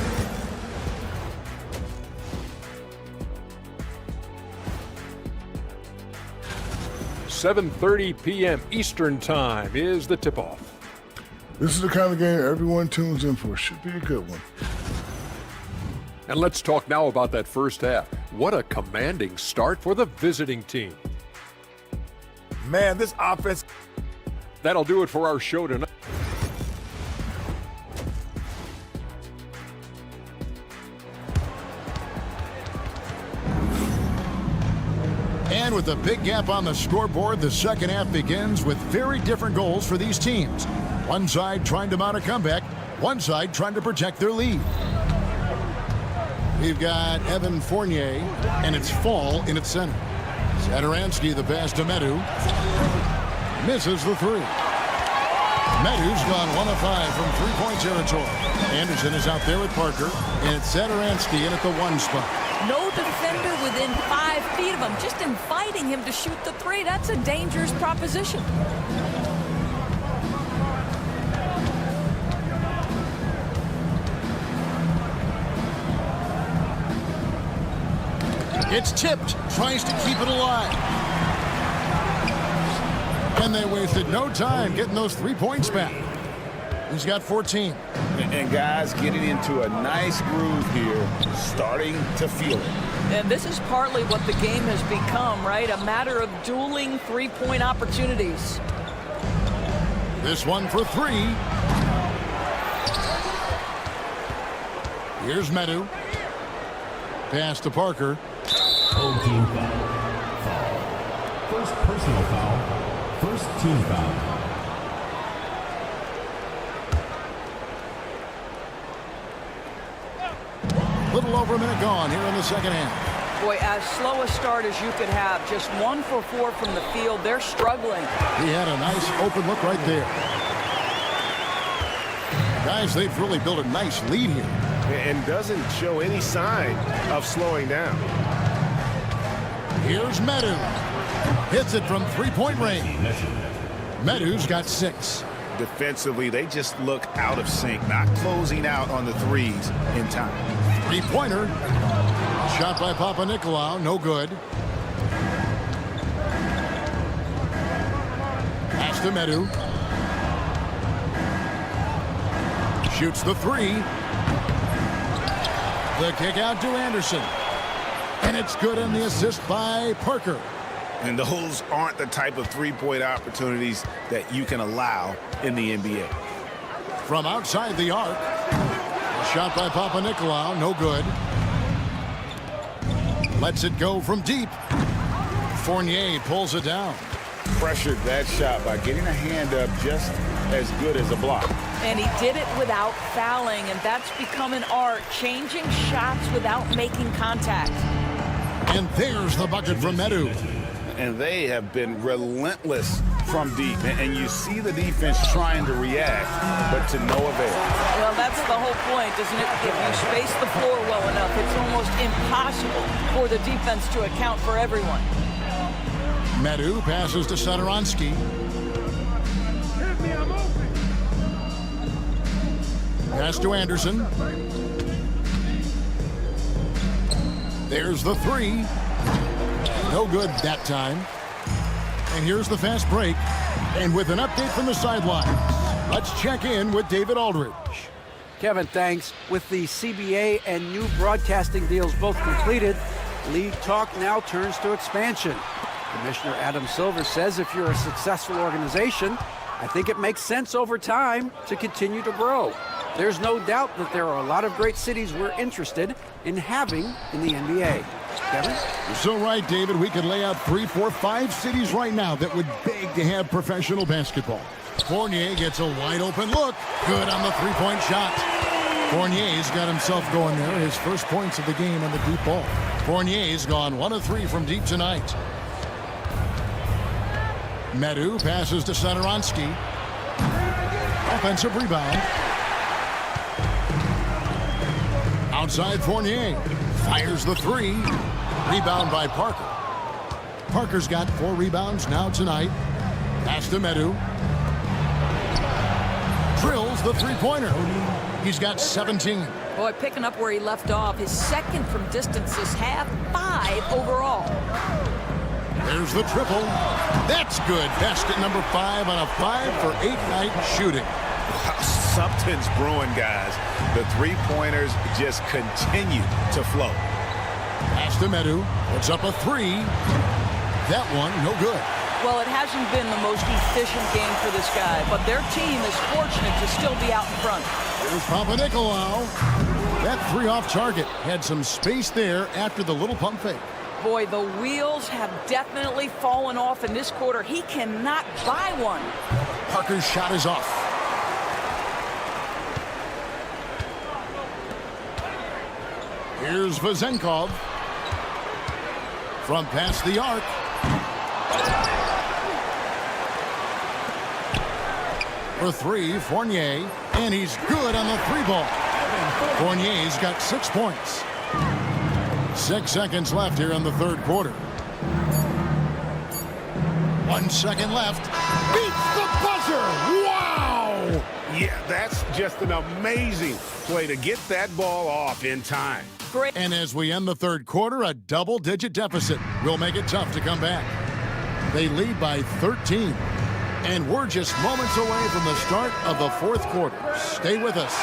(7:30 p.m. Eastern Time is the tip-off. This is the kind of game everyone tunes in for. Should be a good one. And let's talk now about that first half. What a commanding start for the visiting team. Man, this offense. That'll do it for our show tonight. And with a big gap on the scoreboard, the second half begins with very different goals for these teams. One side trying to mount a comeback, one side trying to protect their lead. We've got Evan Fournier, and it's Fall in its center. Zadaransky the pass to Medu. Misses the three. Medu's gone 1 of 5 from three-point territory. Anderson is out there with Parker, and it's Zadaransky in at the 1 spot. No defender within 5 feet of him, just inviting him to shoot the three. That's a dangerous proposition. It's tipped, tries to keep it alive. And they wasted no time getting those 3 points back. He's got 14. And guys getting into a nice groove here, starting to feel it. And this is partly what the game has become, right? A matter of dueling three-point opportunities. This one for 3. Here's Medu. Pass to Parker. Home team foul. First personal foul. First team foul. Little over a minute gone here in the second half. Boy, as slow a start as you could have. Just 1 for 4 from the field. They're struggling. He had a nice open look right there. Guys, they've really built a nice lead here. And doesn't show any sign of slowing down. Here's Medu. Hits it from three-point range. Medu's got 6. Defensively, they just look out of sync, not closing out on the threes in time. Three-pointer. Shot by Papanikolaou, no good. Pass to Medu. Shoots the 3. The kick out to Anderson. And it's good on the assist by Parker. And those aren't the type of three-point opportunities that you can allow in the NBA. From outside the arc. Shot by Papanikolaou, no good. Lets it go from deep. Fournier pulls it down. Pressured that shot by getting a hand up just as good as a block. And he did it without fouling, and that's become an art, changing shots without making contact. And there's the bucket from Medu. And they have been relentless from deep. And you see the defense trying to react, but to no avail. Well, that's the whole point, isn't it? If you space the floor well enough, it's almost impossible for the defense to account for everyone. passes to Zadaransky. Pass to Anderson. There's the 3. No good that time. And here's the fast break. And with an update from the sideline, let's check in with David Aldridge. Kevin, thanks. With the CBA and new broadcasting deals both completed, league talk now turns to expansion. Commissioner Adam Silver says if you're a successful organization, I think it makes sense over time to continue to grow. There's no doubt that there are a lot of great cities we're interested in having in the NBA. Kevin? You're so right, David. We could lay out 3, 4, 5 cities right now that would beg to have professional basketball. Fournier gets a wide open look. Good on the three-point shot. Fournier's got himself going there. His first points of the game on the deep ball. Fournier's gone 1 of 3 from deep tonight. Medu passes to Satoransky. Offensive rebound. Outside Fournier. Fires the 3. Rebound by Parker. Parker's got 4 rebounds now tonight. Pass to Medu. Drills the three-pointer. He's got 17. Boy, picking up where he left off. His second from distance this half, 5 overall. There's the triple. That's good. Basket number 5 on a 5-for-8 night shooting. Wow, something's brewing, guys. The three-pointers just continue to flow. Pass to Medu. Puts up a 3. That one, no good. Well, it hasn't been the most efficient game for this guy, but their team is fortunate to still be out in front. Here's Papanikolaou. That 3 off target. Had some space there after the little pump fake. Boy, the wheels have definitely fallen off in this quarter. He cannot buy one. Parker's shot is off. Here's Vezenkov. From past the arc. For 3, Fournier. And he's good on the 3-ball. Fournier's got 6 points. 6 seconds left here in the third quarter. 1 second left. Beats the buzzer! Wow! Yeah, that's just an amazing play to get that ball off in time. Great. And as we end the third quarter, a double-digit deficit will make it tough to come back. They lead by 13. And we're just moments away from the start of the fourth quarter. Stay with us.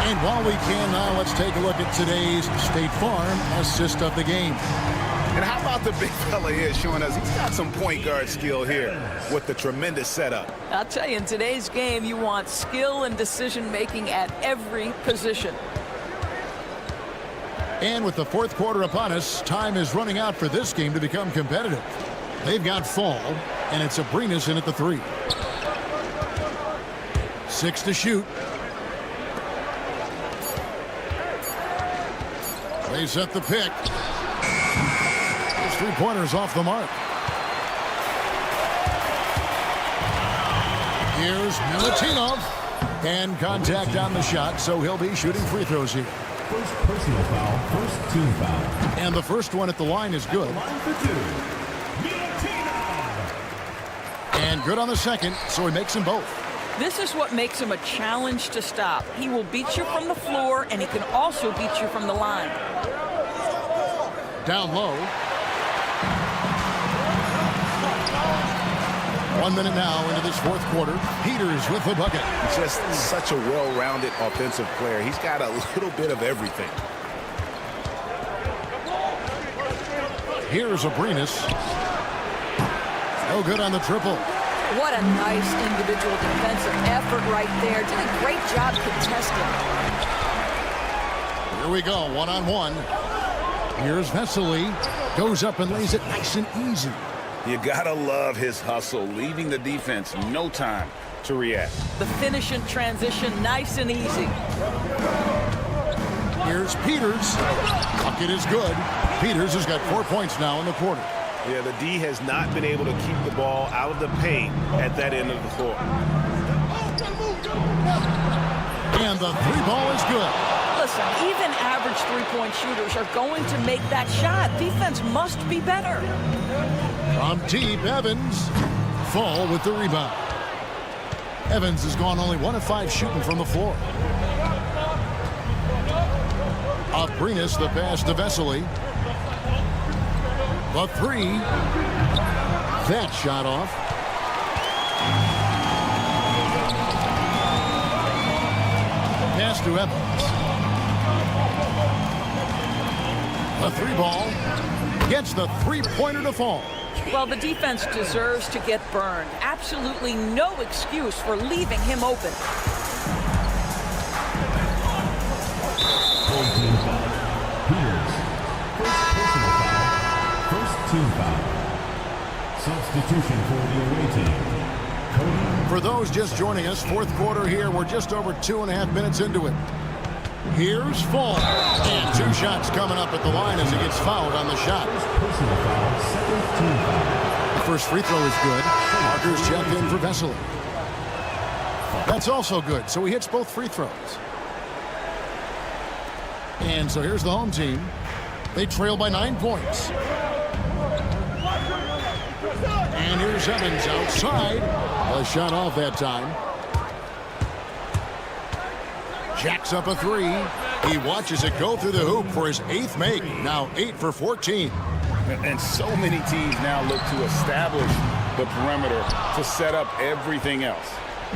And while we can now, let's take a look at today's State Farm assist of the game. And how about the big fella here showing us he's got some point guard skill here with the tremendous setup. I'll tell you, in today's game, you want skill and decision-making at every position. And with the fourth quarter upon us, time is running out for this game to become competitive. They've got Fall, and it's Abrinas in at the 3. 6 to shoot. They set the pick. His three-pointer's off the mark. Here's Milutinov. And contact on the shot, so he'll be shooting free throws here. First personal foul, first team foul. And the first one at the line is good. Line for 2. And good on the second, so he makes them both. This is what makes him a challenge to stop. He will beat you from the floor, and he can also beat you from the line. Down low. 1 minute now into this fourth quarter. Peters with the bucket. Just such a well-rounded offensive player. He's got a little bit of everything. Here's Abrinas. No good on the triple. What a nice individual defensive effort right there. Did a great job contesting. Here we go, one-on-one. Here's Vesely. Goes up and lays it nice and easy. You gotta love his hustle, leaving the defense no time to react. The finish in transition, nice and easy. Here's Peters. Bucket is good. Peters has got 4 points now in the quarter. Yeah, the D has not been able to keep the ball out of the paint at that end of the floor. And the 3-ball is good. Listen, even average three-point shooters are going to make that shot. Defense must be better. From deep, Evans. Fall with the rebound. Evans has gone only 1 of 5 shooting from the floor. Abrinas the pass to Vesely. The 3. That shot off. Pass to Evans. The 3-ball gets the 3-pointer to fall. Well, the defense deserves to get burned. Absolutely no excuse for leaving him open. Full team foul. Peters. First personal foul. Substitution for the away team. For those just joining us, fourth quarter here. We're just over 2.5 minutes into it. Here's Fall. And 2 shots coming up at the line as he gets fouled on the shot. Personal foul, second team foul. The first free throw is good. Marker's checked in for Vesely. That's also good, so he hits both free throws. And so here's the home team. They trail by 9 points. And here's Evans outside. A shot off that time. Jacks up a 3. He watches it go through the hoop for his 8th make. Now 8 for 14. And so many teams now look to establish the perimeter to set up everything else.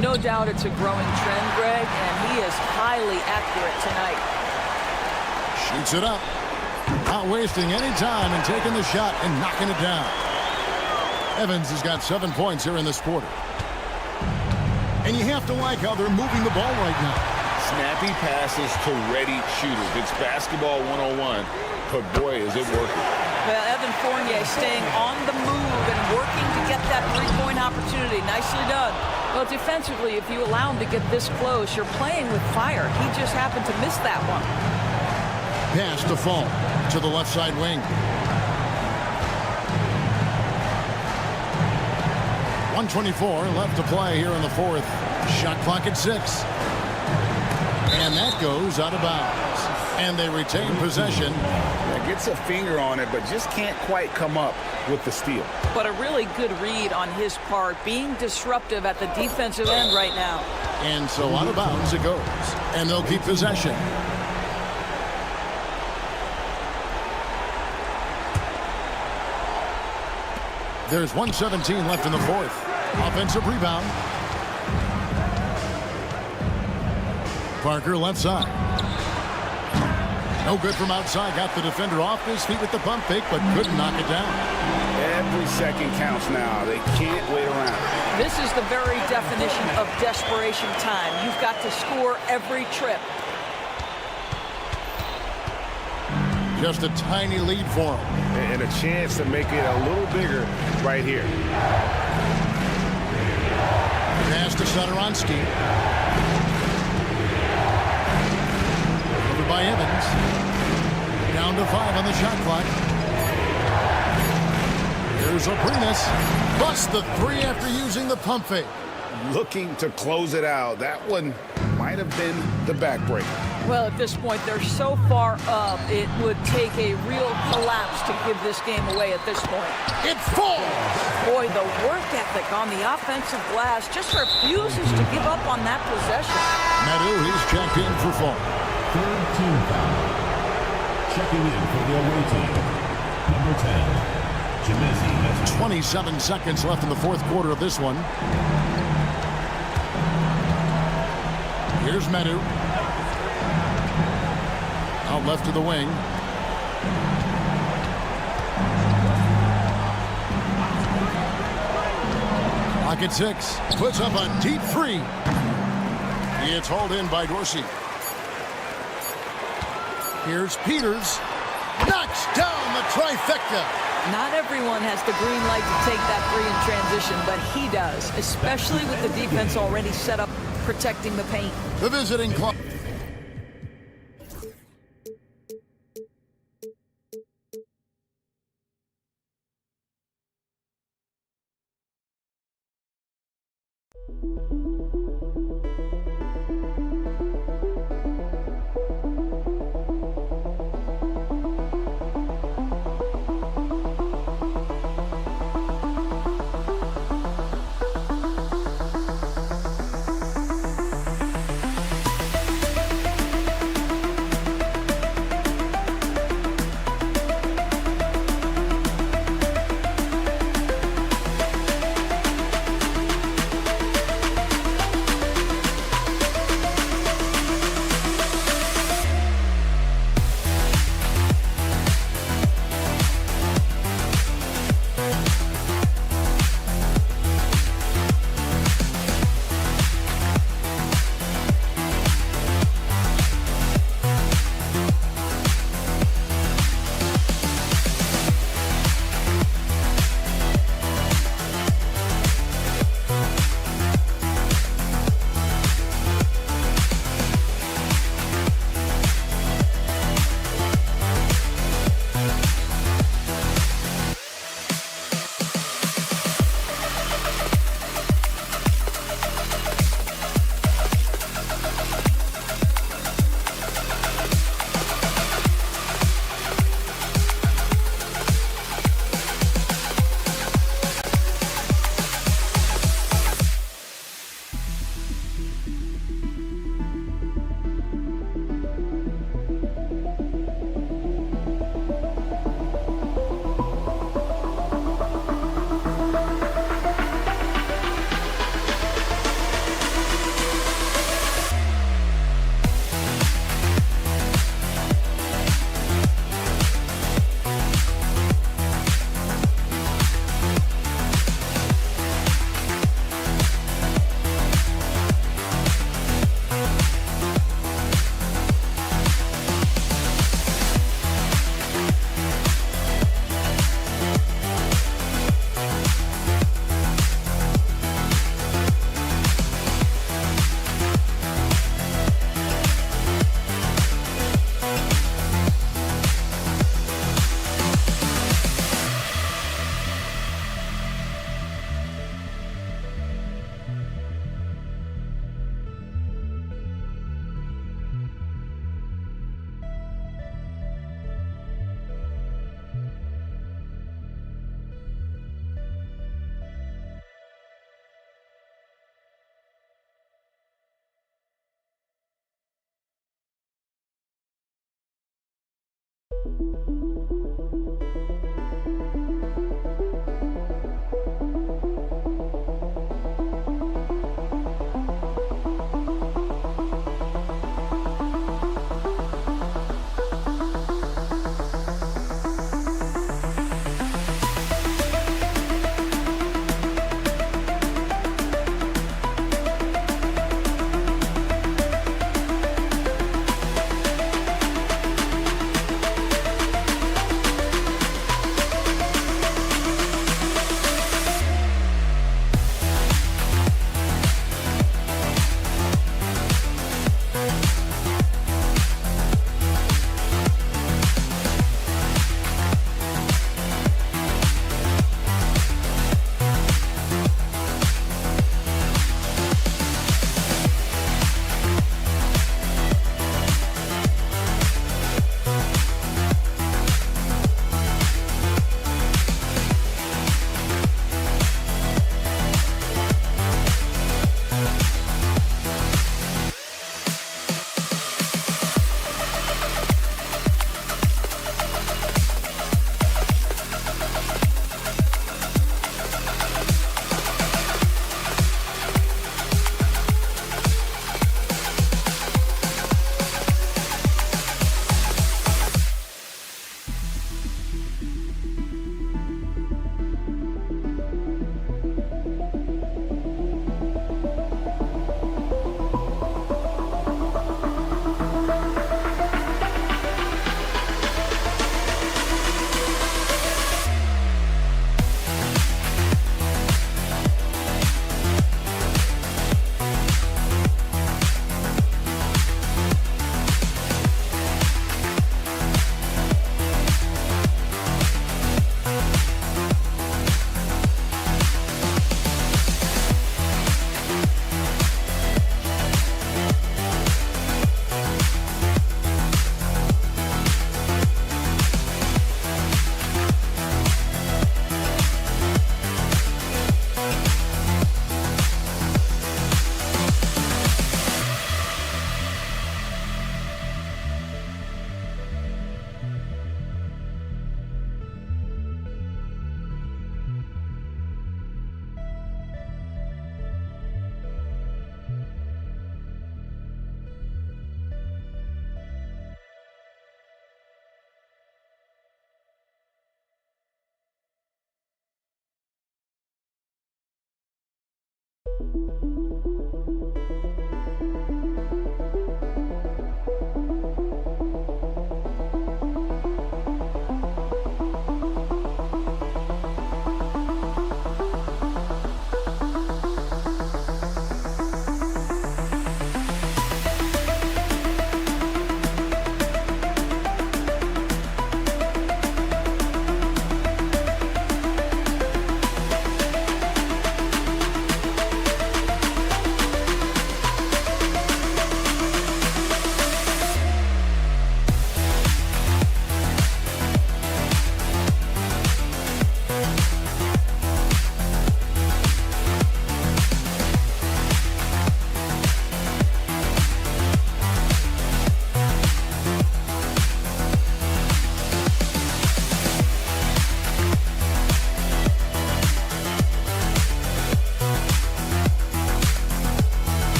No doubt it's a growing trend, Greg, and he is highly accurate tonight. Shoots it up. Not wasting any time and taking the shot and knocking it down. Evans has got 7 points here in this quarter. And you have to like how they're moving the ball right now. Snappy passes to ready shooters. It's basketball 101, but boy, is it working. Well, Evan Fournier staying on the move and working to get that three-point opportunity. Nicely done. Well, defensively, if you allow him to get this close, you're playing with fire. He just happened to miss that one. Pass to Fall to the left side wing. 1:24 left to play here in the fourth. Shot clock at 6. And that goes out of bounds. And they retain possession. Gets a finger on it, but just can't quite come up with the steal. But a really good read on his part, being disruptive at the defensive end right now. And so out of bounds it goes. And they'll keep possession. There's 1:17 left in the fourth. Offensive rebound. Parker left side. No good from outside. Got the defender off his feet with the pump fake, but couldn't knock it down. Every second counts now. They can't wait around. This is the very definition of desperation time. You've got to score every trip. Just a tiny lead for him. And a chance to make it a little bigger right here. Pass to Satoransky. Over by Evans. Down to 5 on the shot clock. Here's Aprinas. Busts the 3 after using the pump fake. Looking to close it out. That one might have been the backbreaker. Well, at this point, they're so far up, it would take a real collapse to give this game away at this point. It falls! Boy, the work ethic on the offensive glass just refuses to give up on that possession. Madu, he's checked in for Fall. Third team foul. Checking in for the away team. Number 10, Grizli. 27 seconds left in the fourth quarter of this one. Here's Madu. Out left to the wing. Clock at 6. Puts up a deep 3. It's hauled in by Dorsey. Here's Peters. Knocks down the trifecta. Not everyone has the green light to take that 3 in transition, but he does, especially with the defense already set up protecting the paint. The visiting club.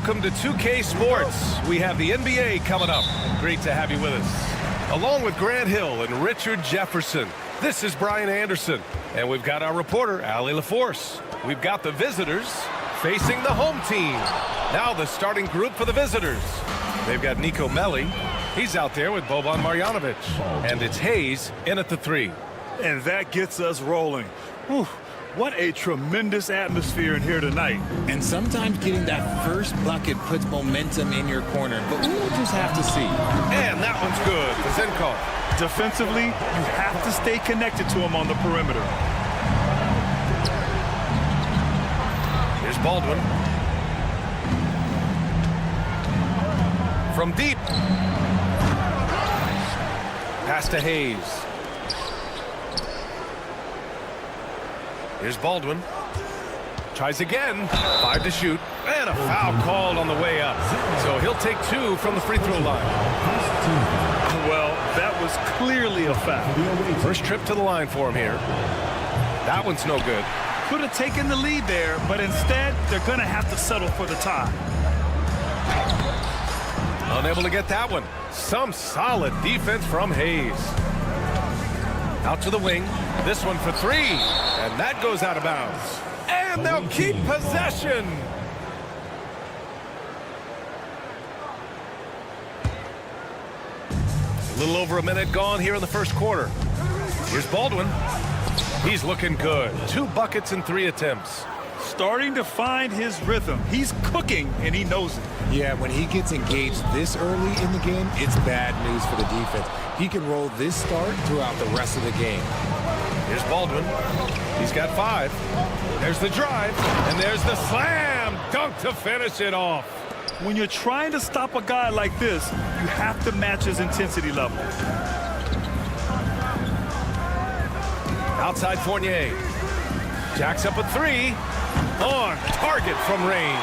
Welcome to 2K Sports. We have the NBA coming up. Great to have you with us. Along with Grant Hill and Richard Jefferson, this is Brian Anderson. And we've got our reporter, Allie LaForce. We've got the visitors facing the home team. Now the starting group for the visitors. They've got Nico Melli. He's out there with Boban Marjanovic. And it's Hayes in at the 3. And that gets us rolling. Whew, what a tremendous atmosphere in here tonight. And sometimes getting that first bucket puts momentum in your corner, but we'll just have to see. And that one's good for Zinkov. Defensively, you have to stay connected to him on the perimeter. Here's Baldwin. From deep. Pass to Hayes. Here's Baldwin. Tries again. 5 to shoot. And a foul called on the way up. So he'll take 2 from the free throw line. Well, that was clearly a foul. First trip to the line for him here. That one's no good. Could have taken the lead there, but instead, they're going to have to settle for the tie. Unable to get that one. Some solid defense from Hayes. Out to the wing. This one for 3. And that goes out of bounds. And they'll keep possession. A little over a minute gone here in the first quarter. Here's Baldwin. He's looking good. 2 buckets in 3 attempts. Starting to find his rhythm. He's cooking, and he knows it. Yeah, when he gets engaged this early in the game, it's bad news for the defense. He can roll this start throughout the rest of the game. Here's Baldwin. He's got 5. There's the drive, and there's the slam dunk to finish it off. When you're trying to stop a guy like this, you have to match his intensity level. Outside Fournier. Jacks up a 3. On target from range.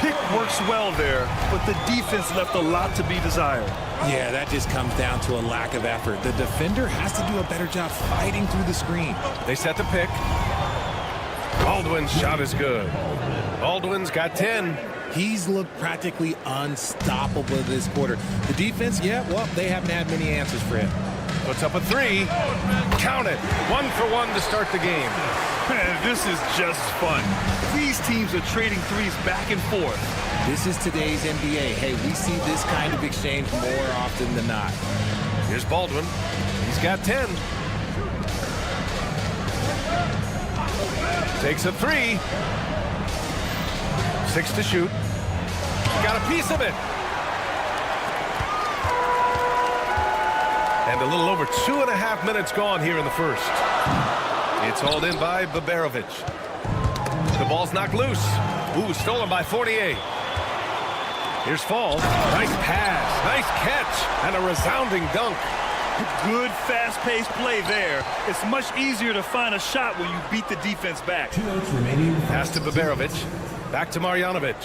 Pick works well there, but the defense left a lot to be desired. Yeah, that just comes down to a lack of effort. The defender has to do a better job fighting through the screen. They set the pick. Baldwin's shot is good. Baldwin's got 10. He's looked practically unstoppable this quarter. The defense, yeah, well, they haven't had many answers for him. Puts up a 3. Count it. 1 for 1 to start the game. Man, this is just fun. These teams are trading threes back and forth. This is today's NBA. Hey, we see this kind of exchange more often than not. Here's Baldwin. He's got 10. Takes a 3. 6 to shoot. Got a piece of it. And a little over 2.5 minutes gone here in the first. It's hauled in by Baberovic. The ball's knocked loose. Ooh, stolen by Fournier. Here's Fall. Nice pass, nice catch, and a resounding dunk. Good fast-paced play there. It's much easier to find a shot when you beat the defense back. 2 minutes remaining. Pass to Baberovic. Back to Marjanovic.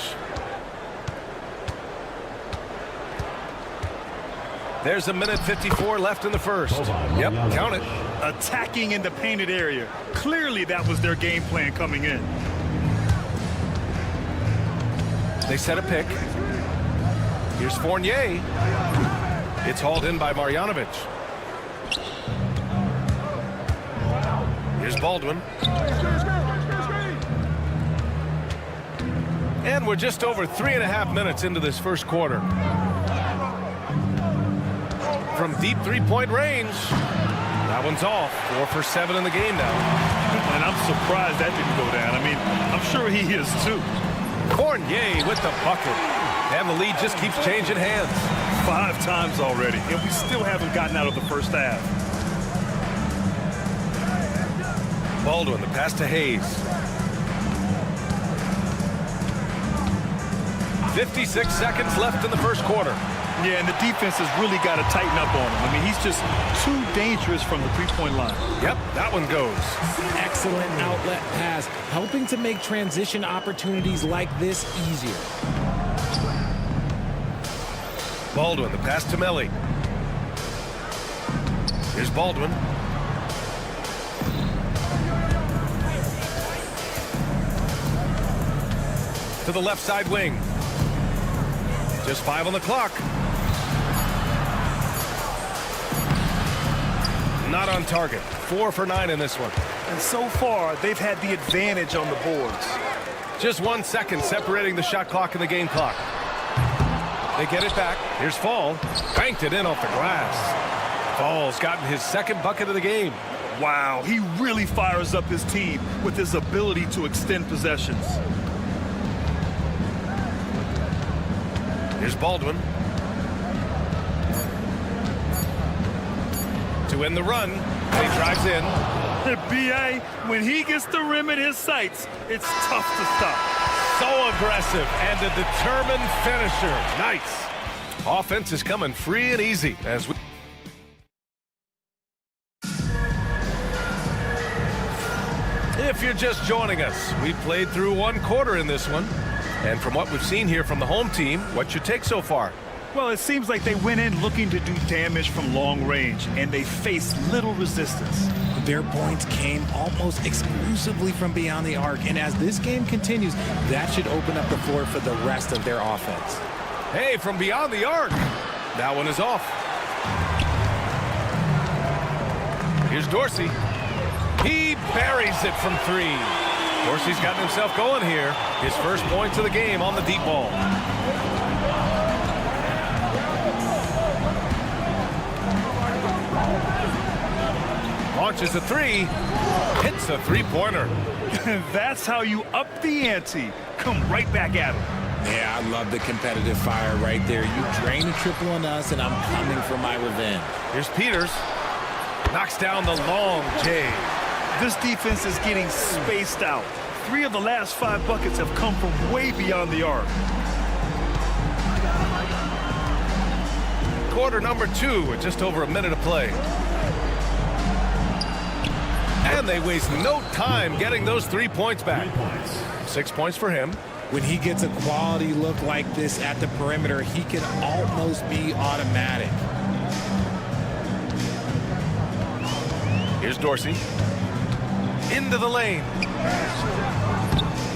There's 1:54 left in the first. Yep, count it. Attacking in the painted area. Clearly that was their game plan coming in. They set a pick. Here's Fournier. It's hauled in by Marjanovic. Here's Baldwin. And we're just over 3.5 minutes into this first quarter. From deep three-point range. That one's off. 4 for 7 in the game now. And I'm surprised that didn't go down. I mean, I'm sure he is too. Fournier with the bucket. And the lead just keeps changing hands. 5 times already, and we still haven't gotten out of the first half. Baldwin, the pass to Hayes. 56 seconds left in the first quarter. Yeah, and the defense has really got to tighten up on him. I mean, he's just too dangerous from the three-point line. Yep, that one goes. Excellent outlet pass, helping to make transition opportunities like this easier. Baldwin, the pass to Melli. Here's Baldwin. To the left side wing. Just 5 on the clock. Not on target. 4 for 9 in this one. And so far, they've had the advantage on the boards. Just 1 second separating the shot clock and the game clock. They get it back. Here's Fall. Banked it in off the glass. Fall's gotten his second bucket of the game. Wow, he really fires up his team with his ability to extend possessions. Here's Baldwin. To end the run. And he drives in. B.A., when he gets the rim in his sights, it's tough to stop. So aggressive and a determined finisher. Nice. Offense is coming free and easy as we... If you're just joining us, we played through one quarter in this one. And from what we've seen here from the home team, what's your take so far? Well, it seems like they went in looking to do damage from long range, and they faced little resistance. Their points came almost exclusively from beyond the arc, and as this game continues, that should open up the floor for the rest of their offense. Hey, from beyond the arc. That one is off. Here's Dorsey. He buries it from three. Dorsey's gotten himself going here. His first points of the game on the deep ball. Launches a three, hits a three-pointer. That's how you up the ante. Come right back at him. Yeah, I love the competitive fire right there. You drain a triple on us, and I'm coming for my revenge. Here's Peters. Knocks down the long J. This defense is getting spaced out. 3 of the last 5 buckets have come from way beyond the arc. Quarter number 2 with just over a minute of play. And they waste no time getting those 3 points back. 6 points for him. When he gets a quality look like this at the perimeter, he can almost be automatic. Here's Dorsey. Into the lane.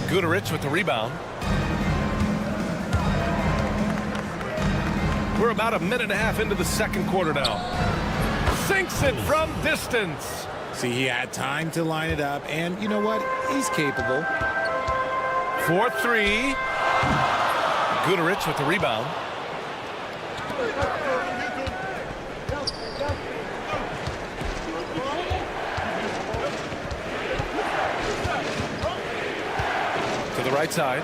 Guterich with the rebound. We're about a minute and a half into the second quarter now. Sinks it from distance. See, he had time to line it up, and you know what? He's capable. 4-3. Guterich with the rebound. To the right side.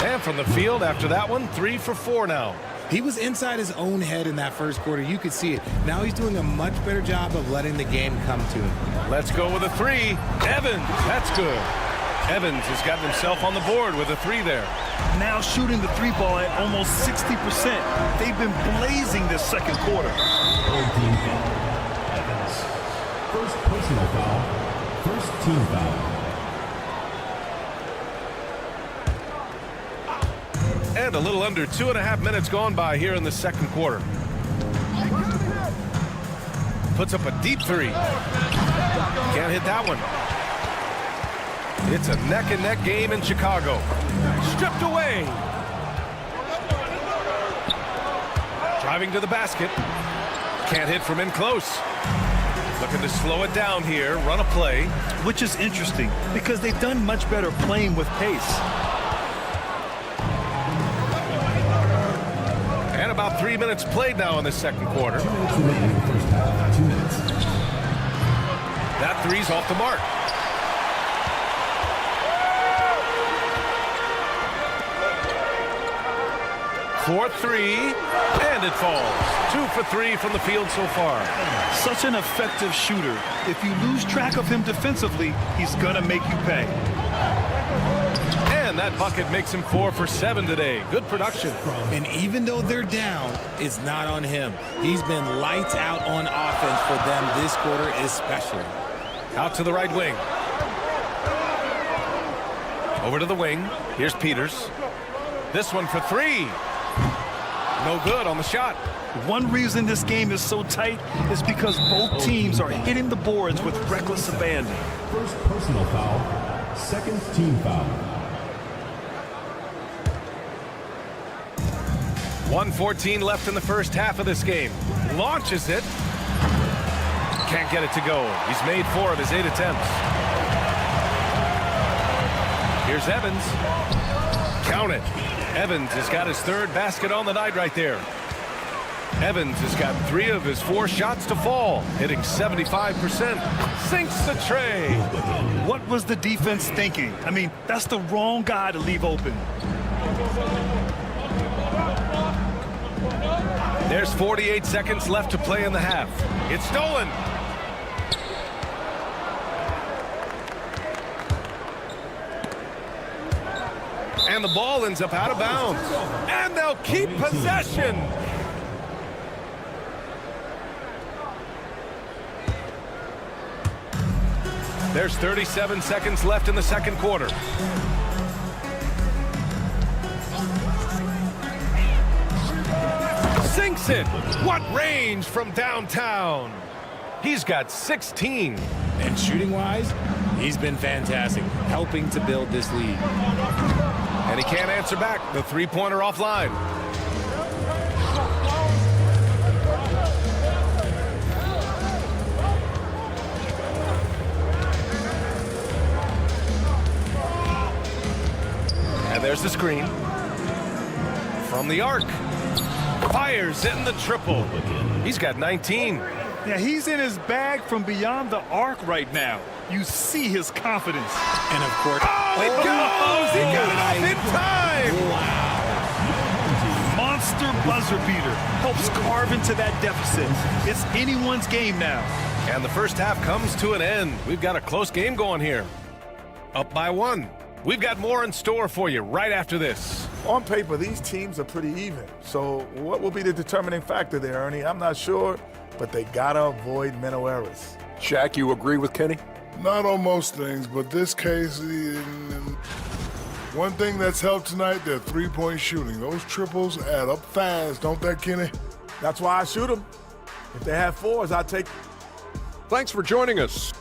And from the field after that one, 3 for 4 now. He was inside his own head in that first quarter. You could see it. Now he's doing a much better job of letting the game come to him. Let's go with a 3. Evans, that's good. Evans has gotten himself on the board with a 3 there. Now shooting the 3 ball at almost 60%. They've been blazing this second quarter. Team foul. Evans. First personal foul. First team foul. And a little under 2.5 minutes gone by here in the second quarter. Puts up a deep 3. Can't hit that one. It's a neck-and-neck game in Chicago. Stripped away. Driving to the basket. Can't hit from in close. Looking to slow it down here, run a play. Which is interesting because they've done much better playing with pace. And about 3 minutes played now in the second quarter. 2 minutes remaining in the first half. 2 minutes. That 3's off the mark. For 3, and it falls. 2 for 3 from the field so far. Such an effective shooter. If you lose track of him defensively, he's gonna make you pay. And that bucket makes him 4 for 7 today. Good production. And even though they're down, it's not on him. He's been lights out on offense for them this quarter especially. Out to the right wing. Over to the wing. Here's Peters. This one for 3. No good on the shot. One reason this game is so tight is because both teams are hitting the boards with reckless abandon. First personal foul. Second team foul. 1:14 left in the first half of this game. Launches it. Can't get it to go. He's made 4 of his 8 attempts. Here's Evans. Count it. Evans has got his 3rd basket on the night right there. Evans has got 3 of his 4 shots to fall, hitting 75%. Sinks the tray. What was the defense thinking? I mean, that's the wrong guy to leave open. There's 48 seconds left to play in the half. It's stolen. And the ball ends up out of bounds. And they'll keep possession. There's 37 seconds left in the second quarter. Sinks it. What range from downtown. He's got 16. And shooting-wise, he's been fantastic, helping to build this lead. And he can't answer back. The three-pointer offline. And there's the screen. From the arc. Fires in the triple. He's got 19. Yeah, he's in his bag from beyond the arc right now. You see his confidence. And of course... Oh, it goes! He got it off in time! Wow. Monster buzzer beater. Helps carve into that deficit. It's anyone's game now. And the first half comes to an end. We've got a close game going here. Up by 1. We've got more in store for you right after this. On paper, these teams are pretty even. So what will be the determining factor there, Ernie? I'm not sure, but they gotta avoid mental errors. Shaq, you agree with Kenny? Not on most things, but this case, one thing that's helped tonight, their three-point shooting. Those triples add up fast, don't they, Kenny? That's why I shoot them. If they have 4s, I take. Thanks for joining us.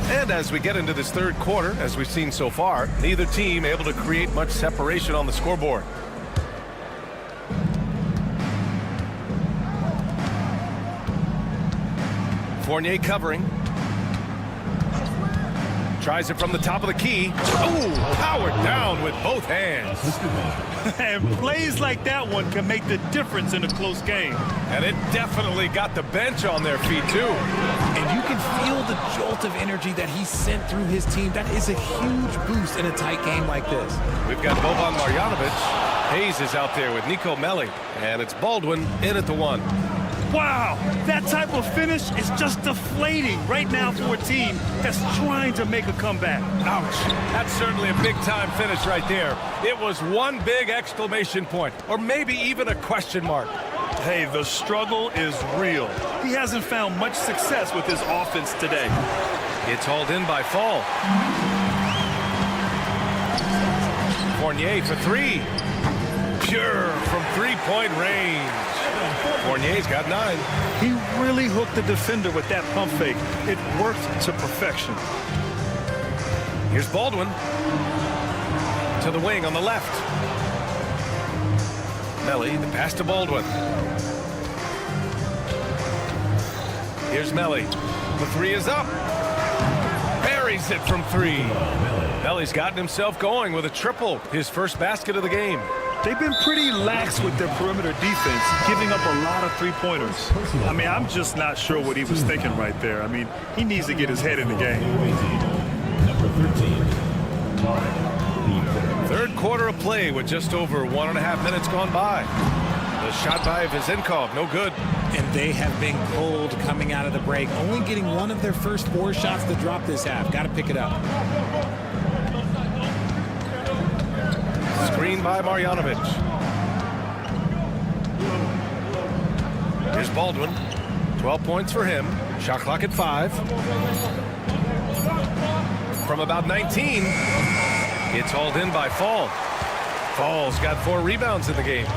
And as we get into this third quarter, as we've seen so far, neither team able to create much separation on the scoreboard. Fournier covering. Tries it from the top of the key. Oh, powered down with both hands. And plays like that one can make the difference in a close game. And it definitely got the bench on their feet, too. And you can feel the jolt of energy that he sent through his team. That is a huge boost in a tight game like this. We've got Boban Marjanovic. Hayes is out there with Nico Melli. And it's Baldwin in at the 1. Wow, that type of finish is just deflating right now for a team that's trying to make a comeback. Ouch. That's certainly a big-time finish right there. It was one big exclamation point, or maybe even a question mark. Hey, the struggle is real. He hasn't found much success with his offense today. It's hauled in by Fall. Fournier for 3. Pure from three-point range. Fournier's got 9. He really hooked the defender with that pump fake. It worked to perfection. Here's Baldwin. To the wing on the left. Melli, the pass to Baldwin. Here's Melli. The 3 is up. Buries it from 3. Melli's gotten himself going with a triple, his first basket of the game. They've been pretty lax with their perimeter defense, giving up a lot of three-pointers. I mean, I'm just not sure what he was thinking right there. I mean, he needs to get his head in the game. Number 13. Third quarter of play with just over 1.5 minutes gone by. The shot by Vizenkov, no good. And they have been cold coming out of the break, only getting one of their first 4 shots to drop this half. Got to pick it up. Screen by Marjanovic. Here's Baldwin. 12 points for him. Shot clock at 5. From about 19, it's hauled in by Fall. Fall's got 4 rebounds in the game.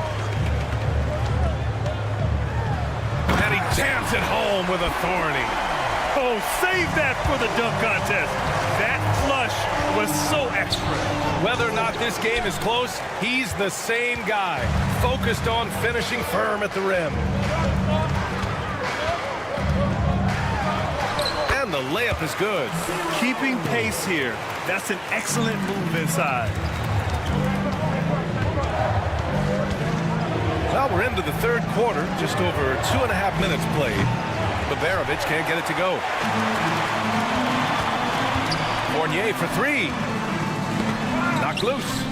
And he jams it home with authority. Oh, save that for the dunk contest. That flush was so extra. Whether or not this game is close, he's the same guy, focused on finishing firm at the rim. And the layup is good. Keeping pace here. That's an excellent move inside. Well, we're into the third quarter, just over 2.5 minutes played. Babarovic can't get it to go. Fournier for three. Knocked loose.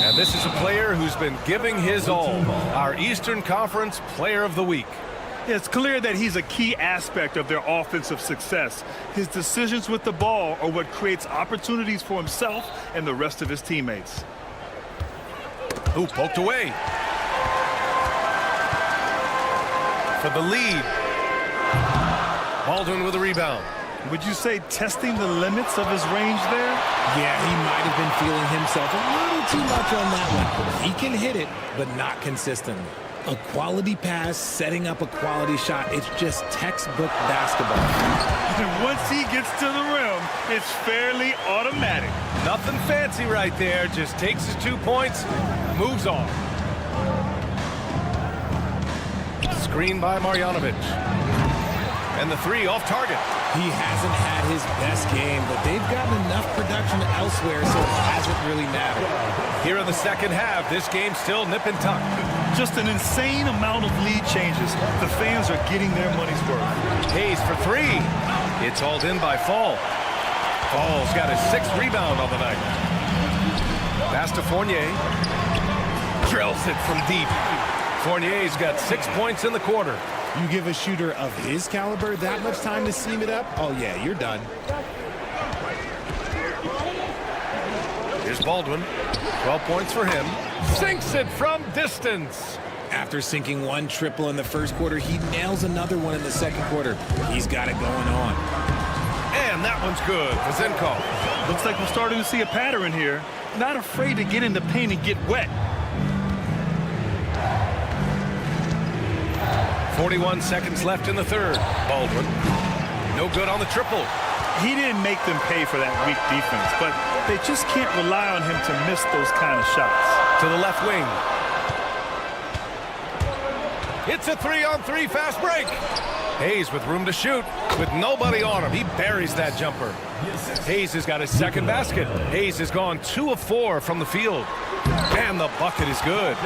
And this is a player who's been giving his all. Our Eastern Conference Player of the Week. It's clear that he's a key aspect of their offensive success. His decisions with the ball are what creates opportunities for himself and the rest of his teammates. Ooh, poked away. For the lead. Baldwin with a rebound. Would you say testing the limits of his range there? Yeah, he might have been feeling himself a little too much on that one. He can hit it, but not consistently. A quality pass, setting up a quality shot, it's just textbook basketball. And once he gets to the rim, it's fairly automatic. Nothing fancy right there, just takes his 2 points, moves on. Screen by Marjanovic. And the three off target. He hasn't had his best game, but they've gotten enough production elsewhere, so it hasn't really mattered. Here in the second half, this game's still nip and tuck. Just an insane amount of lead changes. The fans are getting their money's worth. Hayes for three. It's hauled in by Fall. Fall's got his 6th rebound on the night. Pass to Fournier. Drills it from deep. Fournier's got 6 points in the quarter. You give a shooter of his caliber that much time to seam it up, oh yeah, you're done. Here's Baldwin. 12 points for him. Sinks it from distance. After sinking one triple in the first quarter, he nails another one in the second quarter. He's got it going on. And that one's good for Zinkov. Looks like we're starting to see a pattern here. Not afraid to get in the paint and get wet. 41 seconds left in the third. Baldwin. No good on the triple. He didn't make them pay for that weak defense, but they just can't rely on him to miss those kind of shots. To the left wing. It's a 3-on-3 fast break. Hayes with room to shoot. With nobody on him, he buries that jumper. Hayes has got his second basket. Hayes has gone 2 of 4 from the field. And the bucket is good.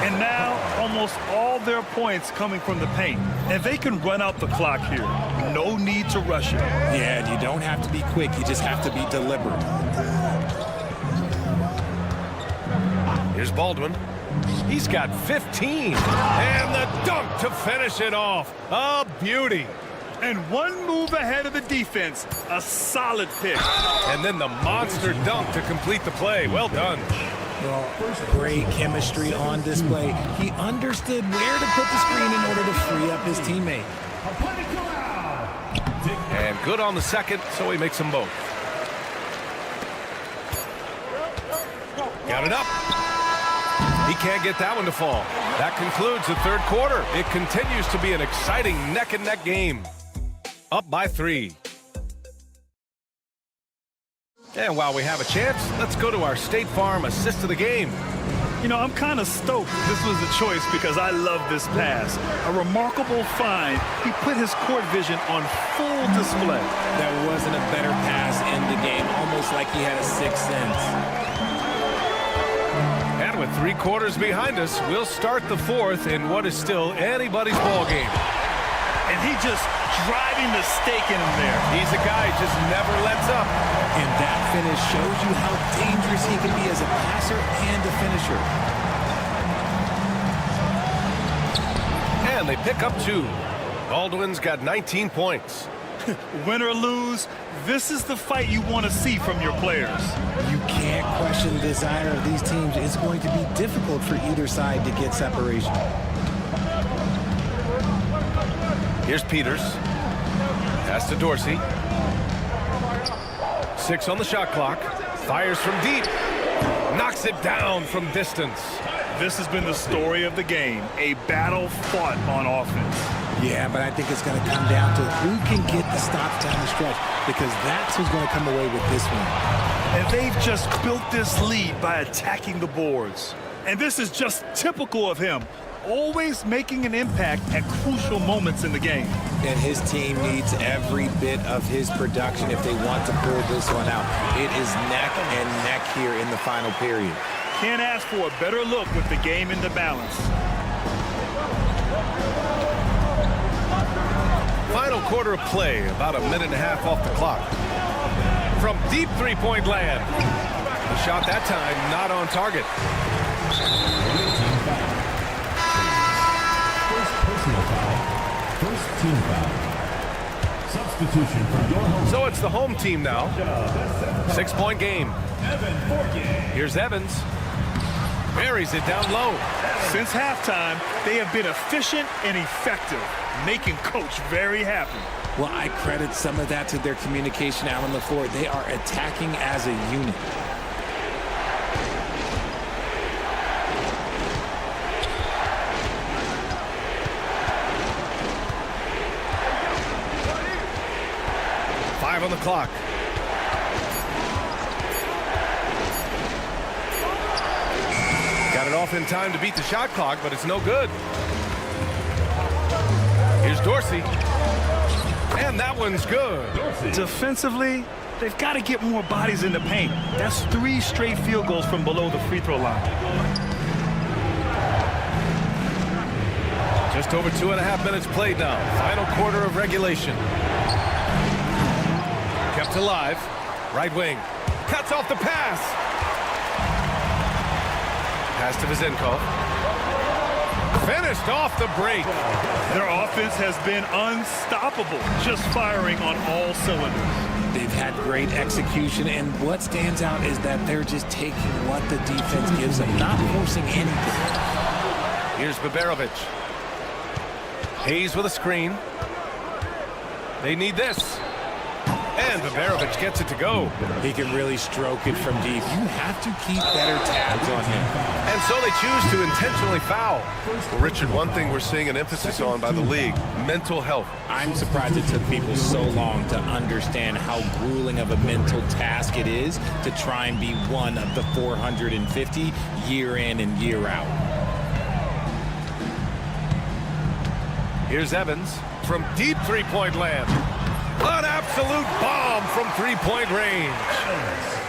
And now, almost all their points coming from the paint. And they can run out the clock here. No need to rush it. Yeah, and you don't have to be quick. You just have to be deliberate. Here's Baldwin. He's got 15. And the dunk to finish it off. A beauty. And one move ahead of the defense. A solid pick. And then the monster dunk to complete the play. Well done. Well, great chemistry on display. He understood where to put the screen in order to free up his teammate. And good on the second, so he makes them both. Got it up. He can't get that one to fall. That concludes the third quarter. It continues to be an exciting neck-and-neck game. Up by 3. And while we have a chance, let's go to our State Farm assist of the game. You know, I'm kind of stoked this was the choice because I love this pass. A remarkable find. He put his court vision on full display. There wasn't a better pass in the game, almost like he had a 6th sense. And with 3 quarters behind us, we'll start the fourth in what is still anybody's ball game. And he just driving the stake in him there. He's a guy who just never lets up. And that finish shows you how dangerous he can be as a passer and a finisher. And they pick up 2. Baldwin's got 19 points. Win or lose, this is the fight you want to see from your players. You can't question the desire of these teams. It's going to be difficult for either side to get separation. Here's Peters. Pass to Dorsey. 6 on the shot clock. Fires from deep. Knocks it down from distance. This has been the story of the game. A battle fought on offense. Yeah, but I think it's going to come down to who can get the stops down the stretch, because that's who's going to come away with this one. And they've just built this lead by attacking the boards. And this is just typical of him, always making an impact at crucial moments in the game. And his team needs every bit of his production if they want to pull this one out. It is neck and neck here in the final period. Can't ask for a better look with the game in the balance. Final quarter of play, about a minute and a half off the clock. From deep three-point land. The shot that time not on target. First personal foul. First team foul. Substitution for your home. So it's the home team now. 6-point game. Here's Evans. Buries it down low. Since halftime, they have been efficient and effective, making Coach very happy. Well, I credit some of that to their communication out on the floor. They are attacking as a unit. On the clock. Got it off in time to beat the shot clock, but it's no good. Here's Dorsey. And that one's good. Defensively, they've got to get more bodies in the paint. That's 3 straight field goals from below the free throw line. Just over 2.5 minutes played now. Final quarter of regulation. Kept alive. Right wing. Cuts off the pass. Pass to Vizenkov. Finished off the break. Their offense has been unstoppable, just firing on all cylinders. They've had great execution, and what stands out is that they're just taking what the defense gives them, not forcing anything. Here's Baberovic. Hayes with a screen. They need this. And Baberovic gets it to go. He can really stroke it from deep. You have to keep better tabs on him. And so they choose to intentionally foul. Well, Richard, one thing we're seeing an emphasis on by the league, mental health. I'm surprised it took people so long to understand how grueling of a mental task it is to try and be one of the 450 year in and year out. Here's Evans from deep three-point land. An absolute bomb from three-point range.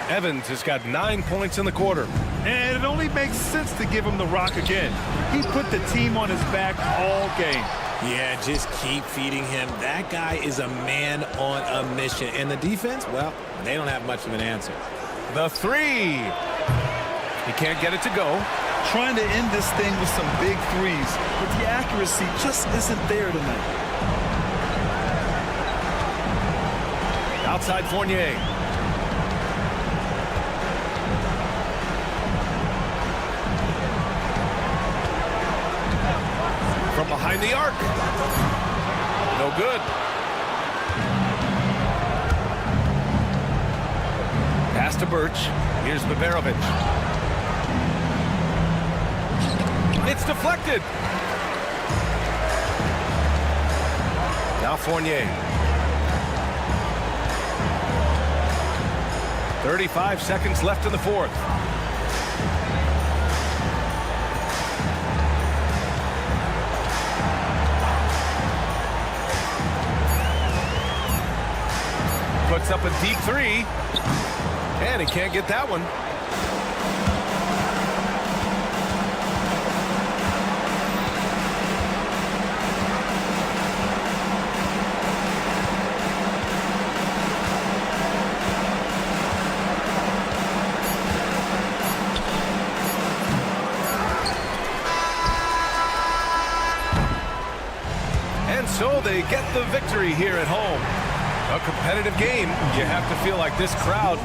Evans has got 9 points in the quarter. And it only makes sense to give him the rock again. He put the team on his back all game. Yeah, just keep feeding him. That guy is a man on a mission. And the defense, well, they don't have much of an answer. The three. He can't get it to go. Trying to end this thing with some big threes, but the accuracy just isn't there tonight. Outside Fournier. From behind the arc. No good. Pass to Birch. Here's Baberovic. It's deflected. Now Fournier. 35 seconds left in the fourth. Puts up a deep three. And he can't get that one. So they get the victory here at home. A competitive game. You have to feel like this crowd.